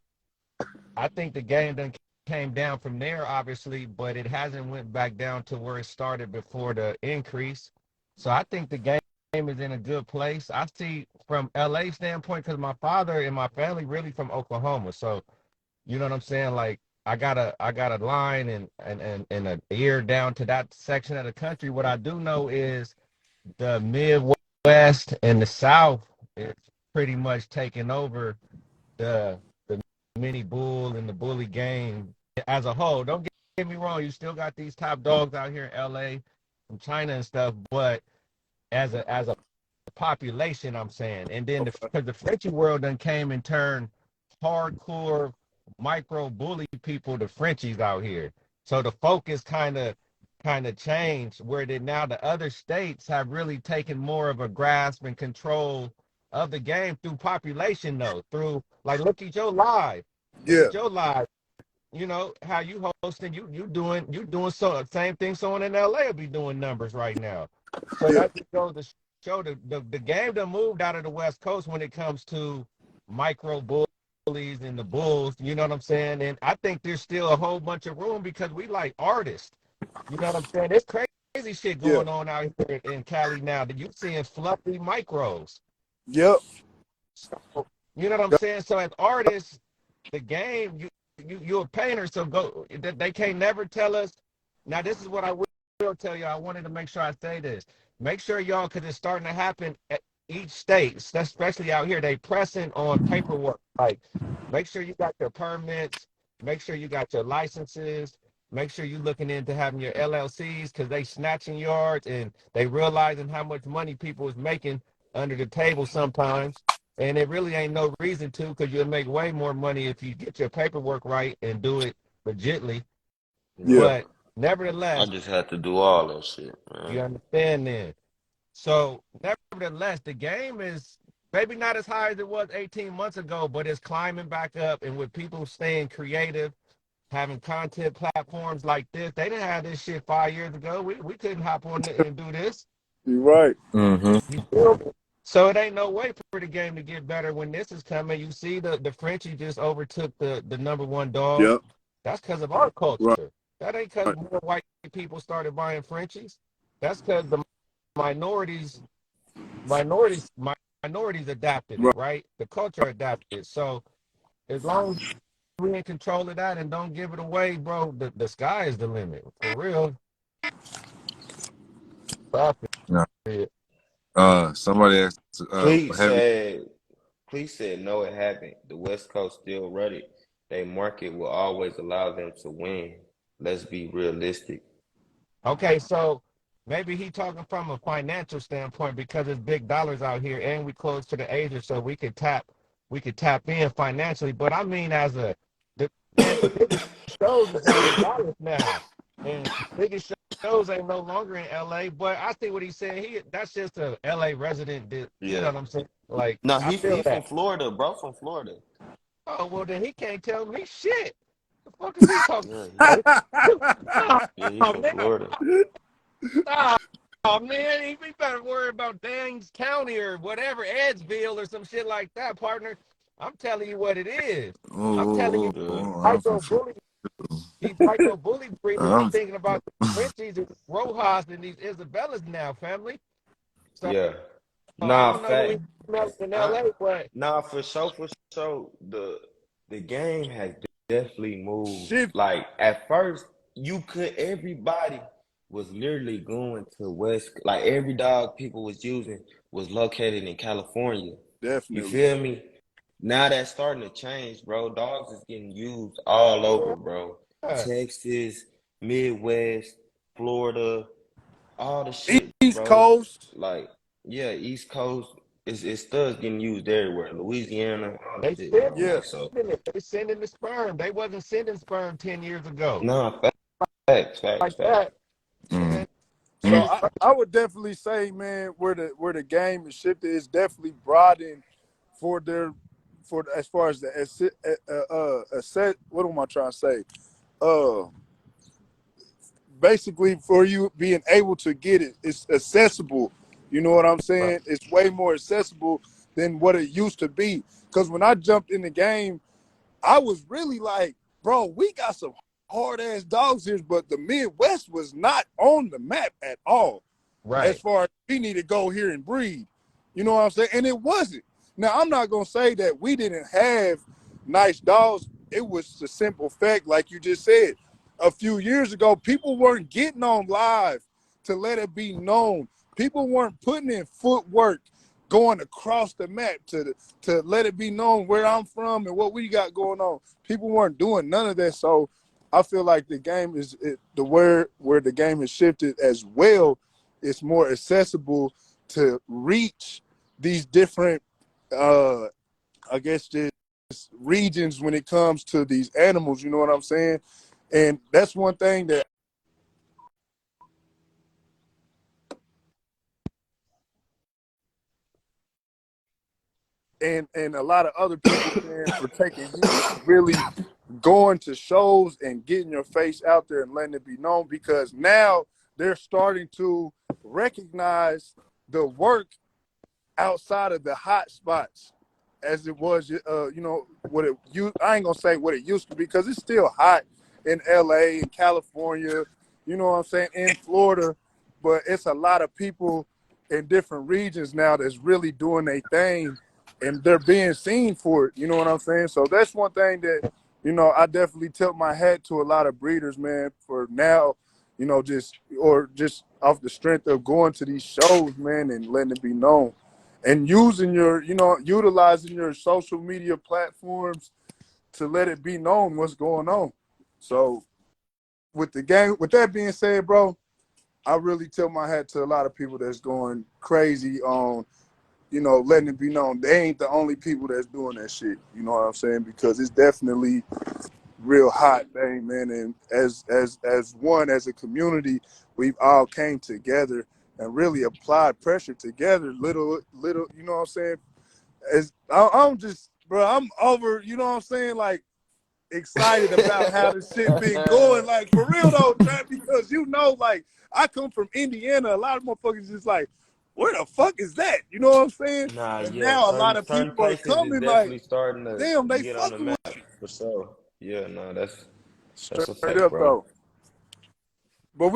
I think the game then came down from there, obviously, but it hasn't went back down to where it started before the increase. So I think the game is in a good place. I see from LA standpoint, because my father and my family really from Oklahoma. So you know what I'm saying? Like I got a line and a ear down to that section of the country. What I do know is the Midwest and the South is pretty much taking over the mini bull and the bully game as a whole. Don't get me wrong, you still got these top dogs out here in LA from China and stuff, but as a population, I'm saying. And then Okay. because the Frenchie world done came and turned hardcore micro bully people to Frenchies out here. So the focus kind of changed where now the other states have really taken more of a grasp and control of the game through population though. Through like look at your live. Look Yeah. at your live. You know how you hosting, you doing so same thing someone in LA will be doing numbers right now. So Yeah. that just goes to show the game that moved out of the West Coast when it comes to micro bullies and the bulls. You know what I'm saying? And I think there's still a whole bunch of room because we like artists. You know what I'm saying? There's crazy shit Yeah. going on out here in Cali now that you seeing fluffy micros. Yep. So, you know what I'm saying? So as artists, the game, you're a painter, so they can't never tell us. Now this is what I will tell you. I wanted to make sure I say this. Make sure y'all, because it's starting to happen at each state, especially out here, they pressing on paperwork. Like, make sure you got your permits, make sure you got your licenses, make sure you're looking into having your LLCs because they snatching yards and they realizing how much money people is making under the table sometimes. And it really ain't no reason to, because you'll make way more money if you get your paperwork right and do it legitly. Yeah. But I nevertheless, just had to do all that shit, you man. understand then. So nevertheless, the game is maybe not as high as it was 18 months ago, but it's climbing back up. And with people staying creative, having content platforms like this, they didn't have this shit 5 years ago. We couldn't hop on it and do this. You're right. Mm-hmm. You feel me? So it ain't no way for the game to get better when this is coming. You see the Frenchie just overtook the number one dog. Yep. That's because of our Right. culture. That ain't because more white people started buying Frenchies. That's because the minorities minorities minorities adapted it, Right. right? The culture adapted it. So as long as we in control of that and don't give it away, bro, the sky is the limit. For real. Yeah. Somebody asked, Please heavy. said, please said, no, it haven't. The West Coast still run it. Their market will always allow them to win. Let's be realistic. Okay, so maybe he talking from a financial standpoint because it's big dollars out here and we close to the Asia, so we could tap in financially. But I mean as a the biggest shows is down in Dallas now. And the biggest shows ain't no longer in LA. But I see what he's saying. That's just a LA resident you know Yeah. what I'm saying? Like No, I feel he from that. Florida, bro. From Florida. Oh well then he can't tell me shit. The fuck is he talking Yeah, about? yeah, he Oh from man. Florida. Oh man, he better worry about Danes County or whatever, Eddsville or some shit like that, partner. I'm telling you what it is. I'm telling you, Yeah. I'm from Florida. these micro bully breeders is I'm, thinking about the Frenchies and Rojas and these Isabellas now, family. So Yeah. I Nah, don't know who fact. he met in I LA, but nah for sure, for sure. The game has definitely moved. Shift. Like at first, everybody was literally going to West. Like every dog people was using was located in California. You Definitely. feel me? Now that's starting to change, bro. Dogs is getting used all over, bro. yeah, Texas, Midwest, Florida, all the shit, East bro. Coast. Like, yeah, East Coast it's still getting used everywhere. Louisiana, all the they shit, bro. Yeah. Like, so, sending it. They sending the sperm. They wasn't sending sperm 10 years ago. nah, facts, facts, Like facts. that. mm, And So mm, I would definitely say, man, where the game is shifted is definitely broadened for their for as far as the asset. What am I trying to say? Uh, Basically for you being able to get it, it's accessible. You know what I'm right, saying? It's way more accessible than what it used to be. Because when I jumped in the game, I was really like, bro, we got some hard ass dogs here, but the Midwest was not on the map at all as right. far as we need to go here and breed. You know what I'm saying? And it wasn't. Now, I'm not going to say that we didn't have nice dogs. It was the simple fact, like you just said, a few years ago, people weren't getting on live to let it be known. People weren't putting in footwork going across the map to let it be known where I'm from and what we got going on. People weren't doing none of that. So I feel like the game is where the game is shifted as well. It's more accessible to reach these different, I guess, just regions when it comes to these animals. You know what I'm saying? And that's one thing that. And a lot of other people, man, for taking heed, really going to shows and getting your face out there and letting it be known, because now they're starting to recognize the work outside of the hot spots as it was, you know, I ain't gonna say what it used to be because it's still hot in LA, in California, you know what I'm saying, in Florida, but it's a lot of people in different regions now that's really doing their thing and they're being seen for it, you know what I'm saying? So that's one thing that, you know, I definitely tilt my hat to a lot of breeders, man, for now, you know, just off the strength of going to these shows, man, and letting it be known and using utilizing your social media platforms to let it be known what's going on. So with the game, with that being said, bro, I really tip my hat to a lot of people that's going crazy on, you know, letting it be known they ain't the only people that's doing that shit. You know what I'm saying? Because it's definitely real hot thing, man. And as a community, we've all came together and really applied pressure together. Little, you know what I'm saying? I'm just, bro, I'm over, you know what I'm saying? Like, excited about how this shit been going. Like, for real though, Trap, because like, I come from Indiana. A lot of motherfuckers just like, where the fuck is that? You know what I'm saying? Nah, And yeah, now a lot of certain people are places is coming like, definitely starting to damn, they get on the fucking with map for sure. Yeah, no, that's a straight fact, up bro. though. But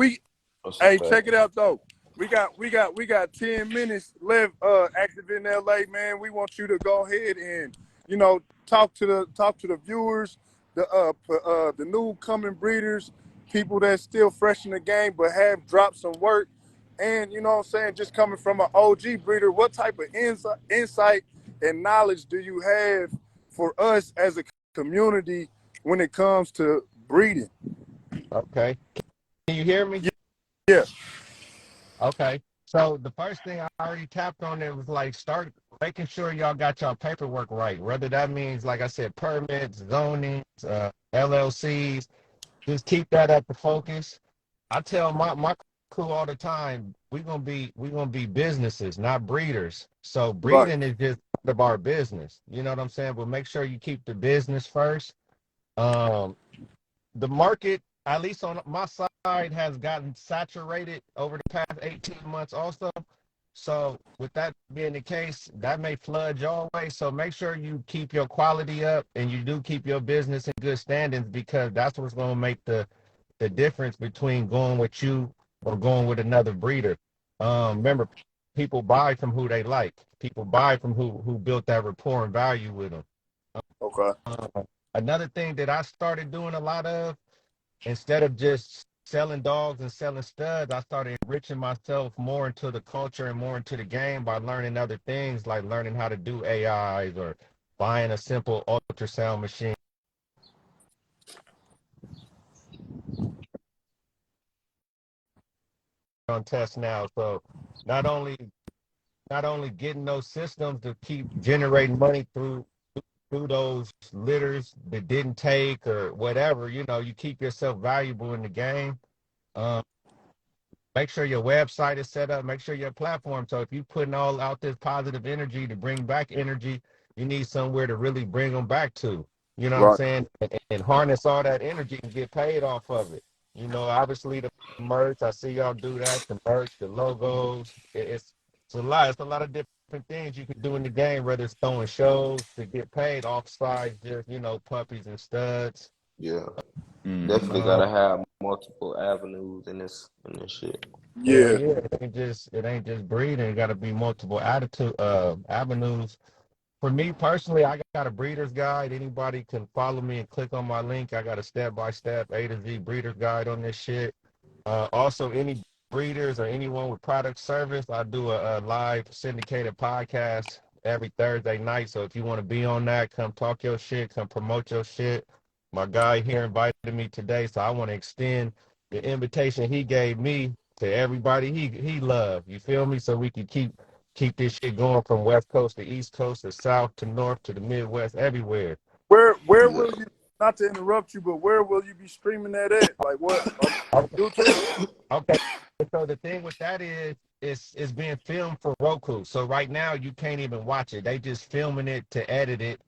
That's a hey, fact. check it out though. We got 10 minutes left active in LA, man. We want you to go ahead and, talk to the viewers, the new coming breeders, people that's still fresh in the game but have dropped some work. And you know what I'm saying, just coming from an OG breeder, what type of insight and knowledge do you have for us as a community when it comes to breeding? Okay. Can you hear me? Yeah, Okay. So the first thing I already tapped on there was like start making sure y'all got y'all paperwork right. Whether that means, like I said, permits, zonings, LLCs, just keep that at the focus. I tell my crew all the time, we gonna be businesses, not breeders. So right. breeding is just part of our business. You know what I'm saying? But make sure you keep the business first. Um, the market, at least on my side, has gotten saturated over the past 18 months also. So with that being the case, that may flood your way. So make sure you keep your quality up and you do keep your business in good standings, because that's what's going to make the difference between going with you or going with another breeder. Remember, people buy from who they like. People buy from who built that rapport and value with them. Okay. Another thing that I started doing a lot of, instead of just selling dogs and selling studs, I started enriching myself more into the culture and more into the game by learning other things, like learning how to do AIs or buying a simple ultrasound machine on test now. So not only getting those systems to keep generating money through those litters that didn't take or whatever, you keep yourself valuable in the game. Um, Make sure your website is set up. Make sure your platform. So if you're putting all out this positive energy to bring back energy, you need somewhere to really bring them back to. You know what I'm Right. saying? And harness all that energy and get paid off of it. Obviously the merch. I see y'all do that. The merch, the logos. It's a lot. It's a lot of different things you can do in the game. Whether it's throwing shows to get paid offside, just puppies and studs. Yeah, Mm-hmm. definitely Uh, gotta have multiple avenues in this shit. Hell Yeah. yeah, it ain't just breeding. It got to be multiple avenues. For me personally, I got a breeder's guide. Anybody can follow me and click on my link. I got a step-by-step A to Z breeder's guide on this shit. Also, any breeders or anyone with product service, I do a live syndicated podcast every Thursday night. So if you want to be on that, come talk your shit, come promote your shit. My guy here invited me today, so I want to extend the invitation he gave me to everybody he loved. You feel me? So we can keep this shit going from West Coast to East Coast to South to North to the Midwest, everywhere. Where Yeah. will you, not to interrupt you, but where will you be streaming that at? Like what? On YouTube? Okay. So the thing with that is it's being filmed for Roku. So right now you can't even watch it. They just filming it to edit it.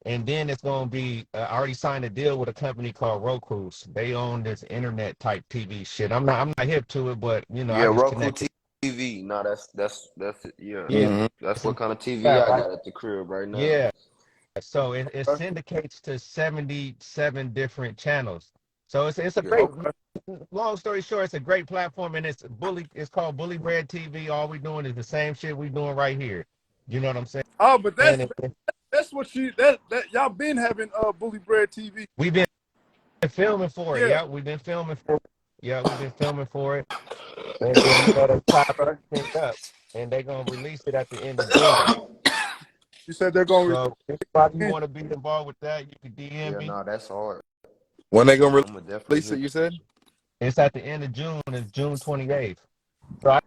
And then it's going to be, I already signed a deal with a company called Roku. They own this internet type TV shit. I'm not hip to it, but Yeah, I just Roku connected. TV. No, that's it. Yeah, Yeah. Mm-hmm. that's what kind of TV Yeah, I right. got at the crib right now. Yeah. So it Okay. syndicates to 77 different channels. So it's a Yeah. great, Okay. long story short, it's a great platform, and it's called Bully Bread TV. All we doing is the same shit we doing right here. You know what I'm saying? Oh, but And that's what that y'all been having Bully Bread TV. we've been filming for it. Yeah. Yeah, we've been filming for it. Yeah, we've been filming for it. And then they chop Okay. everything up, and they're gonna release it at the end of June. You said they're gonna So if anybody want to be involved with that, you can DM Yeah, me. no, that's hard. When they gonna I'm gonna definitely release it? hit. You said. It's at the end of June. It's June 28th. So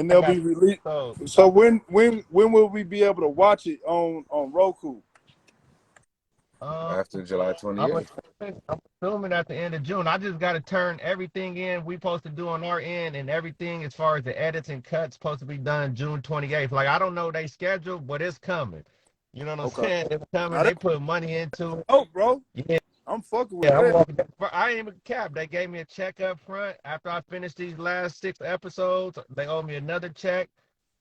and I they'll got be released. so So when will we be able to watch it on Roku? after July I'm 28th. assuming at the end of June. I just got to turn everything in we supposed to do on our end, and everything as far as the edits and cuts supposed to be done June 28th. Like, I don't know they schedule, but it's coming. You know what I'm Okay. saying? It's coming. Now They that's put money into dope, bro. it. Yeah, I'm fucking with yeah. I'm that. walking. I ain't even cap. They gave me a check up front after I finished these last 6 episodes. They owe me another check,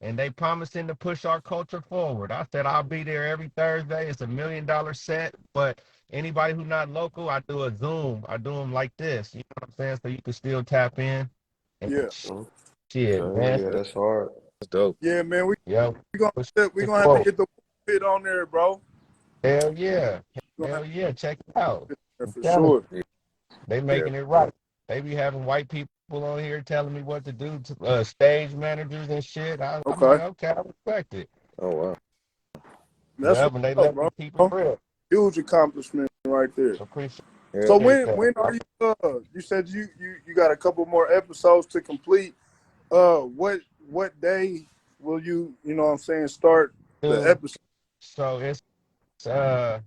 and they promising to push our culture forward. I said I'll be there every Thursday. It's $1 million set, but anybody who not local, I do a Zoom. I do them like this. You know what I'm saying? So you can still tap in. And Yeah. shit, man. Yeah, that's hard. That's dope. Yeah, man. Yo, We gonna push we it gonna have to forward. get the pit on there, bro. Hell yeah. We gonna have Hell yeah. Check it out. to get there I'm for telling you. sure. They Yeah. making it right. They be having white people on here telling me what to do to stage managers and shit. I'm Okay. like, okay, I respect it. Oh wow. That's Yep, what's and they up, let me bro. keep it real. Huge accomplishment right there. Appreciate Yeah. So that. when are you said you got a couple more episodes to complete. What day will you know what I'm saying, start the Dude, episode? so it's You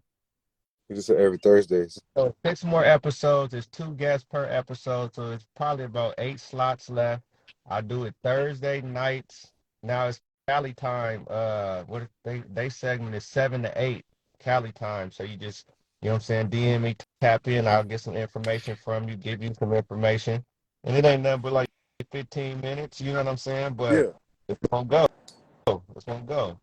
just said every Thursdays. so 6 more episodes. It's 2 guests per episode, so it's probably about 8 slots left. I do it Thursday nights. Now it's Cali time. What they segment is 7 to 8 Cali time. So you just, you know what I'm saying, DM me, tap in. I'll get some information from you, give you some information, and it ain't nothing but like 15 minutes. You know what I'm saying? But Yeah. it's gonna go. It's gonna go.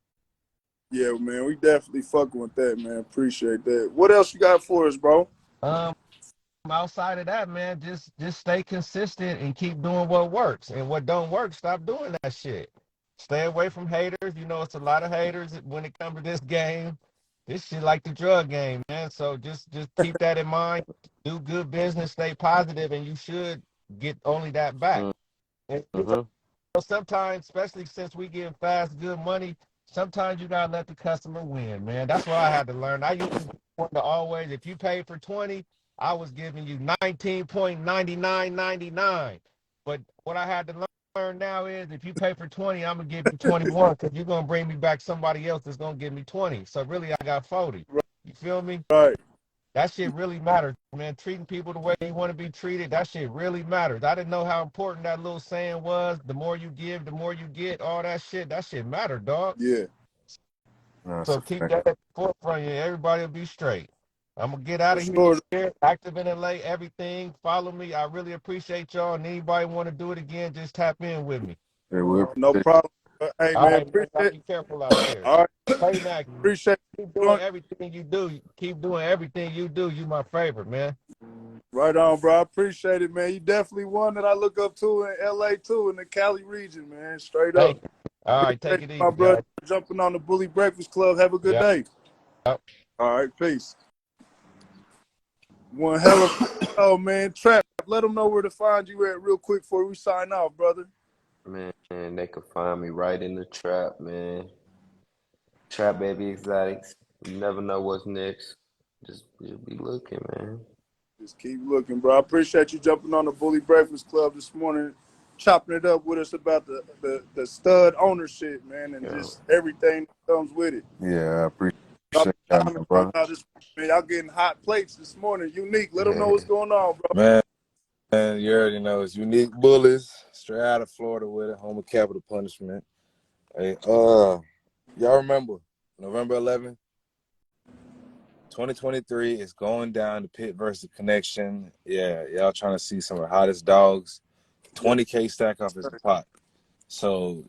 Yeah, man. We definitely fucking with that, man. Appreciate that. What else you got for us, bro? Um. Outside of that, man, just stay consistent and keep doing what works. And what don't work, stop doing that shit. Stay away from haters. You know, it's a lot of haters when it comes to this game. This shit like the drug game, man. So just keep that in mind. Do good business, stay positive, and you should get only that back. And Mm-hmm. sometimes, especially since we give fast, good money, sometimes you gotta let the customer win, man. That's what I had to learn. I used to want to always, if you paid for 20, I was giving you 19.9999. But what I had to learn now is if you pay for 20, I'm gonna give you 21 because you're gonna bring me back somebody else that's gonna give me 20. So really I got 40. You feel me? Right. That shit really matters, man. Treating people the way you want to be treated, that shit really matters. I didn't know how important that little saying was. The more you give, the more you get. All that shit matter, dog. Yeah. No, it's So a keep fact. that at the forefront, and everybody will be straight. I'm gonna get out For of sure. here. Active in LA, everything. Follow me. I really appreciate y'all. And anybody want to do it again, just tap in with me. Yeah, we No appreciate problem. Hey, All man, right, man. Y'all appreciate. be careful out there. All right. Hey, Mac, Appreciate keep you doing doing. everything you do. Keep doing everything you do. You my favorite, man. Right on, bro. I appreciate it, man. You definitely one that I look up to in LA too, in the Cali region, man. Straight up. Thank you. All right, take Appreciate it you, my easy, brother, guys. jumping on the Bully Breakfast Club. Have a good Yeah. day. Yep. All right, peace. One hell of oh man, Trap. Let them know where to find you at real quick before we sign off, brother. Man, they can find me right in the trap, man. Trap Baby Exotics. You never know what's next. Just be looking, man. Just keep looking, bro. I appreciate you jumping on the Bully Breakfast Club this morning, chopping it up with us about the stud ownership, man, and Yeah. just everything that comes with it. it. Yeah, I appreciate Y'all that, timing bro. out this man. Y'all getting hot plates this morning. Unique. Let them know what's going on, bro. Man, you already know it's Unique Bullies, straight out of Florida with it, home of capital punishment. Hey, y'all remember November 11th, 2023 is going down the Pit versus Connection. Yeah, y'all trying to see some of the hottest dogs. 20K stack off his pot. So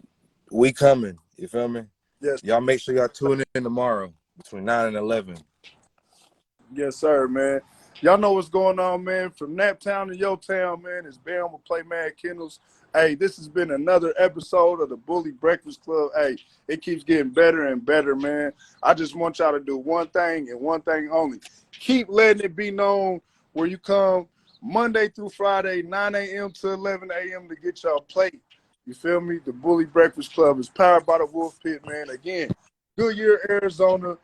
we coming. You feel me? Yes. Y'all make sure y'all tune in tomorrow between 9 and 11. Yes, sir, man. Y'all know what's going on, man. From Naptown to Yo Town, man. It's Bam with Play Mad Kennels. Hey, this has been another episode of the Bully Breakfast Club. Hey, it keeps getting better and better, man. I just want y'all to do one thing and one thing only. Keep letting it be known where you come Monday through Friday, 9 a.m. to 11 a.m. to get y'all plate. You feel me? The Bully Breakfast Club is powered by the Wolf Pit, man. Again, Goodyear, Arizona.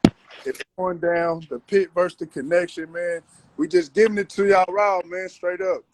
It's going down. The Pit versus the Connection, man. We just giving it to y'all raw, man, straight up.